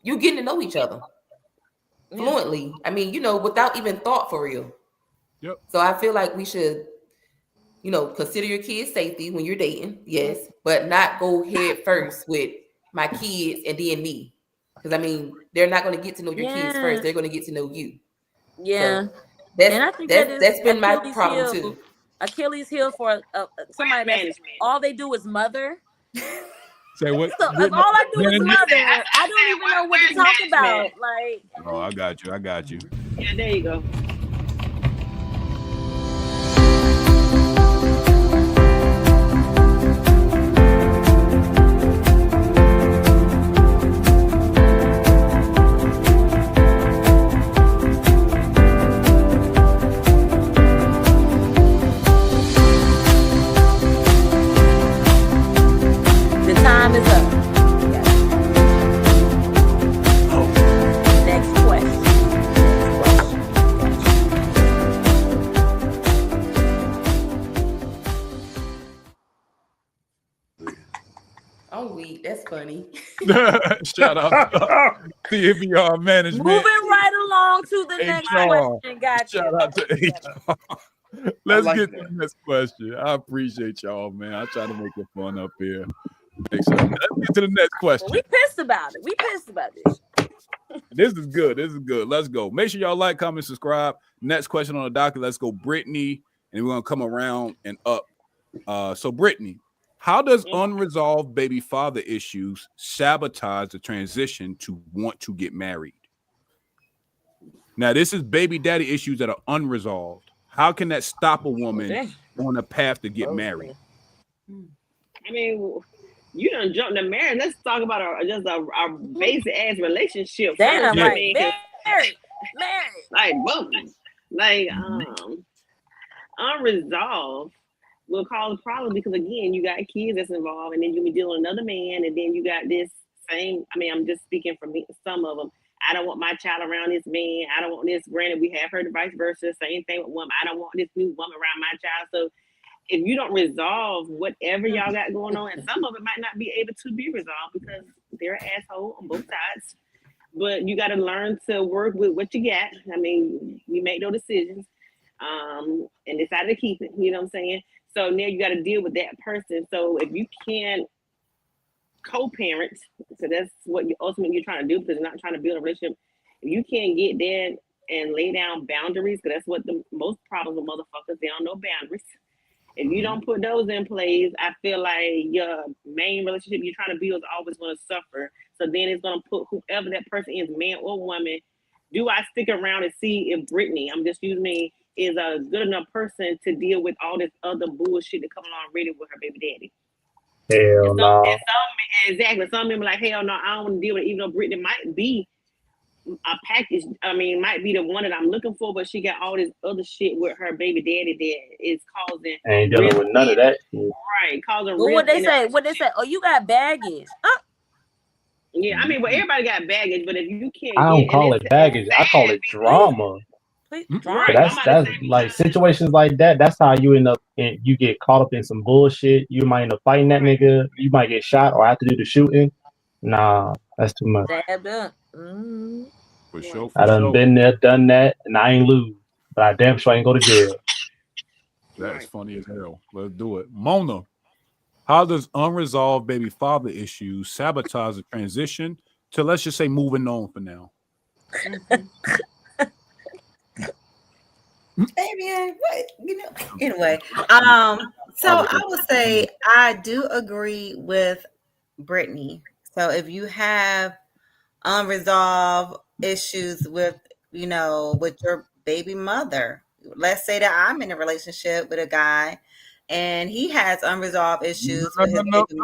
getting to know each other fluently. I mean, without even thought for real. Yep. So I feel like we should, consider your kids' safety when you're dating, yes, but not go head first with my kids and then me. Because I mean, they're not going to get to know your kids first. They're going to get to know you. Yeah. So and I think that's been my Achilles problem heel, too. Achilles heel for somebody that's all they do is mother. Say what? So, all I do is mother. I don't even know what to talk about. Like, oh, I got you. Yeah, there you go. the time is up. Next question. I'm weak. That's funny. Shout out to CFBR management. Moving right along to the next question. Gotcha. Shout out to HR. Let's get to the next question. I appreciate y'all, man. I try to make it fun up here. Let's get to the next question. Well, we pissed about it. We pissed about this. This is good. Let's go. Make sure y'all like, comment, subscribe. Next question on the docket. Let's go, Brittany, and we're gonna come around and up. So Brittany, how does unresolved baby father issues sabotage the transition to want to get married? Now, this is baby daddy issues that are unresolved. How can that stop a woman on a path to get married? I mean, you done jumped to marriage. Let's talk about our basic ass relationship. Damn, first. right. Married. Like, boom. Like, unresolved will cause a problem because, again, you got kids that's involved, and then you be dealing with another man, and then you got this same, I mean, I'm just speaking from some of them. I don't want my child around this man. I don't want this. Granted, we have heard the vice versa. Same thing with women. I don't want this new woman around my child. So if you don't resolve whatever y'all got going on, and some of it might not be able to be resolved because they're an asshole on both sides. But you got to learn to work with what you got. I mean, you make no decisions and decide to keep it. You know what I'm saying? So now you got to deal with that person. So if you can't co-parent, so that's what ultimately you're trying to do because you're not trying to build a relationship. If you can't get there and lay down boundaries, because that's what the most problems with motherfuckers, they don't know boundaries. If you don't put those in place, I feel like your main relationship you're trying to build is always going to suffer. So then it's going to put whoever that person is, man or woman, do I stick around and see if Brittany, I'm just using me, is a good enough person to deal with all this other bullshit that come along already with her baby daddy? Hell no. Exactly. Some people like, hell no, I don't want to deal with it, even though Brittany might be a package. I mean, might be the one that I'm looking for, but she got all this other shit with her baby daddy that is causing. Ain't dealing with none of that shit. Right, causing. Well, what they say? Oh, you got baggage. Yeah, I mean, well, everybody got baggage, but if you can't, I don't call it baggage. I call it drama. Right, That's like situations like that. That's how you end up. You get caught up in some bullshit. You might end up fighting that nigga. You might get shot or have to do the shooting. Nah, that's too much. For sure. I done been there, done that, and I ain't lose. But I damn sure ain't go to jail. That's funny as hell. Let's do it. Mona, how does unresolved baby father issues sabotage the transition to, let's just say, moving on for now? Amen. What anyway. So I would say I do agree with Brittany. So if you have unresolved issues with your baby mother, let's say that I'm in a relationship with a guy and he has unresolved issues with his baby mother.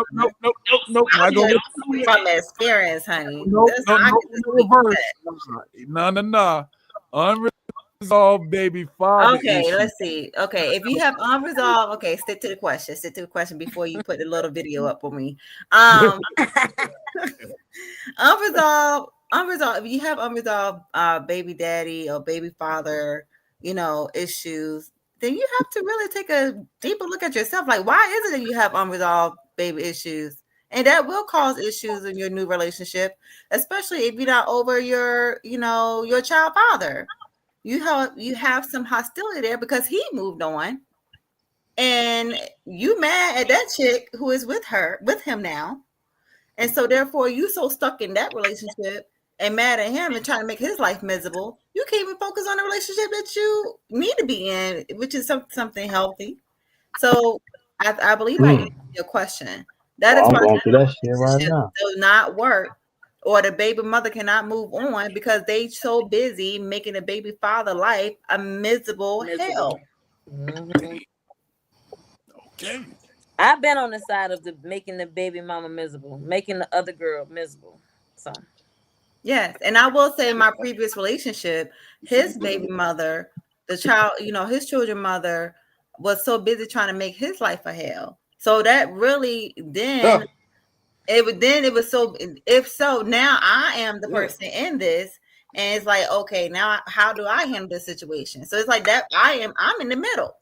Nope. From experience, honey. No. Unresolved unresolved baby father Okay, issues. let's see. Okay, if you have unresolved, okay, stick to the question. Stick to the question before you put the little video up for me. Unresolved. If you have unresolved baby daddy or baby father, issues, then you have to really take a deeper look at yourself. Like, why is it that you have unresolved baby issues? And that will cause issues in your new relationship, especially if you're not over your child father. You have some hostility there because he moved on, and you mad at that chick who is with him now. And so therefore you so stuck in that relationship and mad at him and trying to make his life miserable, you can't even focus on the relationship that you need to be in, which is something healthy. So I believe I answered your question. That is I'm why going through that shit right relationship now. does not work, or the baby mother cannot move on because they so busy making the baby father life a miserable hell. Mhm. Okay. I've been on the side of making the baby mama miserable, making the other girl miserable. So Yes, and I will say in my previous relationship, his baby mother, the child, his children mother was so busy trying to make his life a hell. So that really then it was so, if so, now I am the person in this, and it's like, okay, now how do I handle this situation? So it's like that I'm in the middle,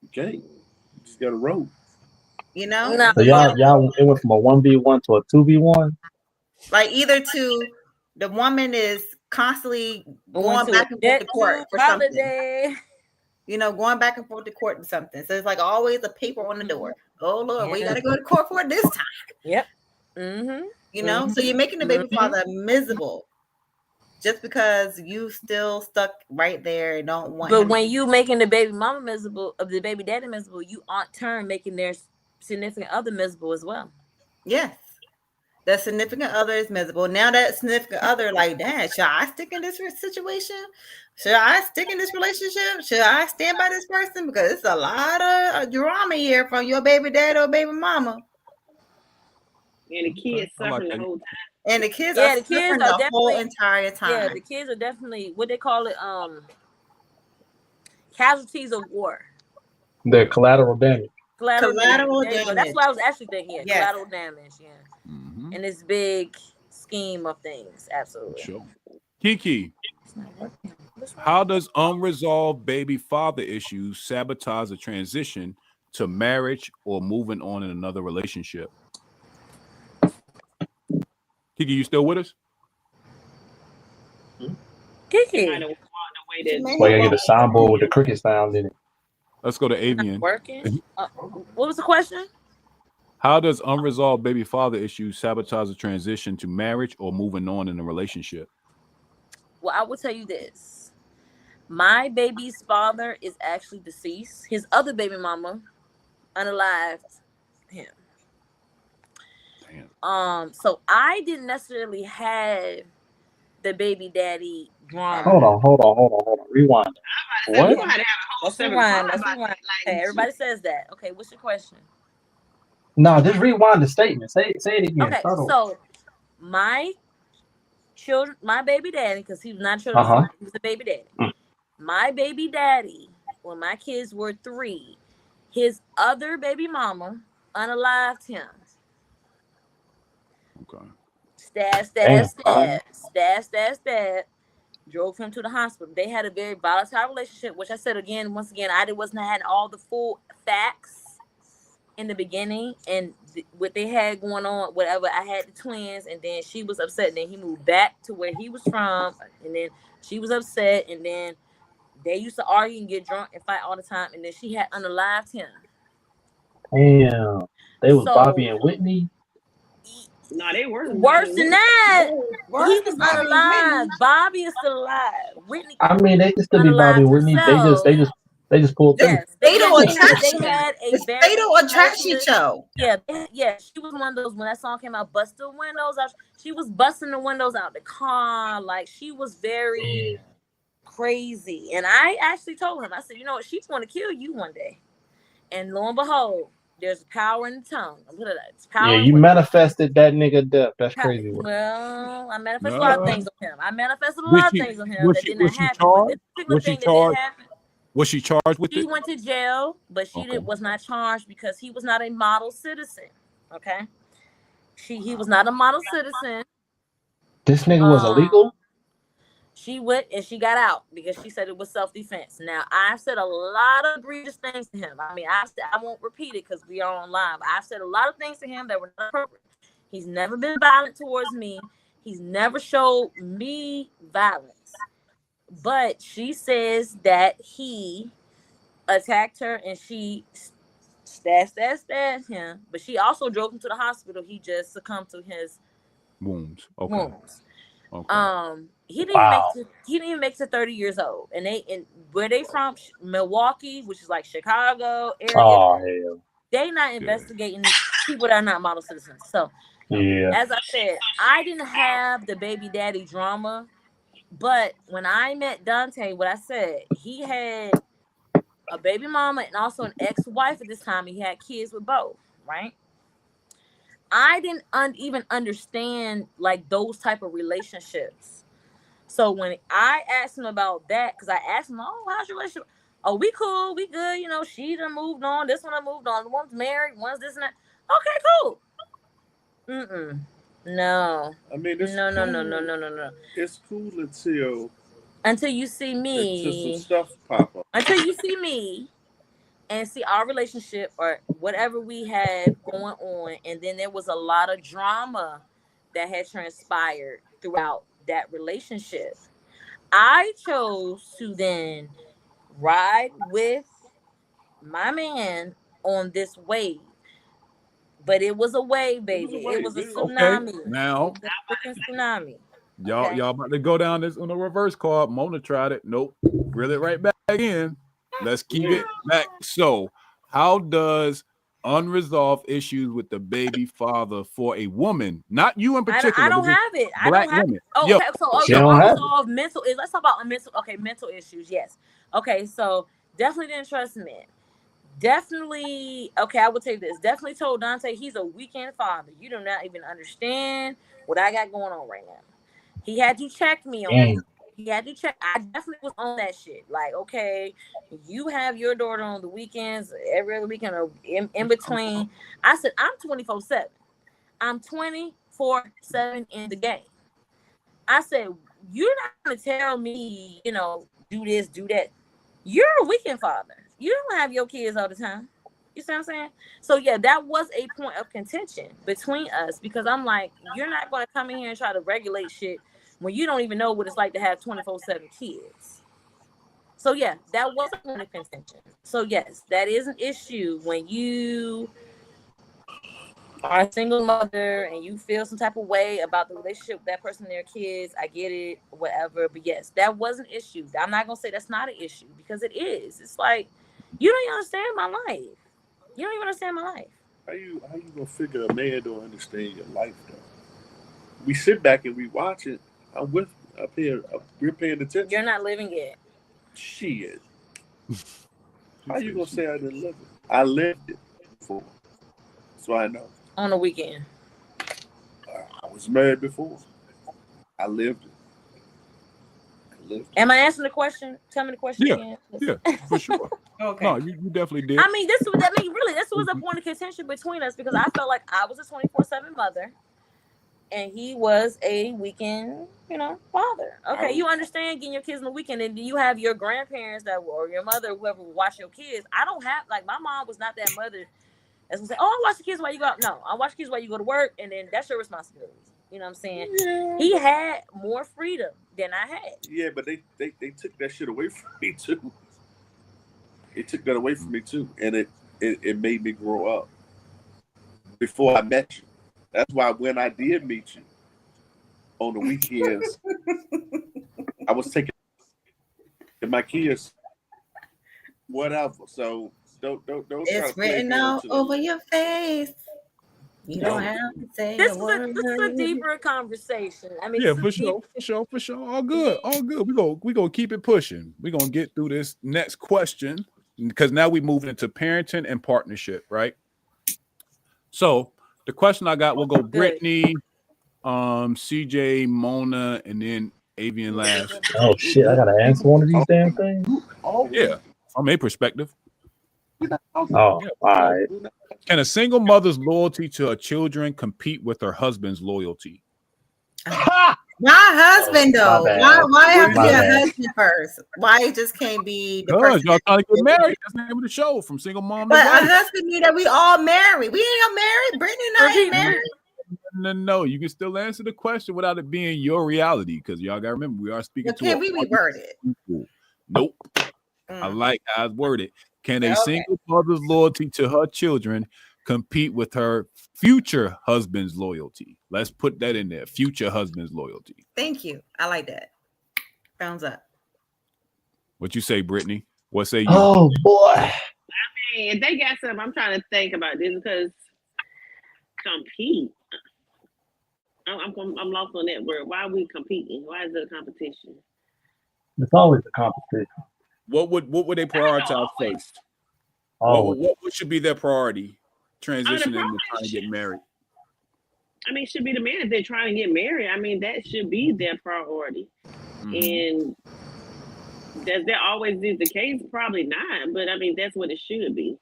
Okay, just got to roll. no, So y'all, it went from a 1v1 to a 2v1. like either to the woman is constantly going going to back a and forth to jet court to for something. holiday. Going back and forth to court and something. So it's like always a paper on the door. Oh Lord, we got to go to court for it this time. Yep. Mm-hmm. So you're making the baby father miserable just because you still stuck right there and don't want But him. when you making the baby mama miserable, of the baby daddy miserable, you on turn making their significant other miserable as well. Yes. The significant other is miserable. Now that significant other, like, dad, should I stick in this situation? Should I stick in this relationship? Should I stand by this person? Because it's a lot of drama here from your baby dad or baby mama. And the kids suffering the whole time. And the kids are suffering the whole entire time. Yeah, the kids are definitely what they call it, casualties of war. The collateral damage. Collateral damage. That's what I was actually thinking. Yeah, Yes. collateral damage. Yeah, in this big scheme of things, absolutely. Sure. Kiki, how does unresolved baby father issues sabotage a transition to marriage or moving on in another relationship? Kiki, you still with us? Kiki, Well, you gotta get a soundboard with the cricket sound in it. Let's go to Avian. Working. What was the question? How does unresolved baby father issues sabotage a transition to marriage or moving on in a relationship? Well, I will tell you this. My baby's father is actually deceased. His other baby mama unalived him. Damn. So I didn't necessarily have the baby daddy drama. Hold on. Rewind. What? Let's rewind. Okay, everybody says that. Okay, what's your question? No, just rewind the statement. Say it again. Okay, so my baby daddy, because he was not children, he was a baby daddy. My baby daddy, when my kids were 3, his other baby mama unalived him. Okay. Stab. Drove him to the hospital. They had a very volatile relationship, which I said once again, I wasn't had all the full facts in the beginning, and what they had going on, whatever. I had the twins, and then she was upset, and then he moved back to where he was from, and then she was upset, and then they used to argue and get drunk and fight all the time, and then she had unalived him. Damn. They was Bobby and Whitney? No, they were worse than that. He was unalive. Bobby is still alive. Whitney. I mean, they can still be Bobby and Whitney. They just pulled through. Fatal Attraction. They had a very Fatal Attraction show. Yeah. She was one of those, when that song came out, bust the windows out. She was busting the windows out the car. Like, she was very crazy. And I actually told him, I said, you know what, she's going to kill you one day. And lo and behold, There's power in the tongue. It's power. Yeah, in you what- manifested that nigga death. That's crazy work. Well, I manifested a lot of No. things on him. I manifested a Was lot of she things on him was that she did was not she happen. But charged? this particular Was she thing that did charged? happen, Was she charged with she it? went to jail, but she Okay. was not charged because he was not a model citizen. Okay, he was not a model citizen. This nigga was illegal? She went and she got out because she said it was self-defense. Now, I've said a lot of egregious things to him. I mean, I won't repeat it because we are on live. I've said a lot of things to him that were not appropriate. He's never been violent towards me. He's never showed me violence. But she says that he attacked her and she stashed him. But she also drove him to the hospital. He just succumbed to his Wounds. Okay. wounds. Okay. He didn't even make it to 30 years old. And where they from? Milwaukee, which is like Chicago area. Oh hell. They not investigating people that are not model citizens. So Yeah. as I said, I didn't have the baby daddy drama. But when I met Dante, what I said, he had a baby mama and also an ex-wife at this time. He had kids with both, right? I didn't even understand like those type of relationships. So when I asked him about that, because I asked him, "Oh, how's your relationship?" "Oh, we cool, we good. You know, she done moved on. This one done moved on. One's married, one's this and that." "Okay, cool." No. I mean, it's No. It's cool Until you see me. until some stuff pop up. Until you see me and see our relationship or whatever we had going on. And then there was a lot of drama that had transpired throughout that relationship. I chose to then ride with my man on this wave. But it was a wave, baby. It was a tsunami. Okay. Now, It was a freaking tsunami. y'all about to go down this on a reverse card. Mona tried it. Nope. Reel it right back in. Let's keep it back. So, how does unresolved issues with the baby father for a woman, not you in particular, I don't have it. I black don't have women. Oh, Yo, okay. So She don't have it. unresolved mental is. Let's talk about mental issues. Yes. Okay. So definitely didn't trust men. Definitely. Okay. I would take this. Definitely told Dante he's a weekend father. You do not even understand what I got going on right now. He had to check me on it. He had to check. I definitely was on that shit. Like, okay, you have your daughter on the weekends, every other weekend, or in between. I said, I'm 24/7. I'm 24/7 in the game. I said, you're not going to tell me, do this, do that. You're a weekend father. You don't have your kids all the time. You see what I'm saying? So, yeah, that was a point of contention between us because I'm like, you're not going to come in here and try to regulate shit when you don't even know what it's like to have 24/7 kids. So, yeah, that was a point of contention. So, yes, that is an issue when you are a single mother and you feel some type of way about the relationship with that person and their kids. I get it, whatever. But, yes, that was an issue. I'm not going to say that's not an issue because it is. It's like, you don't even understand my life. You don't even understand my life. How you gonna figure a man don't understand your life though? We sit back and we watch it. I'm with up here. We're paying attention. You're not living it. Shit. How you gonna say I didn't live it? I lived it before, so I know. On the weekend. I was married before. I lived it. Am I answering the question? Tell me the question again. Yeah, for sure. Okay. No, you definitely did. I mean, this was a point of contention between us because I felt like I was a 24/7 mother and he was a weekend, father. Okay, you understand getting your kids on the weekend and you have your grandparents or your mother, whoever will watch your kids. I don't have, my mom was not that mother that's gonna say, "Oh, I watch the kids while you go out." No, I watch the kids while you go to work and then that's your responsibility. You know what I'm saying? Yeah. He had more freedom than I had. Yeah, but they took that shit away from me too. They took that away from me too, and it made me grow up. Before I met you, that's why when I did meet you on the weekends, I was taking my kids, whatever. So don't. It's written all over your face. You don't have to say this is a deeper conversation. I mean, yeah, for sure. All good. We gonna keep it pushing. We gonna get through this next question because now we moving into parenting and partnership, right? So the question I got, we'll go Good. Brittany, CJ, Mona, and then Avian last. Oh shit! I gotta answer one of these damn things. Yeah, from a perspective. Oh, all right. Can a single mother's loyalty to her children compete with her husband's loyalty? Ha! My husband, Oh, though. my bad. Why have to My be a bad. husband first? Why it just can't be the Because person? y'all trying to get married. That's the name of the show, from single mom to But a wife. husband mean that we all married. We ain't all married. Brittany and I ain't married. No, you can still answer the question without it being your reality, because y'all gotta remember we are speaking But to can we reword it? people. Nope. I like how it's worded. Can a Okay. single mother's loyalty to her children compete with her future husband's loyalty? Let's put that in there. Future husband's loyalty. Thank you. I like that. Thumbs up. What you say, Brittany? What say you? Oh boy. Hey, if they got something, I'm trying to think about this because compete. I'm lost on that word. Why are we competing? Why is it a competition? It's always a competition. What would they prioritize first? Always. What should be their priority? Transitioning priority to trying to get married. I mean, it should be the man if they're trying to get married. I mean, that should be their priority. And does that always is the case? Probably not. But I mean, that's what it should be.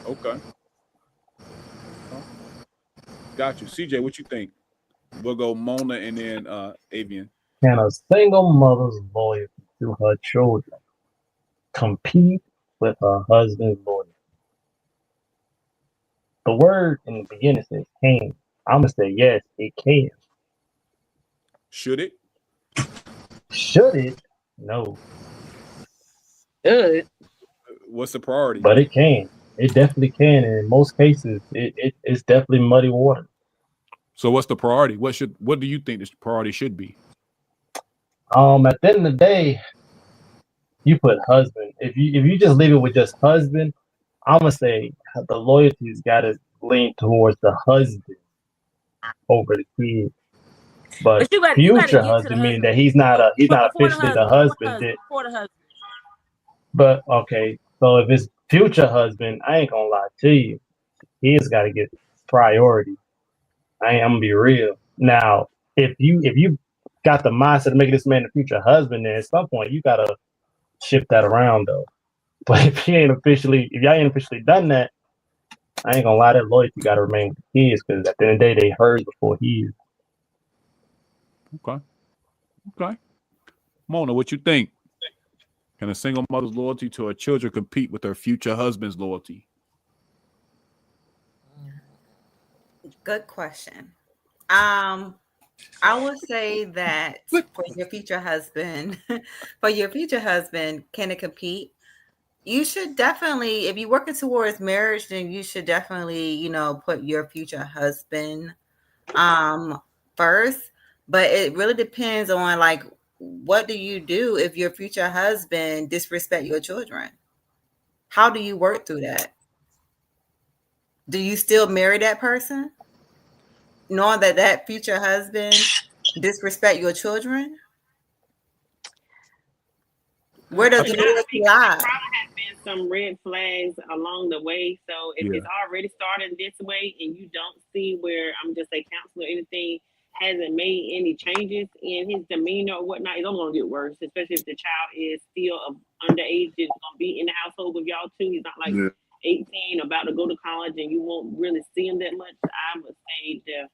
Okay. Got you. CJ, what you think? We'll go Mona and then Avian. Can a single mother's loyalty to her children compete with her husband's loyalty? The word in the beginning says can. I'm gonna say yes, it can. Should it? Should it? No. Good. What's the priority? But it can. It definitely can. And in most cases, it's definitely muddy water. So what's the priority? What do you think the priority should be? At the end of the day, you put husband. If you just leave it with just husband, I'm gonna say the loyalty's gotta lean towards the husband over the kid. But you gotta future get to the husband meaning husband. that he's not Before officially the husband. Before the husband. But okay, so if it's future husband, I ain't gonna lie to you, he's got to get priority. I'm gonna be real. Now, if you got the mindset of making this man a future husband, then at some point you gotta shift that around though. But if y'all ain't officially done that, I ain't gonna lie, that loyalty gotta remain with the kids, because at the end of the day, they hers before he is. Okay. Mona, what you think? Can a single mother's loyalty to her children compete with her future husband's loyalty? Good question. I would say that for your future husband, can it compete? You should definitely, if you're working towards marriage, then you should definitely, put your future husband first. But it really depends on like, what do you do if your future husband disrespect your children? How do you work through that? Do you still marry that person, knowing that future husband disrespect your children? Where does the loyalty lie? Probably has been some red flags along the way. So if it's already started this way and you don't see where I'm just a counselor or anything hasn't made any changes in his demeanor or whatnot, it's only gonna get worse, especially if the child is still underage, is gonna be in the household with y'all too. He's not like 18, about to go to college, and you won't really see him that much. I would say that.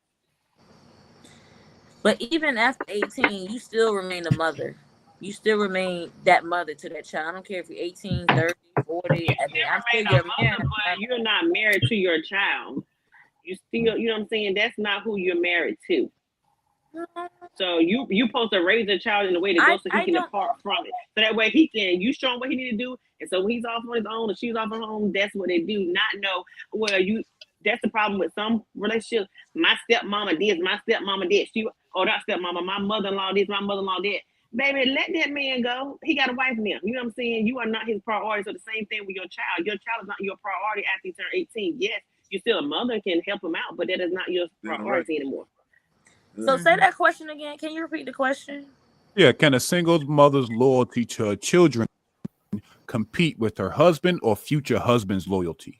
But even after 18, you still remain a mother. You still remain that mother to that child. I don't care if you're 18, 30, 40. I mean, I'm still your mother, but you're not married to your child. You still, you know what I'm saying? That's not who you're married to. So you supposed to raise a child in a way that goes so he can depart from it. So that way you show him what he need to do. And so when he's off on his own or she's off on her own, that's what they do. Not know, that's the problem with some relationships. My stepmama this, my stepmama that. That stepmama, my mother-in-law this, my mother-in-law that. Baby, let that man go. He got a wife now. You know what I'm saying? You are not his priority. So the same thing with your child. Your child is not your priority after he turn 18. Yes, you're still a mother, can help him out, but that is not your priority anymore. So say that question again. Can you repeat the question? Yeah, can a single mother's loyalty to her children compete with her husband or future husband's loyalty?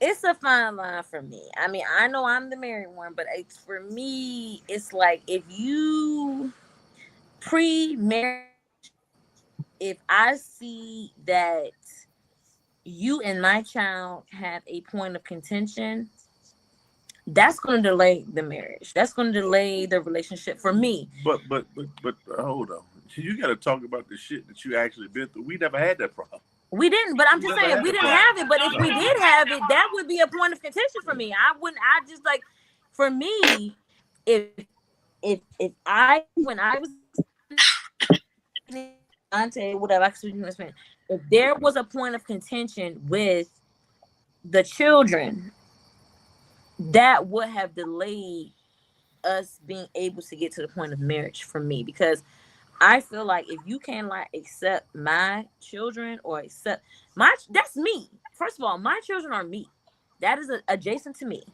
It's a fine line for me. I mean, I know I'm the married one, but it's for me, it's like if you pre-marriage, if I see that you and my child have a point of contention, that's going to delay the marriage. That's going to delay the relationship for me. But hold on. You got to talk about the shit that you actually been through. We never had that problem. We didn't, but I'm just saying we didn't have it. But if we did have it, that would be a point of contention for me. I wouldn't. I just like, for me, if I when I was auntie, whatever, if there was a point of contention with the children, that would have delayed us being able to get to the point of marriage for me, because I feel like if you can't like accept my children or accept that's me. First of all, my children are me. That is adjacent to me.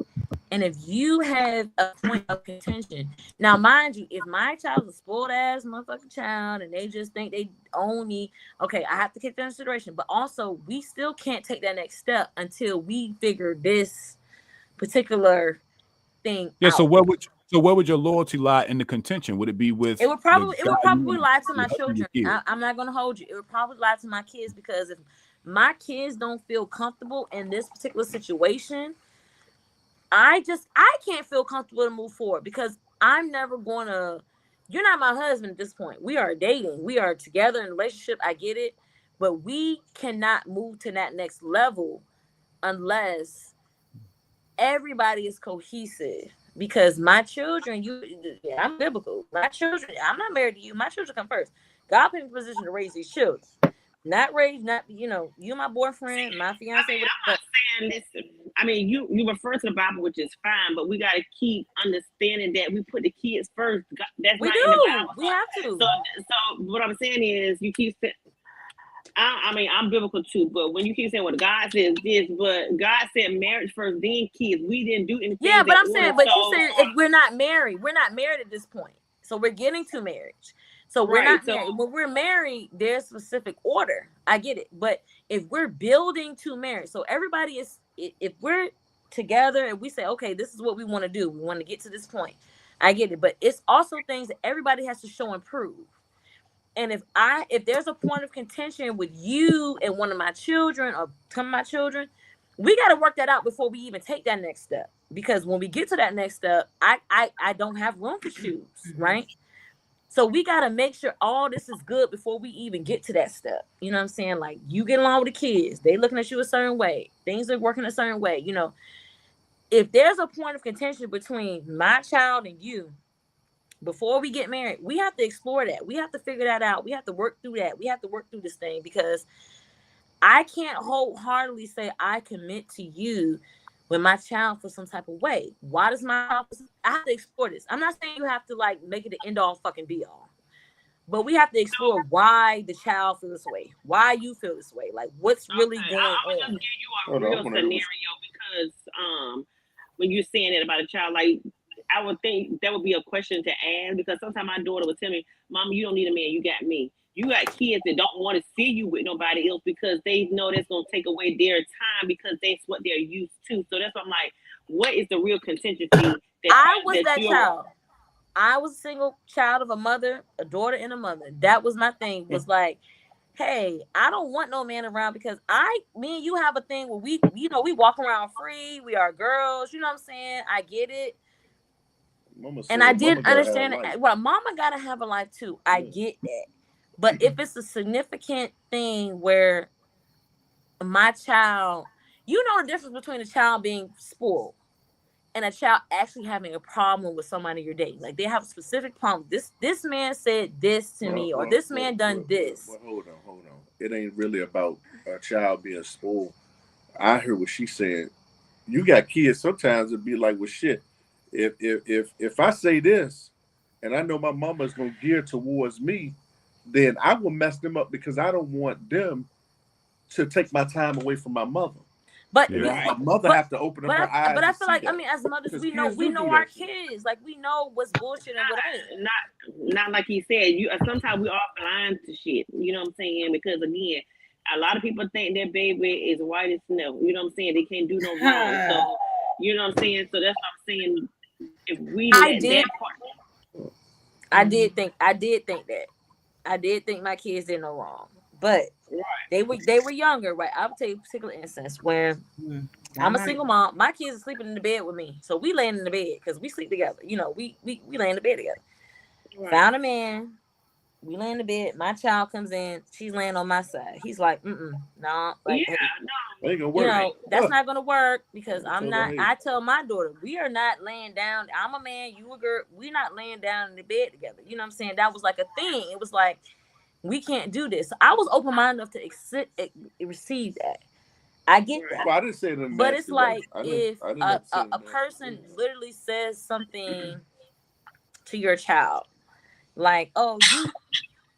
And if you have a point of contention, now mind you, if my child is a spoiled ass motherfucking child and they just think they own me, okay, I have to take that into consideration. But also, we still can't take that next step until we figure this particular thing out. So where would your loyalty lie in the contention? Would it be with? It would probably lie to my children. I'm not gonna hold you. It would probably lie to my kids, because if my kids don't feel comfortable in this particular situation, I can't feel comfortable to move forward, because I'm never gonna. You're not my husband at this point. We are dating. We are together in a relationship. I get it, but we cannot move to that next level unless everybody is cohesive. Because my children, I'm biblical. My children, I'm not married to you. My children come first. God put me in a position to raise these children. Not you my boyfriend, my fiance. I'm not saying, listen, I mean, you refer to the Bible, which is fine, but we got to keep understanding that we put the kids first. That's we not do. in the Bible. We have to. So what I'm saying is, you keep saying, I mean, I'm biblical too, but when you keep saying, well, God says this, but God said marriage first, then kids. We didn't do anything. Yeah, but I'm saying, you're saying if we're not married at this point. So we're getting to marriage. So we're not married. When we're married, there's specific order. I get it. But if we're building to marriage, so everybody is, if we're together and we say, okay, this is what we want to do. We want to get to this point. I get it. But it's also things that everybody has to show and prove. And if there's a point of contention with you and one of my children or some of my children, we got to work that out before we even take that next step. Because when we get to that next step, I don't have room to choose, right? So we got to make sure all this is good before we even get to that step. You know what I'm saying? Like, you get along with the kids. They looking at you a certain way. Things are working a certain way. You know, if there's a point of contention between my child and you, before we get married, we have to explore that. We have to figure that out. We have to work through that. We have to work through this thing, because I can't wholeheartedly say I commit to you when my child feels some type of way. Why does my child? I have to explore this. I'm not saying you have to like make it the end all fucking be all, but we have to explore why the child feels this way, why you feel this way, like what's really going on. I'm gonna give you a real scenario, because when you're saying that about a child, like, I would think that would be a question to ask, because sometimes my daughter would tell me, Mom, you don't need a man, you got me. You got kids that don't want to see you with nobody else because they know that's going to take away their time, because that's what they're used to. So that's what I'm like, what is the real contingency? I was that child. I was a single child of a mother, a daughter and a mother. That was my thing, was like, hey, I don't want no man around, because me and you have a thing where we walk around free. We are girls. You know what I'm saying? I get it. And I didn't understand it. Well, mama gotta have a life too. I get that. But if it's a significant thing where my child, you know the difference between a child being spoiled and a child actually having a problem with somebody you're dating. Like, they have a specific problem. This man said this to me, or this man done this. Well, hold on. It ain't really about a child being spoiled. I heard what she said. You got kids, sometimes it'd be like, well, shit. If I say this, and I know my mama's gonna gear towards me, then I will mess them up, because I don't want them to take my time away from my mother. But my mother have to open up her eyes. But I feel like, I mean, as mothers, we know our kids. Like, we know what's bullshit and what ain't. Not like he said. Sometimes we are blind to shit. You know what I'm saying? Because again, a lot of people think their baby is white as snow. You know what I'm saying? They can't do no wrong. So you know what I'm saying? So that's what I'm saying. If we let that part, I did think that. I did think my kids did no wrong. But they were younger, right? I'll tell you a particular instance where I'm a single mom. My kids are sleeping in the bed with me. So we laying in the bed because we sleep together. You know, we lay in the bed together. Right. Found a man. We lay in the bed. My child comes in. She's laying on my side. He's like, no. Like, Ain't gonna work. You know, that's not gonna work because I'm not. I tell my daughter, we are not laying down. I'm a man, you a girl. We're not laying down in the bed together. You know what I'm saying? That was like a thing. It was like, we can't do this. I was open minded enough to receive that. I get that. Well, I didn't say that. But it's like if a person literally says something to your child, like, oh,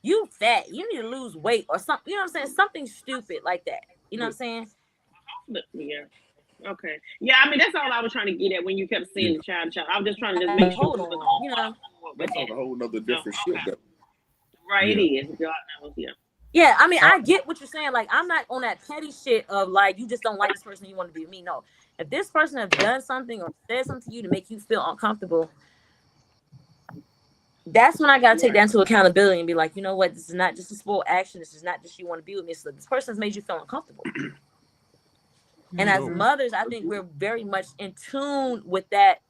you fat, you need to lose weight or something, you know what I'm saying? Something stupid like that. You know what I'm saying? Yeah. Okay. Yeah, I mean that's all I was trying to get at when you kept saying the child. I was just trying to just make sure hold on, you know. That's a whole nother different shit. Right, it is. God knows, Yeah, I mean, I get what you're saying. Like, I'm not on that petty shit of like, you just don't like this person, you want to be with me. No. If this person has done something or said something to you to make you feel uncomfortable, that's when I got to take that into accountability and be like, you know what? This is not just a spoiled action. This is not just you want to be with me. So this person has made you feel uncomfortable. And as mothers, I think we're very much in tune with that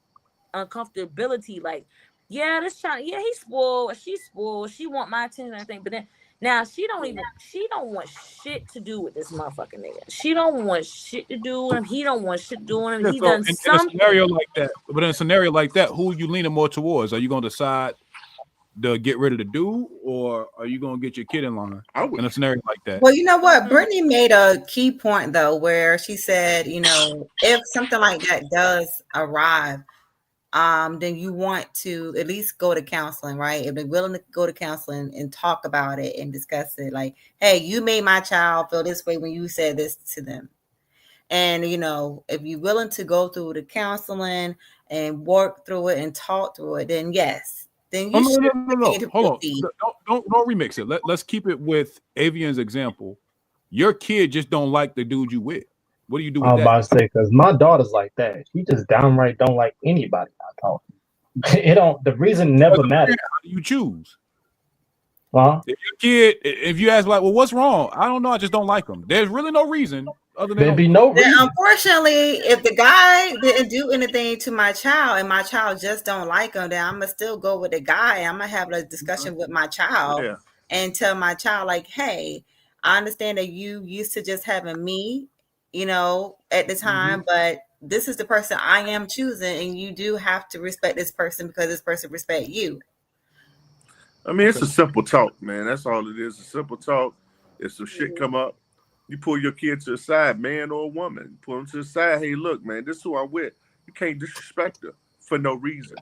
uncomfortability. Like, yeah, this child, yeah, he's spoiled, she's spoiled, she want my attention and everything. But then now she don't want shit to do with this motherfucking nigga. She don't want shit to do with him. He don't want shit to do with him. Yeah, He so done something. In a scenario like that, but in a scenario like that, who are you leaning more towards? Are you going to decide to get rid of the dude, or are you going to get your kid in line in a scenario like that? Well, you know what? Brittany made a key point, though, where she said, you know, if something like that does arrive, then you want to at least go to counseling, right? If they're willing to go to counseling and talk about it and discuss it, like, hey, you made my child feel this way when you said this to them. And, you know, if you're willing to go through the counseling and work through it and talk through it, then yes. Then you no. Hold on. Don't remix it. Let's keep it with Avian's example. Your kid just don't like the dude you with. What do you do with that? I'm about to say, because my daughter's like that. She just downright don't like anybody I talk to. It don't. The reason never matters. How do you choose? Huh? If your kid, if you ask like, well, what's wrong? I don't know. I just don't like them. There's really no reason other than there'd be no reason. Unfortunately, if the guy didn't do anything to my child and my child just don't like him, then I'm gonna still go with the guy. I'm gonna have a discussion with my child and tell my child, like, hey, I understand that you used to just having me, you know, at the time, but this is the person I am choosing, and you do have to respect this person because this person respect you. I mean, it's a simple talk, man. That's all it is. A simple talk. If some shit come up, you pull your kid to the side, man or woman. Pull them to the side. Hey, look, man, this is who I'm with. You can't disrespect her for no reason,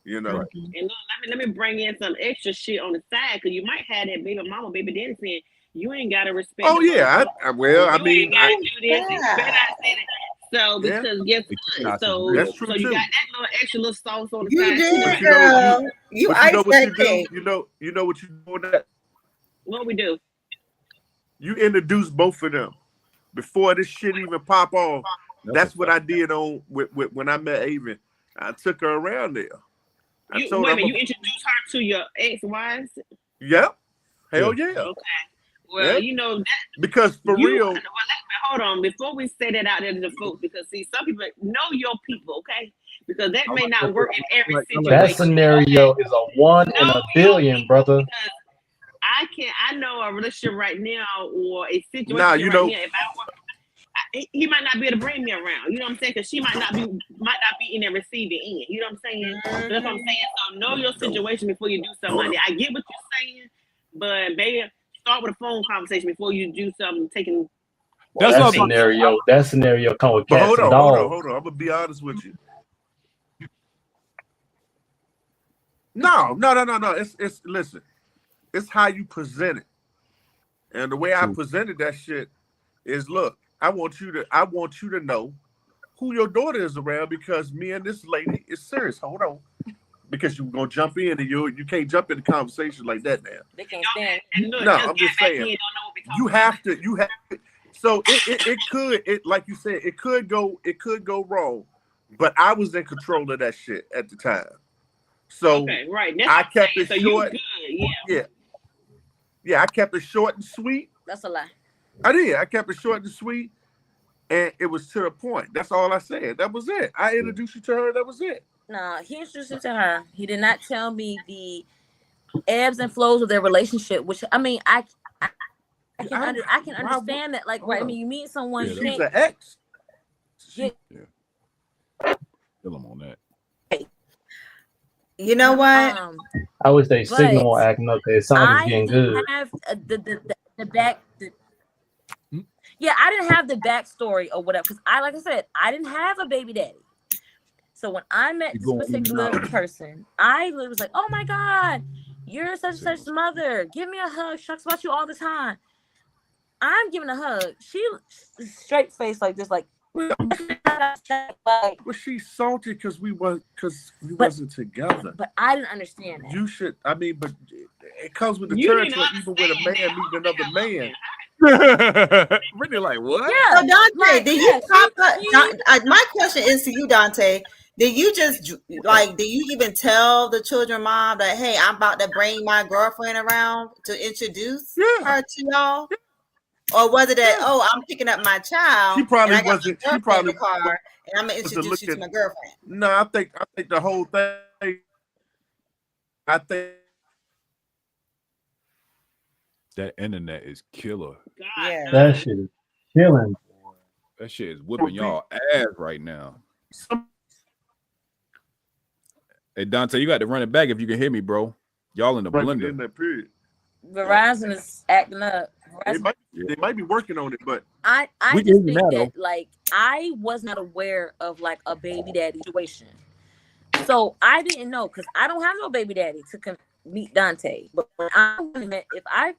you know. And look, let me bring in some extra shit on the side because you might have that baby mama, baby daddy saying you ain't gotta respect. Oh yeah, I mean, I do this. You better not say that. So because guess what? So you got that little extra little sauce on the side. Did, girl. You know what you do. You know what you do with that. What we do? You introduce both of them before this shit even pop off. That's what I did on with when I met Avon. I took her around there. You introduced her to your ex-wives? Yep. Hell yeah. Okay. Well, you know that because for real. Well, hold on before we say that out there to the folks, because see, some people know your people, okay? Because that may not work in every situation. That scenario is a 1 in a billion, brother. I know a relationship right now or a situation now. Now. If he might not be able to bring me around. You know what I'm saying? Because she might not be in the receiving end. You know what I'm saying? So that's what I'm saying. So know your situation before you do something. I get what you're saying, but baby, start with a phone conversation before you do something. That scenario come with cats and dogs. Hold on. I'm gonna be honest with you. No. It's listen. It's how you present it, and the way I presented that shit is, look, I want you to know who your daughter is around because me and this lady is serious. Hold on. because you're gonna jump in and you can't jump in the conversation like that now. They can't stand. No, I'm just saying you have to. So it like you said, it could go wrong, but I was in control of that shit at the time. So right. I kept it so short. Yeah, I kept it short and sweet. That's a lie. I did. I kept it short and sweet, and it was to the point. That's all I said. That was it. I introduced you to her. That was it. No, he introduced me to her. He did not tell me the ebbs and flows of their relationship. Which I mean, I can understand that. Like, right? I mean, you meet someone. She's an ex. Kill him on that. You know what? I wish they signal on acting up. It sounds like it's getting good. Have the back. Yeah, I didn't have the backstory or whatever because like I said, I didn't have a baby daddy. So when I met this particular person, I literally was like, "Oh my God, you're such and such mother. Give me a hug. She talks about you all the time." I'm giving a hug. She straight face like this, like. Was she salty because we wasn't together? But I didn't understand that. You should. I mean, but it comes with the territory, even with a man meeting another man. Brittany, like what? Yeah. So Dante, did you pop up? My question is to you, Dante. Did you just did you even tell the children mom that, hey, I'm about to bring my girlfriend around to introduce her to y'all? Or was it that, I'm picking up my child? She probably wasn't. She probably car, and I'm gonna introduce you to my girlfriend. No, I think the whole thing. I think that internet is killer. Yeah, that shit is killing. That shit is whipping y'all ass right now. Hey Dante, you got to run it back if you can hear me, bro. Y'all in the blender. In that period. Verizon is acting up. They might be working on it, but I just think that like I was not aware of like a baby daddy situation, so I didn't know because I don't have no baby daddy to meet Dante. But when if I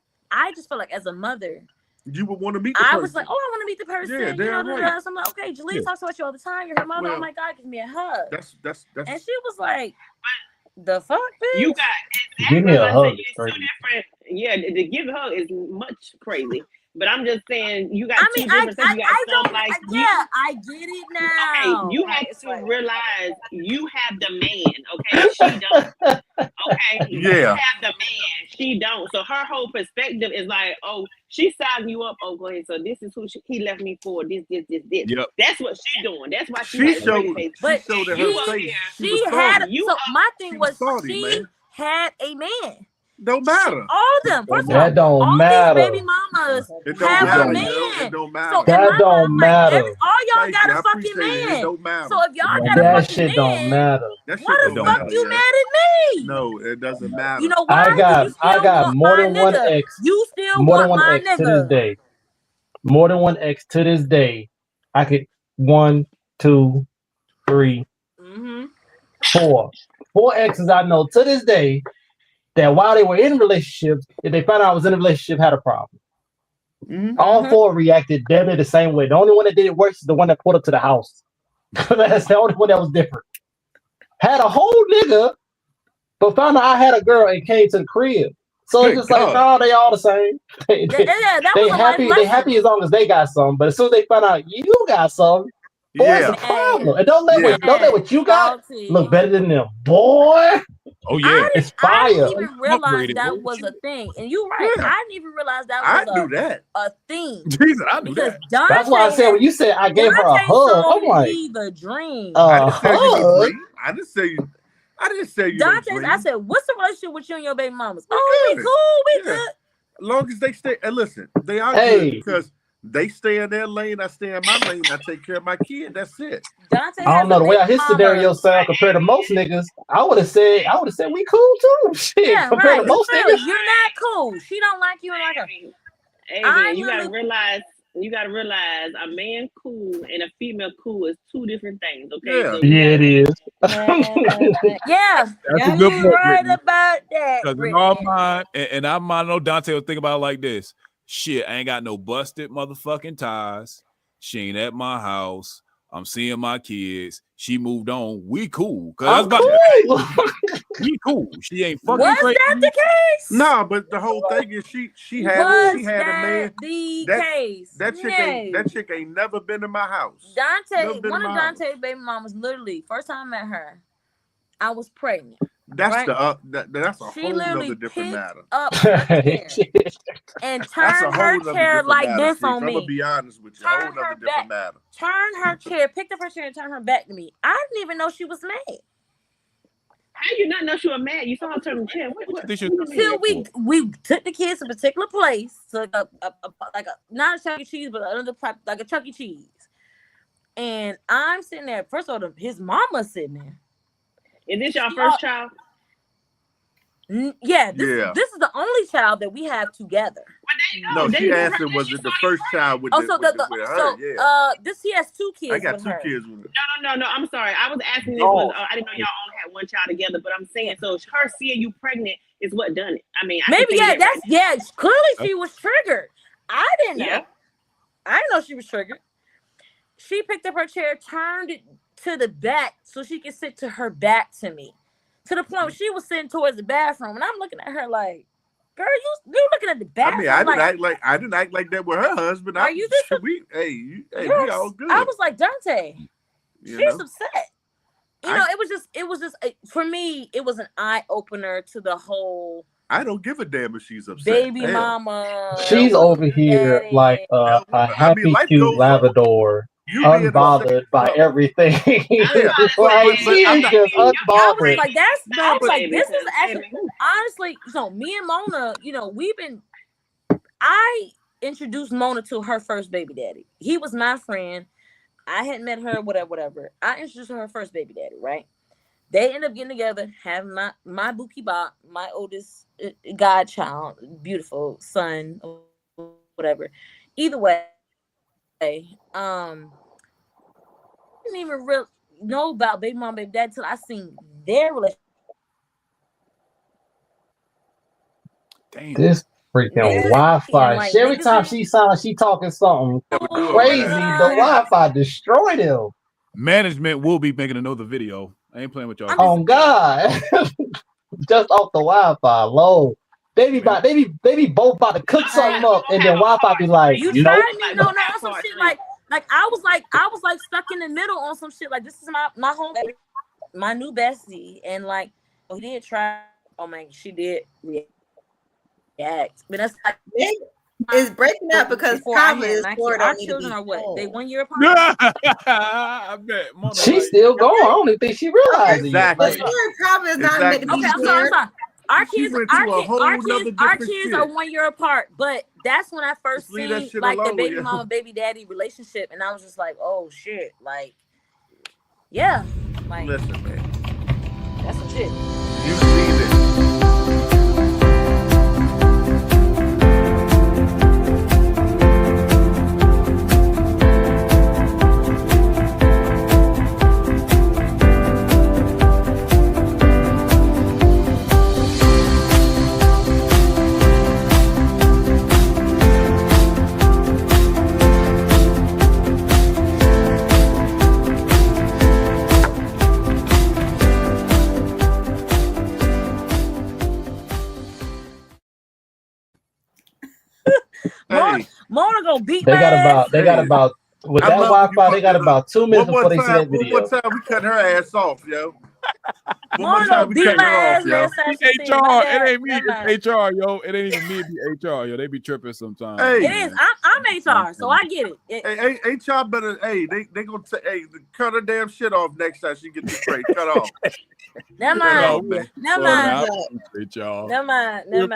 just felt like as a mother, you would want to meet the person. I was like, I want to meet the person. Yeah, right. So I'm like, okay, Jaleel talks about you all the time. You're her mother. Oh my God, give me a hug. That's. And she was like, the fuck, bitch? You got give me a hug. Yeah, to give a hug is much crazy. But I'm just saying, you got two I different things. You got some like I get it now. Okay, you have to realize you have the man. Okay, she don't. Okay, you have the man. She don't. So her whole perspective is like, oh, she's sizing you up. Oh, go ahead. So this is who he left me for. This. Yep. That's what she's doing. That's why she showed her face. She had. So my thing was she had a man. Don't matter. All of them. First that of all, don't matter. These baby mamas have a man. It don't matter. So that don't matter. All y'all got a fucking man. It don't matter. So if y'all got that a fucking shit man, don't matter. Why the fuck you mad at me? No, it doesn't matter. You know why? I got more than one ex. You still more than want one my ex nigga. to this day. More than one ex to this day. I could 1, 2, 3, 4. 4 exes I know to this day that while they were in relationships, if they found out I was in a relationship, had a problem. All 4 reacted damn the same way. The only one that did it worse is the one that pulled up to the house. That's the only one that was different. Had a whole nigga, but found out I had a girl and came to the crib. So it's just like, no, they all the same. They happy. They happy as long as they got some. But as soon as they find out you got some, boy, it's a problem. And don't let what you got look better than them, boy. Oh yeah, it's fire. I didn't even realize that was a thing. And you're right. I didn't even realize that was a thing. Jesus, I knew that. That's why I said when you said I gave her a hug, I'm like, the dream. I didn't say you. I didn't say you. Dante, I said, what's the relationship with you and your baby mamas? Oh, we cool. We good. As long as they stay. And listen, they are good because they stay in their lane. I stay in my lane. I take care of my kid. That's it. Dante, I don't know the way his scenario sound compared to most niggas. I would have said we cool too. Shit, compared to most niggas, you're not cool. She don't like you and like her. Hey man, you gotta realize. A man cool and a female cool is 2 different things. Okay. Yeah, so it is. Yeah, that's a good point. Right about that. Because in all mine, and I know Dante will think about it like this. Shit, I ain't got no busted motherfucking ties. She ain't at my house. I'm seeing my kids. She moved on. We cool. Cause we cool. She ain't fucking Was crazy. that the case? No, but the whole thing is she had Was a man. the case? That chick ain't never been in my house. Dante, one of Dante's baby mamas, literally, first time I met her, I was pregnant. That's right? That's a She whole literally other different picked matter. up her chair and That's a turned whole her other chair different like matter, this sis. on I'm me. gonna be honest with you. A whole Turn her other different matter. Turned her chair, picked up her chair and turned her back to me. I didn't even know she was mad. How you not know she was mad? You saw her turn the chair. Till we took the kids to a particular place, so like a not a Chuck E. Cheese, but another like a Chuck E. Cheese. And I'm sitting there. First of all, his mama's sitting there. Is this your first child? Yeah, this is the only child that we have together. No, she asked him, was it the first child with her? Yeah. He has 2 kids. I got 2 kids with her. No. I'm sorry. I was asking this one. I didn't know y'all only had 1 child together, but I'm saying so her seeing you pregnant is what done it. I mean, clearly she was triggered. I didn't know. Yeah. I didn't know she was triggered. She picked up her chair, turned it to the back so she could sit to her back to me. To the point where she was sitting towards the bathroom, and I'm looking at her like, "Girl, you looking at the bathroom?" I mean, I didn't act like that with her husband. Are you just? We all good. I was like, Dante, she's upset. It was just for me. It was an eye opener to the whole. I don't give a damn if she's upset. Baby mama, she's over here like a happy, cute Labrador. Unbothered by everything. Like she's just unbothered. I was like, this is actually honestly, me and Mona, I introduced Mona to her first baby daddy. He was my friend. I had met her, whatever. I introduced her first baby daddy, right? They end up getting together, having my Bookie Bop, my oldest godchild, beautiful son, whatever. Either way, I didn't even really know about baby mom, baby dad till I seen their relationship. Damn. This freaking Wi-Fi. Every time she sounds like she talking something crazy, the Wi-Fi destroyed him. Management will be making another video. I ain't playing with y'all. Oh God. Just off the Wi-Fi, low. They be both about to cook something up, and then Wi-Fi be like, you nope. No, some shit like I was stuck in the middle on some shit. Like, this is my home, my new bestie, and like he did try. Oh man, she did react. But that's like it's breaking up because probably our children are what? They 1 year apart. I bet she's still going. I don't even think she realized exactly. it. Probably is not making I'm sorry. Our kids are 1 year apart, but that's when I first seen like the baby mama, baby daddy relationship, and I was just like, oh shit, like, yeah, like, listen, man, that's some shit. You see this. Mona gonna beat They got about with that Wi-Fi, they got about 2 minutes before they see that video. One more time we cut her ass off, yo. Mona gonna beat my ass, yo. HR, it ain't me, it's HR, yo. It ain't even me, it's HR, yo. They be tripping sometimes. Hey. It is. I'm HR, so I get it. Hey, HR better. Hey, they gonna cut her damn shit off next time she gets the tray cut off. Never mind. Never mind. Never mind. No,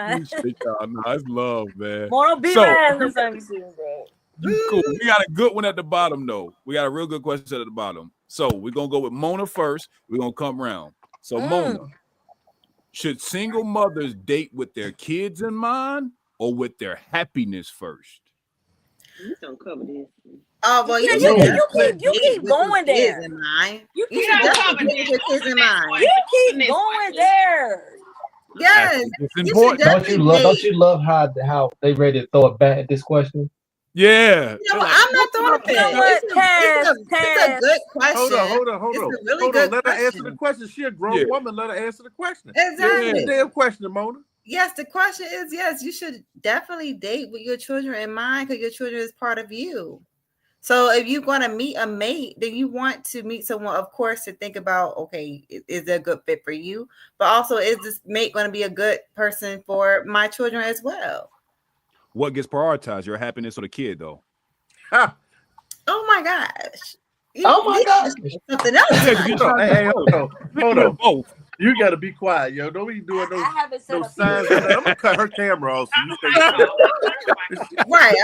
it's love, man. Mona beat my ass next time you see me, bro. Cool. We got a good one at the bottom, though. We got a real good question at the bottom. So we're gonna go with Mona first. We're gonna come around. So Mona, should single mothers date with their kids in mind or with their happiness first? You don't cover this. Oh well, you keep going there. You keep going there. Yes, it's important. Don't you love how they ready to throw it back at this question? Yeah. I'm not throwing it back. It's a a good question. Hold on. It's a really Hold good on. Let her answer question. the question. She a grown woman. Let her answer the question. Exactly. Answer the damn question, Mona. Yes, the question is yes. You should definitely date with your children in mind because your children is part of you. So if you're going to meet a mate, then you want to meet someone, of course, to think about, okay, is there a good fit for you? But also, is this mate going to be a good person for my children as well? What gets prioritized, your happiness or the kid, though? Ha. Oh my gosh. My gosh. Something else. Hey, hold on. Both. You got to be quiet, yo. Don't be doing I haven't said no a signs. few. I'm going to cut her camera off. So you stay Right.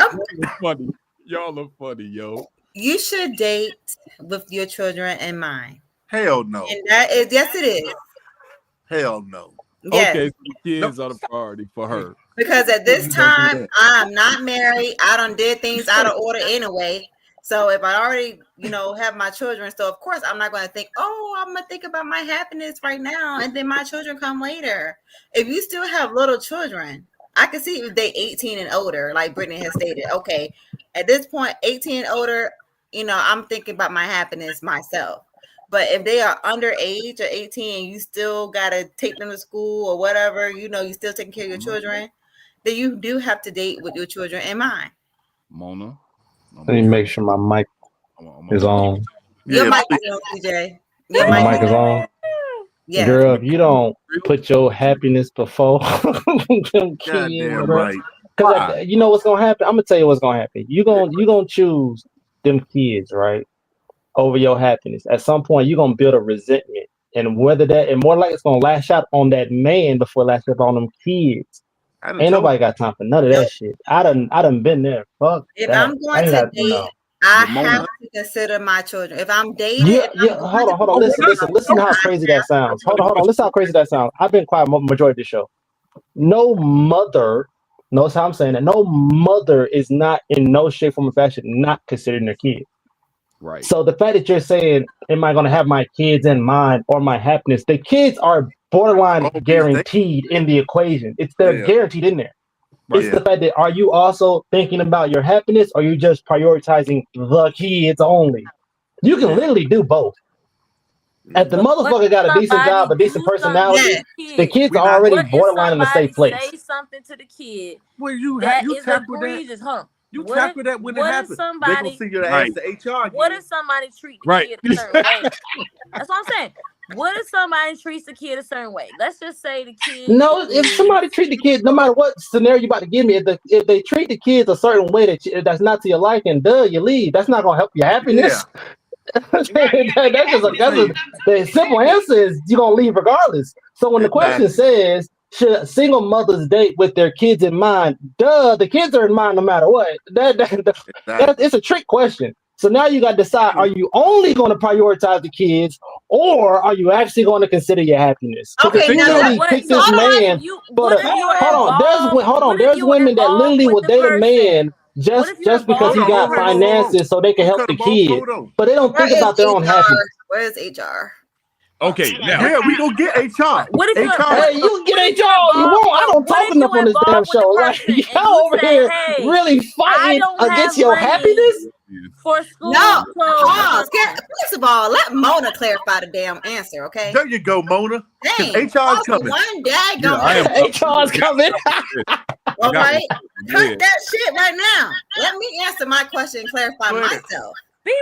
Funny. Y'all are funny, yo. You should date with your children in mind. Hell no. And that is, yes, it is. Hell no. Yes. Okay, so the kids are the priority for her. Because at this time, I'm not married. I done did things out of order anyway. So if I already, have my children, so of course I'm not going to think, I'm going to think about my happiness right now, and then my children come later. If you still have little children, I can see if they 18 and older, like Brittany has stated. Okay, at this point, 18 and older, I'm thinking about my happiness myself. But if they are under age or 18 and you still got to take them to school or whatever, you still taking care of your children, then you do have to date with your children in mind. Mona. Let me make sure my mic is on. Your mic is on, CJ. Your My mic is on. Yeah. Girl, if you don't put your happiness before them kids, Goddamn bro. right. Because you know what's gonna happen. I'm gonna tell you what's gonna happen. You gonna choose them kids, right, over your happiness. At some point, you're gonna build a resentment, and more likely it's gonna lash out on that man before it lash out on them kids. Ain't nobody got time for none of that shit. I done been there. Fuck. If I'm going to date, I have to consider my children. If I'm dating, Hold on. Listen how crazy that sounds. Hold on. Listen how crazy that sounds. I've been quiet majority of the show. No mother, notice how I'm saying that. No mother is not in no shape, form, or fashion not considering their kid. Right. So the fact that you're saying, am I going to have my kids in mind or my happiness? The kids are borderline guaranteed in the equation. They're guaranteed in there. Right. It's the fact that, are you also thinking about your happiness, or are you just prioritizing the kids only? You can literally do both. If the motherfucker got a decent job, a decent personality, the kids are already borderline in a safe place. Say something to the kid. Well, you tackle that. You tackle that when it happens. They gonna see your ass to HR. What if somebody treat the kid a certain way? That's what I'm saying. What if somebody treats the kid a certain way? Let's just say the kid. No, if somebody treat the kid, no matter what scenario you about to give me, if they treat the kids a certain way that's not to your liking, you leave. That's not gonna help your happiness. Yeah. The simple answer is you're gonna leave regardless. So when the question says, should single mothers date with their kids in mind? The kids are in mind no matter what. It's a trick question. So now you got to decide: are you only going to prioritize the kids, or are you actually going to consider your happiness? Okay, now pick this man. Hold on. There's women that literally will date a man just because he got finances, so they can help the kid, but they don't think about their own happiness. Where's HR? Okay, now we gonna get HR. What if hey, you can get HR all you want. I don't talk enough on this damn show. Like y'all over here really fighting against your happiness. For school. No, pause. First of all, let Mona clarify the damn answer, okay? There you go, Mona. Dang, HR's coming. One day, HR's coming. All right, cut that shit right now. Let me answer my question and clarify myself. Be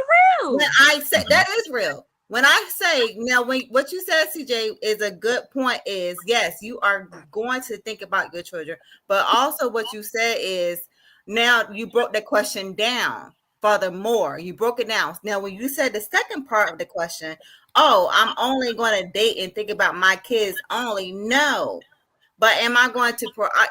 real. When I say that is real. When I say now, what you said, CJ, is a good point. Is yes, you are going to think about your children, but also what you said is now you broke the question down. Furthermore, you broke it down. Now, when you said the second part of the question, I'm only going to date and think about my kids only. No, but am I going to?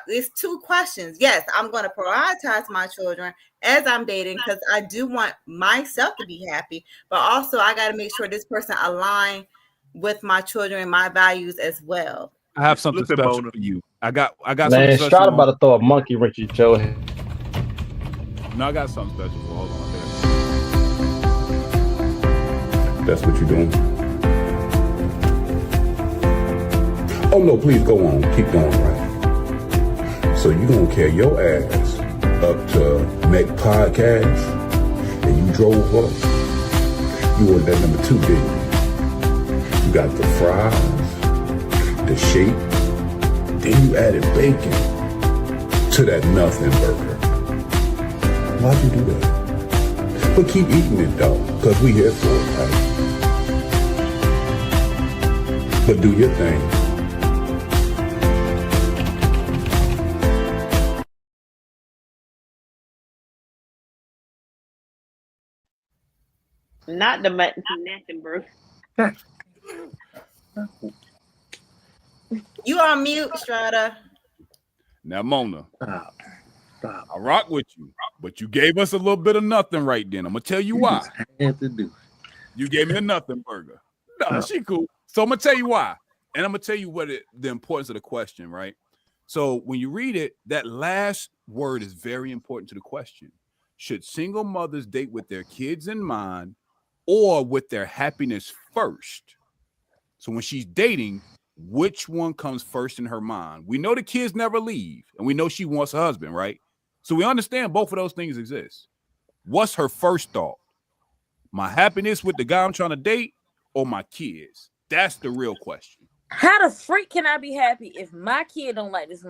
It's two questions. Yes, I'm going to prioritize my children as I'm dating because I do want myself to be happy, but also I got to make sure this person align with my children and my values as well. I have something special for you. I got Man, something Stroud about to throw a monkey wrench at Joe. No, I got something special for. Hold on. That's what you're doing? Oh no, please go on. Keep going, right? So you gonna carry your ass up to make podcasts and you drove up You ordered that number 2, didn't you? You got the fries, the shake, then you added bacon to that nothing burger. Why'd you do that? But keep eating it though, because we here for it, right? But do your thing. Not the nothing, bro. You on mute, Strata. Now, Mona, Stop. I rock with you, but you gave us a little bit of nothing right then. I'm gonna tell you why. Had to do. You gave me a nothing burger. No, she cool. So I'm gonna tell you why, and I'm gonna tell you the importance of the question, right? So when you read it, that last word is very important to the question. Should single mothers date with their kids in mind or with their happiness first? So when she's dating, which one comes first in her mind? We know the kids never leave, and we know she wants a husband, right? So we understand both of those things exist. What's her first thought? My happiness with the guy I'm trying to date or my kids? That's the real question. How the freak can I be happy if my kid don't like this?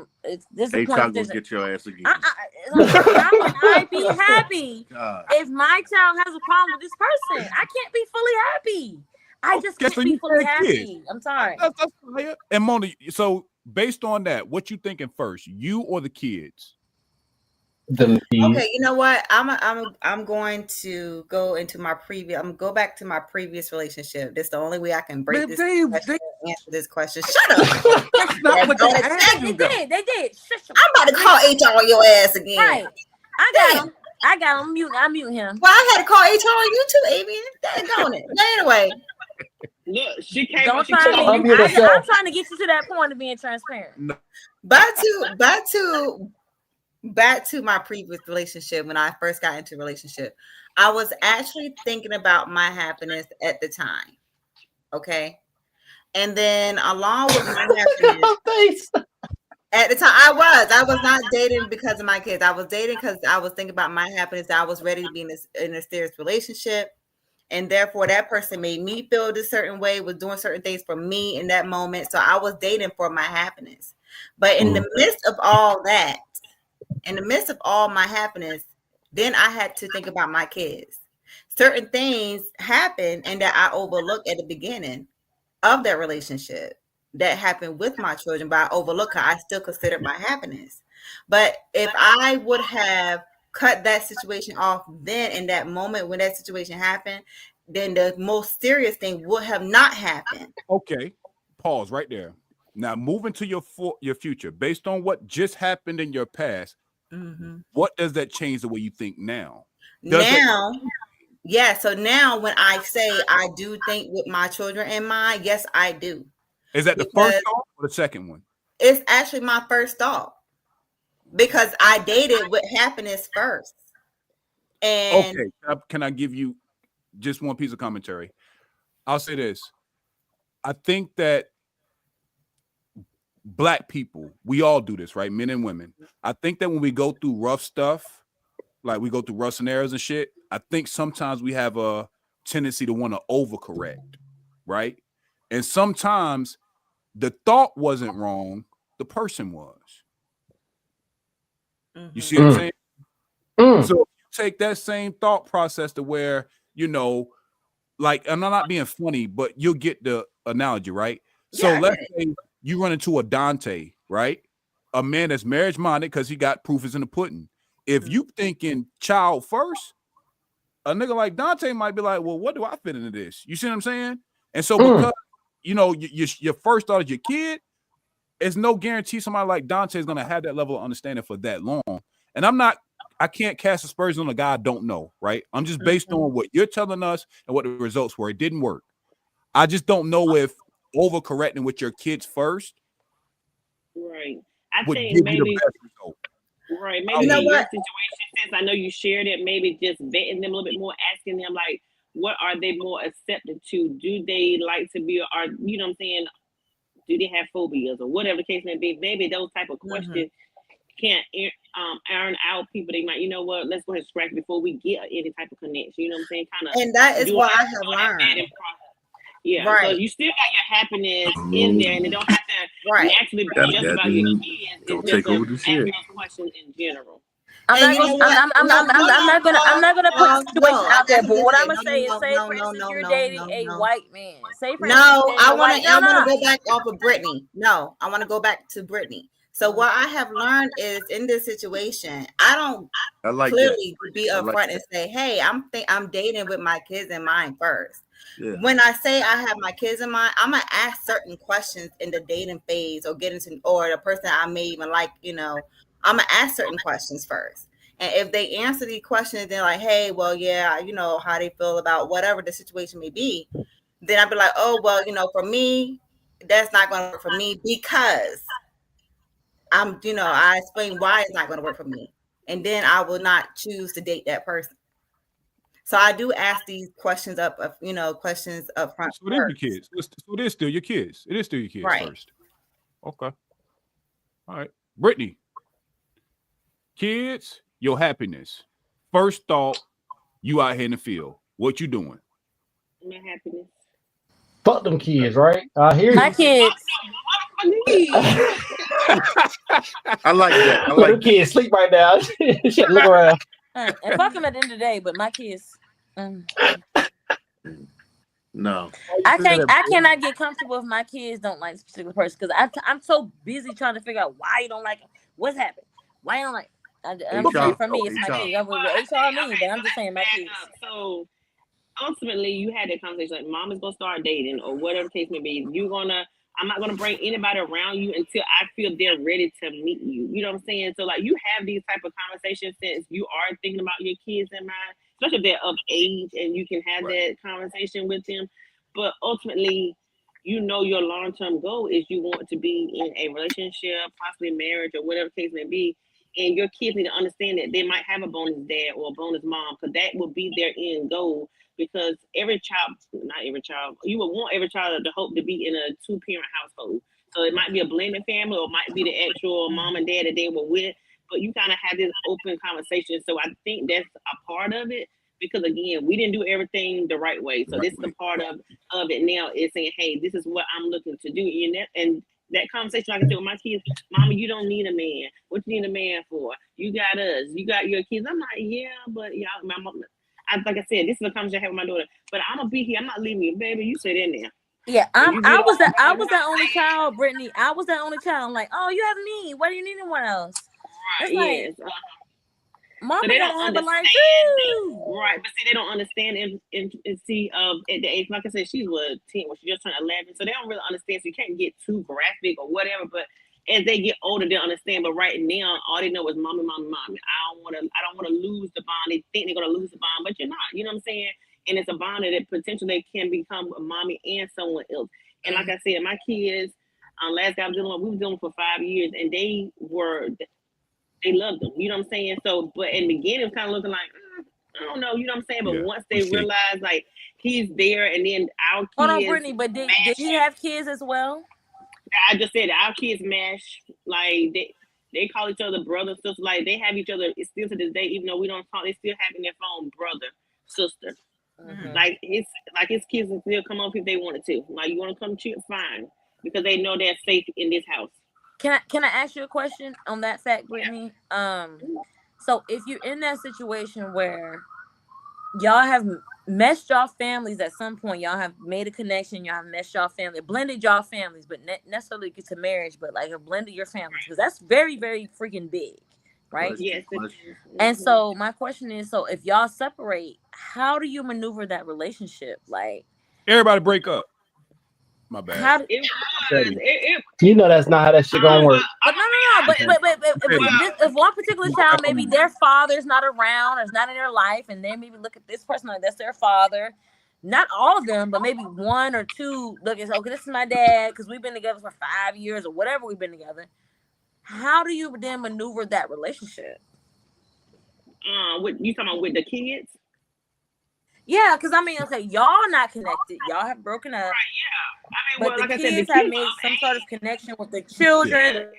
This Hey, is Child gonna get your ass again. how can I be happy God. if my child has a problem with this person? I can't be fully happy. I just Okay, can't so be you fully had kids. happy. I'm sorry. That's fire. And Mona, so based on that, what you thinking first, you or the kids? The Okay, you know what? I'm going to go into my previous. I'm gonna go back to my previous relationship. That's the only way I can break Man, this they- question and answer this question. Shut up! That's not what they That's asked They you, though. did. They did. Shush 'em. I'm about to call HR on your ass again. Right. I got him. I mute him. Well, I had to call HR on you too, Avian. Dang on it. But anyway, Look, she came. Don't She try to told get. you. I'm trying to get you to that point of being transparent. back to my previous relationship. When I first got into a relationship, I was actually thinking about my happiness at the time. Okay. And then along with my happiness, at the time I was not dating because of my kids. I was dating because I was thinking about my happiness. I was ready to be in a serious relationship. And therefore that person made me feel this certain way, was doing certain things for me in that moment. So I was dating for my happiness. But in the midst of all that, in the midst of all my happiness, then I had to think about my kids. Certain things happened and that I overlooked at the beginning of that relationship that happened with my children, but I overlooked her. I still considered my happiness. But if I would have cut that situation off then in that moment when that situation happened, then the most serious thing would have not happened. Okay, pause right there. Now moving to your future, based on what just happened in your past, what does that change the way you think now? So now when I say I do think with my children in mind, yes, I do. Is that the first thought or the second one? It's actually my first thought because I dated with happiness first. And okay, can I give you just one piece of commentary? I'll say this. I think that Black people, we all do this, right? Men and women. I think that when we go through rough stuff, like we go through rough scenarios and shit, I think sometimes we have a tendency to want to overcorrect, right? And sometimes the thought wasn't wrong, the person was. You see what I'm saying? So if you take that same thought process to where, you know, like, and I'm not being funny, but you'll get the analogy, right? So let's say you run into a Dante, right? A man that's marriage minded because he got proof is in the pudding. If you thinking child first, a nigga like Dante might be like, well, what do I fit into this? You see what I'm saying? And so because, you know, your first thought is your kid, it's no guarantee somebody like Dante is going to have that level of understanding for that long. And I can't cast aspersions on a guy I don't know, right? I'm just based on what you're telling us and what the results were. It didn't work. I just don't know if overcorrecting with your kids first, Right. I would think give you the maybe best result. right. Maybe You know in your what? situation, since I know you shared it, maybe just vetting them a little bit more, asking them like, what are they more accepted to? Do they like to be, or you know what I'm saying? Do they have phobias or whatever the case may be? Maybe those type of questions can't iron out people. They might, you know what? Let's go ahead and scratch before we get any type of connection. You know what I'm saying? Kind of. And that is what I have learned. Yeah, right. So you still got your happiness in there, and it don't have to right. naturally be just about your kids. Don't It's take just over the shit. questions in general. I'm not gonna put the situation out there, but what I'm gonna say is, say for instance, you're dating a white man. Say for instance, I want to go back off of Brittany. No, I want to go back to Brittany. So what I have learned is in this situation, I don't clearly be upfront and say, "Hey, I'm dating with my kids in mind first." Yeah. When I say I have my kids in mind, I'm gonna ask certain questions in the dating phase, or or the person I may even like. I'm gonna ask certain questions first, and if they answer these questions, they're like, "Hey, well, yeah, how they feel about whatever the situation may be," then I'd be like, "Oh, well, for me, that's not gonna work for me because." I explain why it's not going to work for me, and then I will not choose to date that person. So I do ask these questions questions up front. So it is your kids. So it is still your kids. It is still your kids first. Okay. All right, Brittany. Kids, your happiness. First thought, you out here in the field. What you doing? My happiness. Fuck them kids, right? I hear you. My kids. I like that. Them kids sleep right now. Shit, look around. And fuck them at the end of the day, but my kids. No. I cannot get comfortable if my kids don't like this particular person, because I'm so busy trying to figure out why you don't like them. What's happened? Why you don't like them? I'm saying for me, it's my kids. HR me, but I'm just saying my kids. So ultimately, you had that conversation like, mom is gonna start dating or whatever the case may be. I'm not gonna bring anybody around you until I feel they're ready to meet you. You know what I'm saying? So like, you have these type of conversations since you are thinking about your kids in mind, especially if they're of age and you can have that conversation with them. But ultimately, your long-term goal is you want to be in a relationship, possibly marriage or whatever case may be. And your kids need to understand that they might have a bonus dad or a bonus mom, because that will be their end goal. Because not every child, you would want every child to hope to be in a 2-parent household. So it might be a blended family, or it might be the actual mom and dad that they were with, but you kind of have this open conversation. So I think that's a part of it, because again, we didn't do everything the right way. So this is a part of it now, is saying, hey, this is what I'm looking to do. And that conversation, like I said with my kids, Mama, you don't need a man. What you need a man for? You got us. You got your kids. I'm like, yeah, but y'all, my mom. Like I said, this is a conversation I have with my daughter. But I'm gonna be here. I'm not leaving you, baby. You sit in there. Yeah, I was the only child, Brittany. I was the only child. I'm like, oh, you have me. Why do you need anyone else? Right. Yes. Mama so they don't have a life too. Right, but see, they don't understand and see at the age. Like I said, she's 10. Well, she just turned 11, so they don't really understand. So you can't get too graphic or whatever. But as they get older, they'll understand. But right now, all they know is mommy, mommy, mommy. I don't want to lose the bond. They think they're gonna lose the bond, but you're not. You know what I'm saying? And it's a bond that potentially can become a mommy and someone else. And like I said, my kids, last guy we were dealing for 5 years, and they loved them. You know what I'm saying? So, but in the beginning, it was kind of looking like, I don't know. You know what I'm saying? But once they realize like he's there, and then our kids. Hold on, Brittany. But did you have kids as well? I just said our kids mash, like they call each other brother, sister, like they have each other. It's still to this day, even though we don't talk, they still have in their phone brother, sister. Mm-hmm. Like his kids can still come up if they wanted to. Like, you want to come cheer, fine, because they know they're safe in this house. Can I ask you a question on that fact, Brittany? So if you're in that situation where y'all have meshed y'all families at some point, y'all have made a connection, y'all have meshed y'all family, blended y'all families, but necessarily get to marriage, but like have blended your families, because that's very, very freaking big, right? Yes. And so my question is, so if y'all separate, how do you maneuver that relationship? Like, everybody break up. My bad. You know that's not how that shit gonna work. But no. But if one particular child, maybe their father's not around or is not in their life, and they maybe look at this person like that's their father. Not all of them, but maybe one or two look and say, okay, this is my dad, because we've been together for 5 years or whatever we've been together. How do you then maneuver that relationship? What you talking about with the kids? Yeah, because I mean, okay, y'all not connected. Y'all have broken up. Right, yeah. I mean, but well, the like kids I said, have made some sort of connection with the children.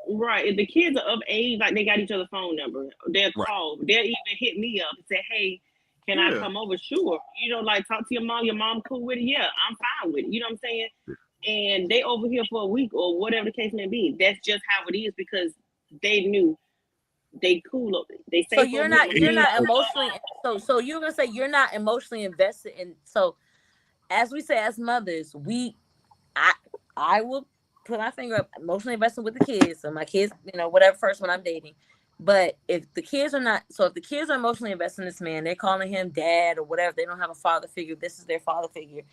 Right. If the kids are of age, like they got each other's phone number, they'll Right. call. They'll even hit me up and say, "Hey, can I Yeah. come over?" Sure. Like talk to your mom. Your mom cool with it? Yeah, I'm fine with it. You know what I'm saying? And they over here for a week or whatever the case may be. That's just how it is because they knew they cool up. They say So you're not emotionally. So you're gonna say you're not emotionally invested in. So as we say as mothers, I will put my finger up, emotionally invested with the kids. So my kids, whatever first one I'm dating. But if the kids are not, so if the kids are emotionally invested in this man, they're calling him dad or whatever, they don't have a father figure, this is their father figure,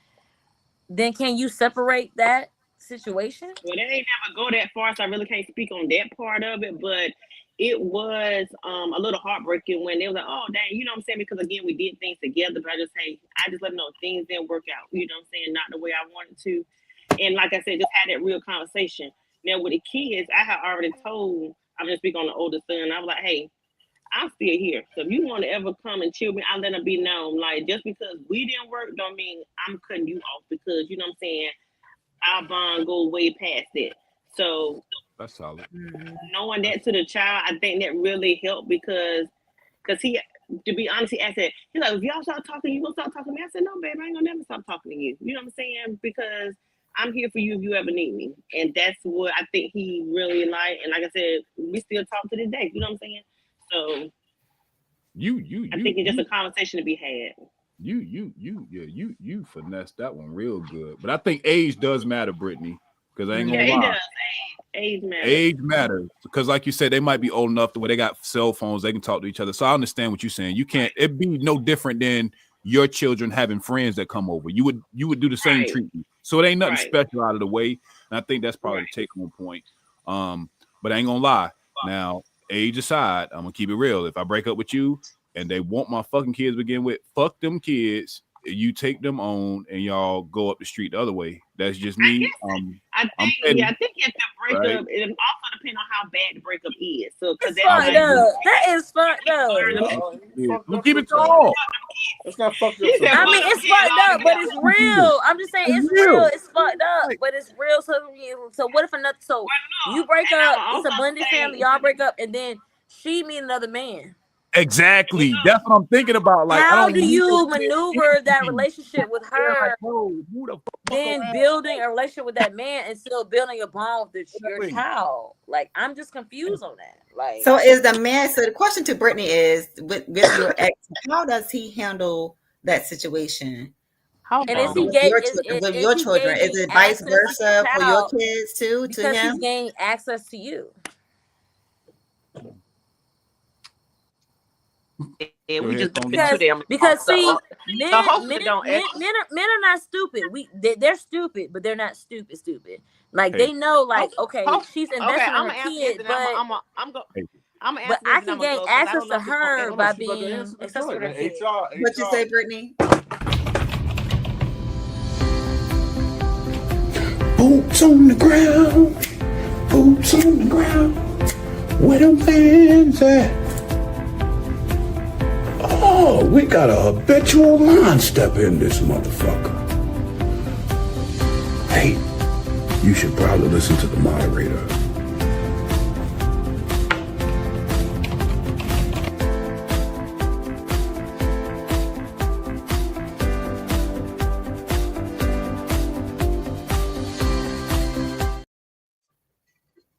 then can you separate that situation? Well, they ain't never go that far, so I really can't speak on that part of it. But it was a little heartbreaking when they was like, "Oh, dang," you know what I'm saying? Because again, we did things together, but I just let them know things didn't work out. You know what I'm saying? Not the way I wanted to. And like I said, just had that real conversation. Now with the kids, I had already told. I'm just speaking on the older son. I was like, "Hey, I'm still here. So if you want to ever come and chill me, I'll let it be known. Like just because we didn't work, don't mean I'm cutting you off because you know what I'm saying." Our bond goes way past that. So That's solid. knowing that to the child, I think that really helped because he, to be honest, he asked that, he's like, if y'all start talking, you gonna stop talking to me? I said, no, babe, I ain't gonna never stop talking to you. You know what I'm saying? Because I'm here for you if you ever need me. And that's what I think he really liked. And like I said, we still talk to this day. You know what I'm saying? So I think it's just a conversation to be had. You finessed that one real good. But I think age does matter, Brittany, because I ain't gonna Yeah, lie. it does. Age matters. Age matters because, like you said, they might be old enough to where they got cell phones, they can talk to each other. So I understand what you're saying. You can't. It'd be no different than your children having friends that come over. You would do the same treatment. So it ain't nothing special out of the way. And I think that's probably the take-home point. But I ain't gonna lie. Now, age aside, I'm gonna keep it real. If I break up with you and they want my fucking kids to begin with, fuck them kids. You take them on and y'all go up the street the other way. That's just me. I think if the breakup, it also depends on how bad the breakup is. So because fucked up. That is fucked up. We'll keep it all. It's not fucked up. I mean, it's fucked up, but it's real. I'm just saying it's real. It's fucked up, but it's real. So what if another? So you break up. It's a blended family. Y'all break up, and then she meet another man. Exactly. That's what I'm thinking about. Like, how do you maneuver that relationship with her? Then building a relationship with that man and still building a bond with your child. Like, I'm just confused on that. Like, so is the man? So the question to Brittany is, with your ex, how does he handle that situation? And is he with your children? Is it vice versa for your kids too? Because to him, he's gaining access to you. Yeah, we just because see, men are not stupid. They're stupid, but they're not stupid. Like they know, like okay, she's investing in her kid, but I can gain access to her by being accessible to her kid. What you say, Brittany? Boots on the ground, boots on the ground. Where them fans at? Oh, we got a habitual line stepper in this motherfucker. Hey, you should probably listen to the moderator.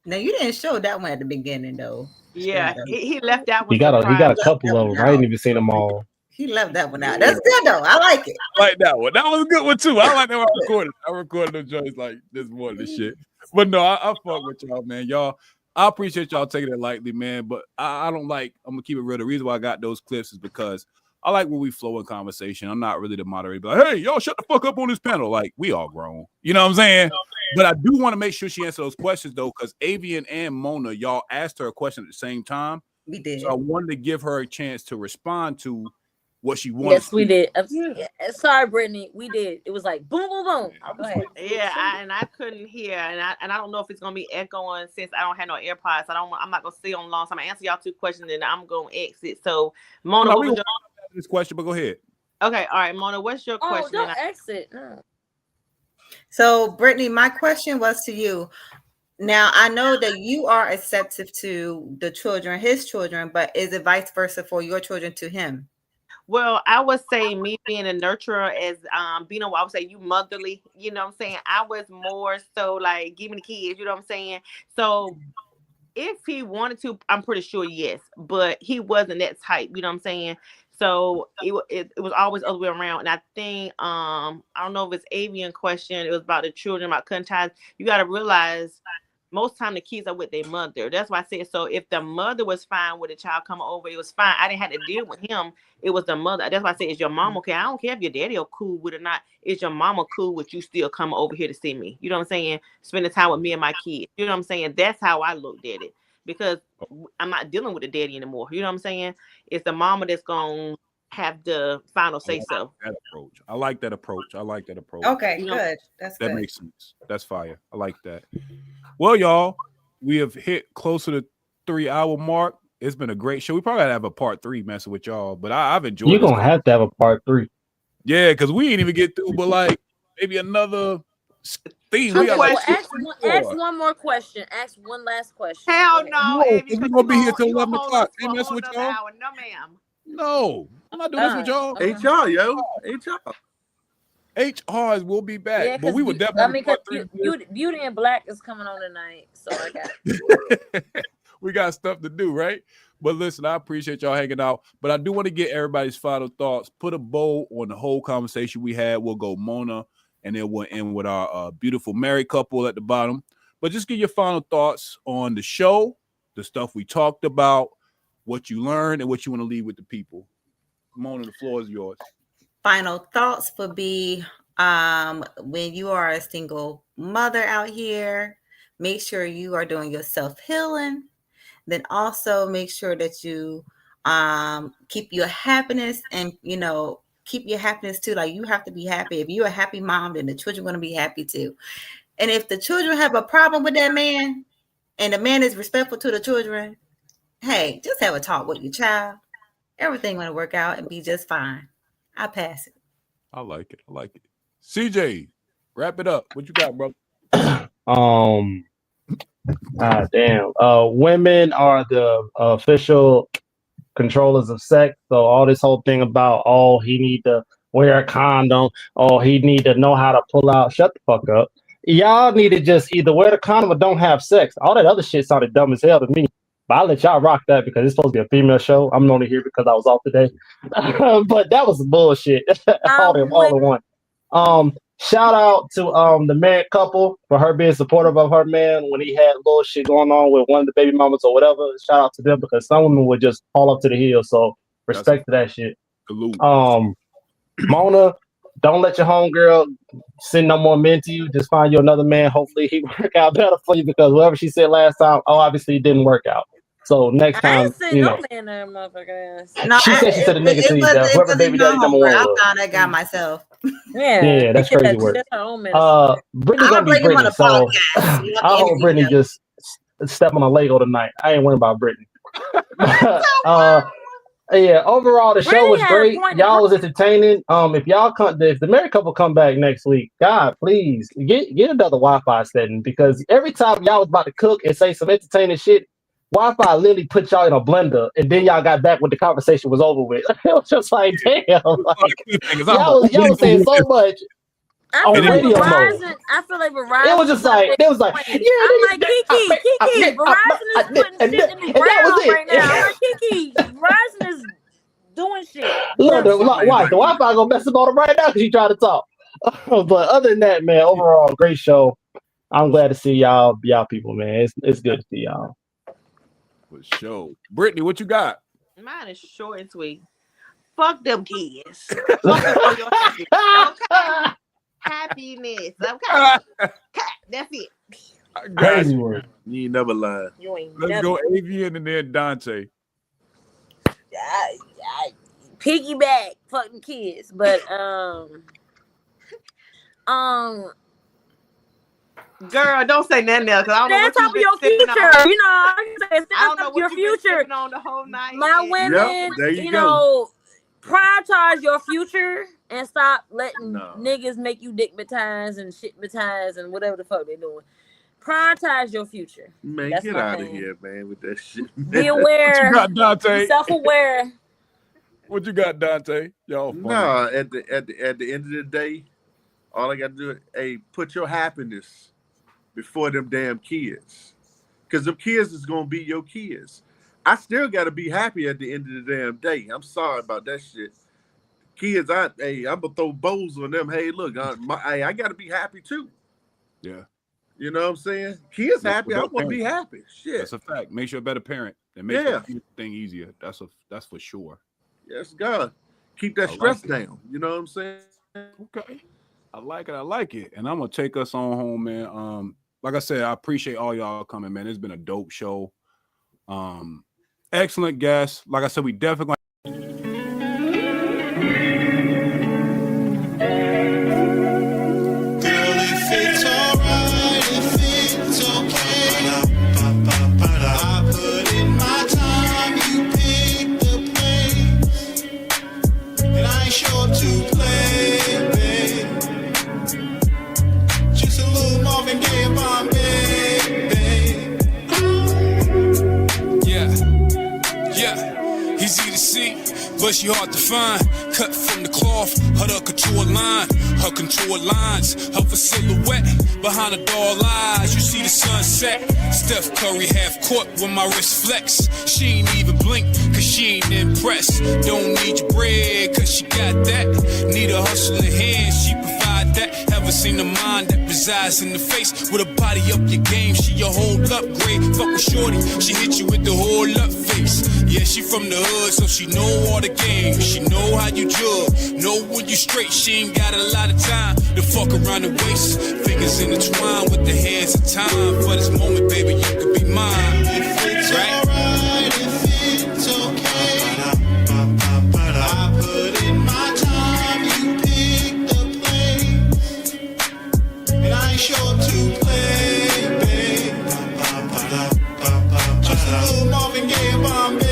Now you didn't show that one at the beginning though. Yeah, he left that one. He got a couple of them. I ain't even seen them all. He left that one out. That's good though. I like it. I like that one. That was a good one too. I like that one. I recorded them joints like this morning. This shit. But no, I fuck with y'all, man. Y'all, I appreciate y'all taking it lightly, man. But I don't like. I'm gonna keep it real. The reason why I got those clips is because I like when we flow in conversation. I'm not really the moderator. But like, hey, y'all, shut the fuck up on this panel. Like we all grown. You know what I'm saying? But I do want to make sure she answers those questions though, because Avian and Mona, y'all asked her a question at the same time. We did. So I wanted to give her a chance to respond to what she wanted. Yes, we did. Sorry, Brittany, we did. It was like boom, boom, boom. Go ahead. Yeah, I couldn't hear, and I don't know if it's gonna be echoing since I don't have no AirPods. I'm not gonna stay on long, so I'm gonna answer y'all 2 questions, and I'm gonna exit. So, Mona, what was your this question? But go ahead. Okay, all right, Mona, what's your question? Don't exit. No. So, Brittany, my question was to you. Now I know that you are receptive to the children, his children, but is it vice versa for your children to him? Well, I would say me being a nurturer as being I would say you motherly, you know what I'm saying? I was more so like give me the kids, you know what I'm saying? So if he wanted to, I'm pretty sure yes, but he wasn't that type, you know what I'm saying? So it was always other way around. And I think I don't know if it's avian question, it was about the children, about cutting ties. You gotta realize most time the kids are with their mother. That's why I said so if the mother was fine with the child coming over, it was fine. I didn't have to deal with him. It was the mother. That's why I said, is your mom okay? I don't care if your daddy are cool with it or not. Is your mama cool with you still coming over here to see me? You know what I'm saying? Spending time with me and my kids. You know what I'm saying? That's how I looked at it. Because I'm not dealing with the daddy anymore. You know what I'm saying? It's the mama that's gonna have the final say so. That approach. I like that approach. Okay, You know, good. That's That good. makes sense. That's fire. I like that. Well, y'all, we have hit close to the 3-hour mark. It's been a great show. We probably gotta have a part 3 messing with y'all, but I've enjoyed You're this. gonna have to have a part 3. Yeah, because we ain't even get through, but like maybe another theme. We Okay, got well, like ask one more question. Ask one last question. hell no, No, Abby, because we're because gonna be here till you 11 hold o'clock. us for Ain't a messing whole with nother y'all. hour. No, ma'am. No, I'm not doing this with y'all. Okay. HR, yo. HR. HRs will be back, Yeah, but we would because definitely part 3. Beauty and Black is coming on tonight, so I got We got stuff to do, right? But listen, I appreciate y'all hanging out. But I do want to get everybody's final thoughts. Put a bow on the whole conversation we had. We'll go Mona, and then we'll end with our beautiful married couple at the bottom. But just give your final thoughts on the show, the stuff we talked about, what you learned, and what you want to leave with the people. Mona, the floor is yours. Final thoughts would be when you are a single mother out here, make sure you are doing your self-healing. Then also make sure that you keep your happiness and, keep your happiness too. Like you have to be happy. If you're a happy mom, then the children are going to be happy too. And if the children have a problem with that man and the man is respectful to the children, hey, just have a talk with your child. Everything going to work out and be just fine. I pass it. I like it. CJ, wrap it up. What you got, bro? Damn. Women are the official controllers of sex. So all this whole thing about he need to wear a condom, he need to know how to pull out. Shut the fuck up. Y'all need to just either wear the condom or don't have sex. All that other shit sounded dumb as hell to me. But I'll let y'all rock that because it's supposed to be a female show. I'm only here because I was off today. But that was bullshit. all in one. Shout out to the married couple for her being supportive of her man when he had little shit going on with one of the baby mamas or whatever. Shout out to them because some women would just fall up to the heel. So respect to that shit. Salute. Mona, don't let your homegirl send no more men to you. Just find you another man. Hopefully he work out better for you because whatever she said last time, obviously it didn't work out. So next I time, ain't seen no man there, motherfucker ass. No, she said she said a nigga to you. Whoever baby daddy number one I was. found that guy myself. Yeah, that's crazy work. That's her own medicine. Brittany I'm gonna be bring him on Brittany, the so podcast. You I have to hope Brittany interview him. just step on a Lego tonight. I ain't worried about Brittany. Yeah, overall the show was great. Y'all was entertaining. If the married couple come back next week, God, please get another Wi-Fi setting because every time y'all was about to cook and say some entertaining shit, Wi-Fi literally put y'all in a blender, and then y'all got back when the conversation was over with. It was just like, damn, y'all was saying so much. I feel like Verizon. It was just like I'm like Kiki. Verizon is putting shit in the ground right now. I'm like Kiki. Verizon is doing shit. Look, the Wi-Fi gonna mess up on them right now because you trying to talk. But other than that, man, overall great show. I'm glad to see y'all people, man. It's good to see y'all. For sure. Brittany, what you got? Mine is short and sweet. Fuck them kids. Focus on your happiness. Okay? Happiness. Okay? That's it. Crazy word. You ain't never lied. You ain't Let's go Avian and then Dante. Piggyback fucking kids, but girl, don't say nothing else because I don't know what top of your future. You know, I don't know what your future on the whole night. My women, there you go. prioritize your future and stop letting niggas make you dickmatize and shitmatize and whatever the fuck they're doing. Prioritize your future. Man, That's get my out of thing. here, man, with that shit. Be aware. You got Dante. Be self-aware. What you got, Dante? Y'all funny. Nah, at the end of the day, all I got to do is, hey, put your happiness before them damn kids. Because them kids is going to be your kids. I still got to be happy at the end of the damn day. I'm sorry about that shit. Kids, I'm going to throw bows on them. Hey, look, I got to be happy too. Yeah. You know what I'm saying? Kids happy, I want to be happy. Shit. That's a fact. Makes you a better parent. It makes the thing easier. That's for sure. Yes, God. Keep that stress down. You know what I'm saying? Okay. I like it. And I'm gonna take us on home, man. Like I said, I appreciate all y'all coming, man. It's been a dope show. Excellent guests. Like I said, we definitely but she hard to find. Cut from the cloth, her couture line, her contour lines, her silhouette behind the dull eyes. You see the sunset. Steph Curry half court when my wrist flex. She ain't even blink, cause she ain't impressed. Don't need your bread, cause she got that. Need a hustling hand, she provide that. Haven't seen a mind that resides in the face. With a body up your game, she a whole upgrade. Fuck with shorty, she hit you with the whole up face. Yeah, she from the hood, so she know all the game. She know how you jug, know when you straight. She ain't got a lot of time to fuck around the waist. Fingers intertwined with the hands of time. For this moment, baby, you could be mine. If it's right? Alright, if it's okay. I put in my time, you pick the place. And I ain't sure to play, babe. Just a little Marvin Gaye bomb, babe.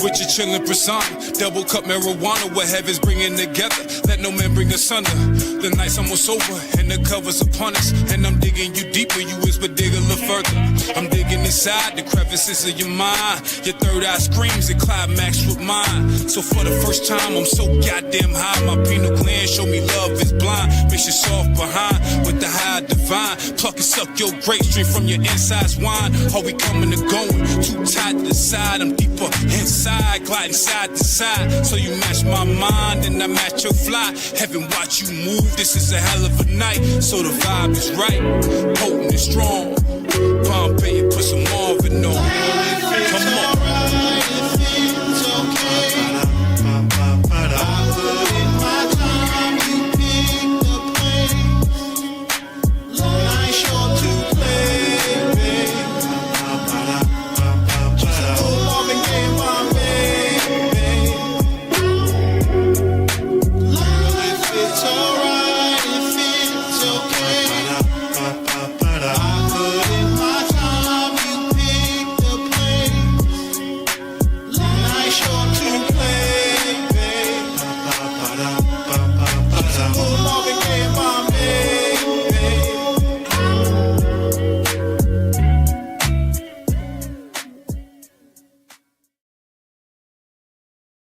With your chillin' persona, double cup marijuana, what heaven's bringing together. Let no man bring us under. The night's almost over, and the cover's upon us. And I'm digging you deeper, you whisper dig a little further. I'm digging inside the crevices of your mind. Your third eye screams and climax with mine. So for the first time, I'm so goddamn high. My pineal gland show me love is blind. Makes you soft behind with the high divine. Pluck and suck your grapes straight from your insides wine. Are we coming or going? Too tight to the side, I'm deeper inside, gliding side to side. So you match my mind and I match your fly. Heaven watch you move, this is a hell of a night. So the vibe is right, potent and strong. Pompeii, put some Marvin on.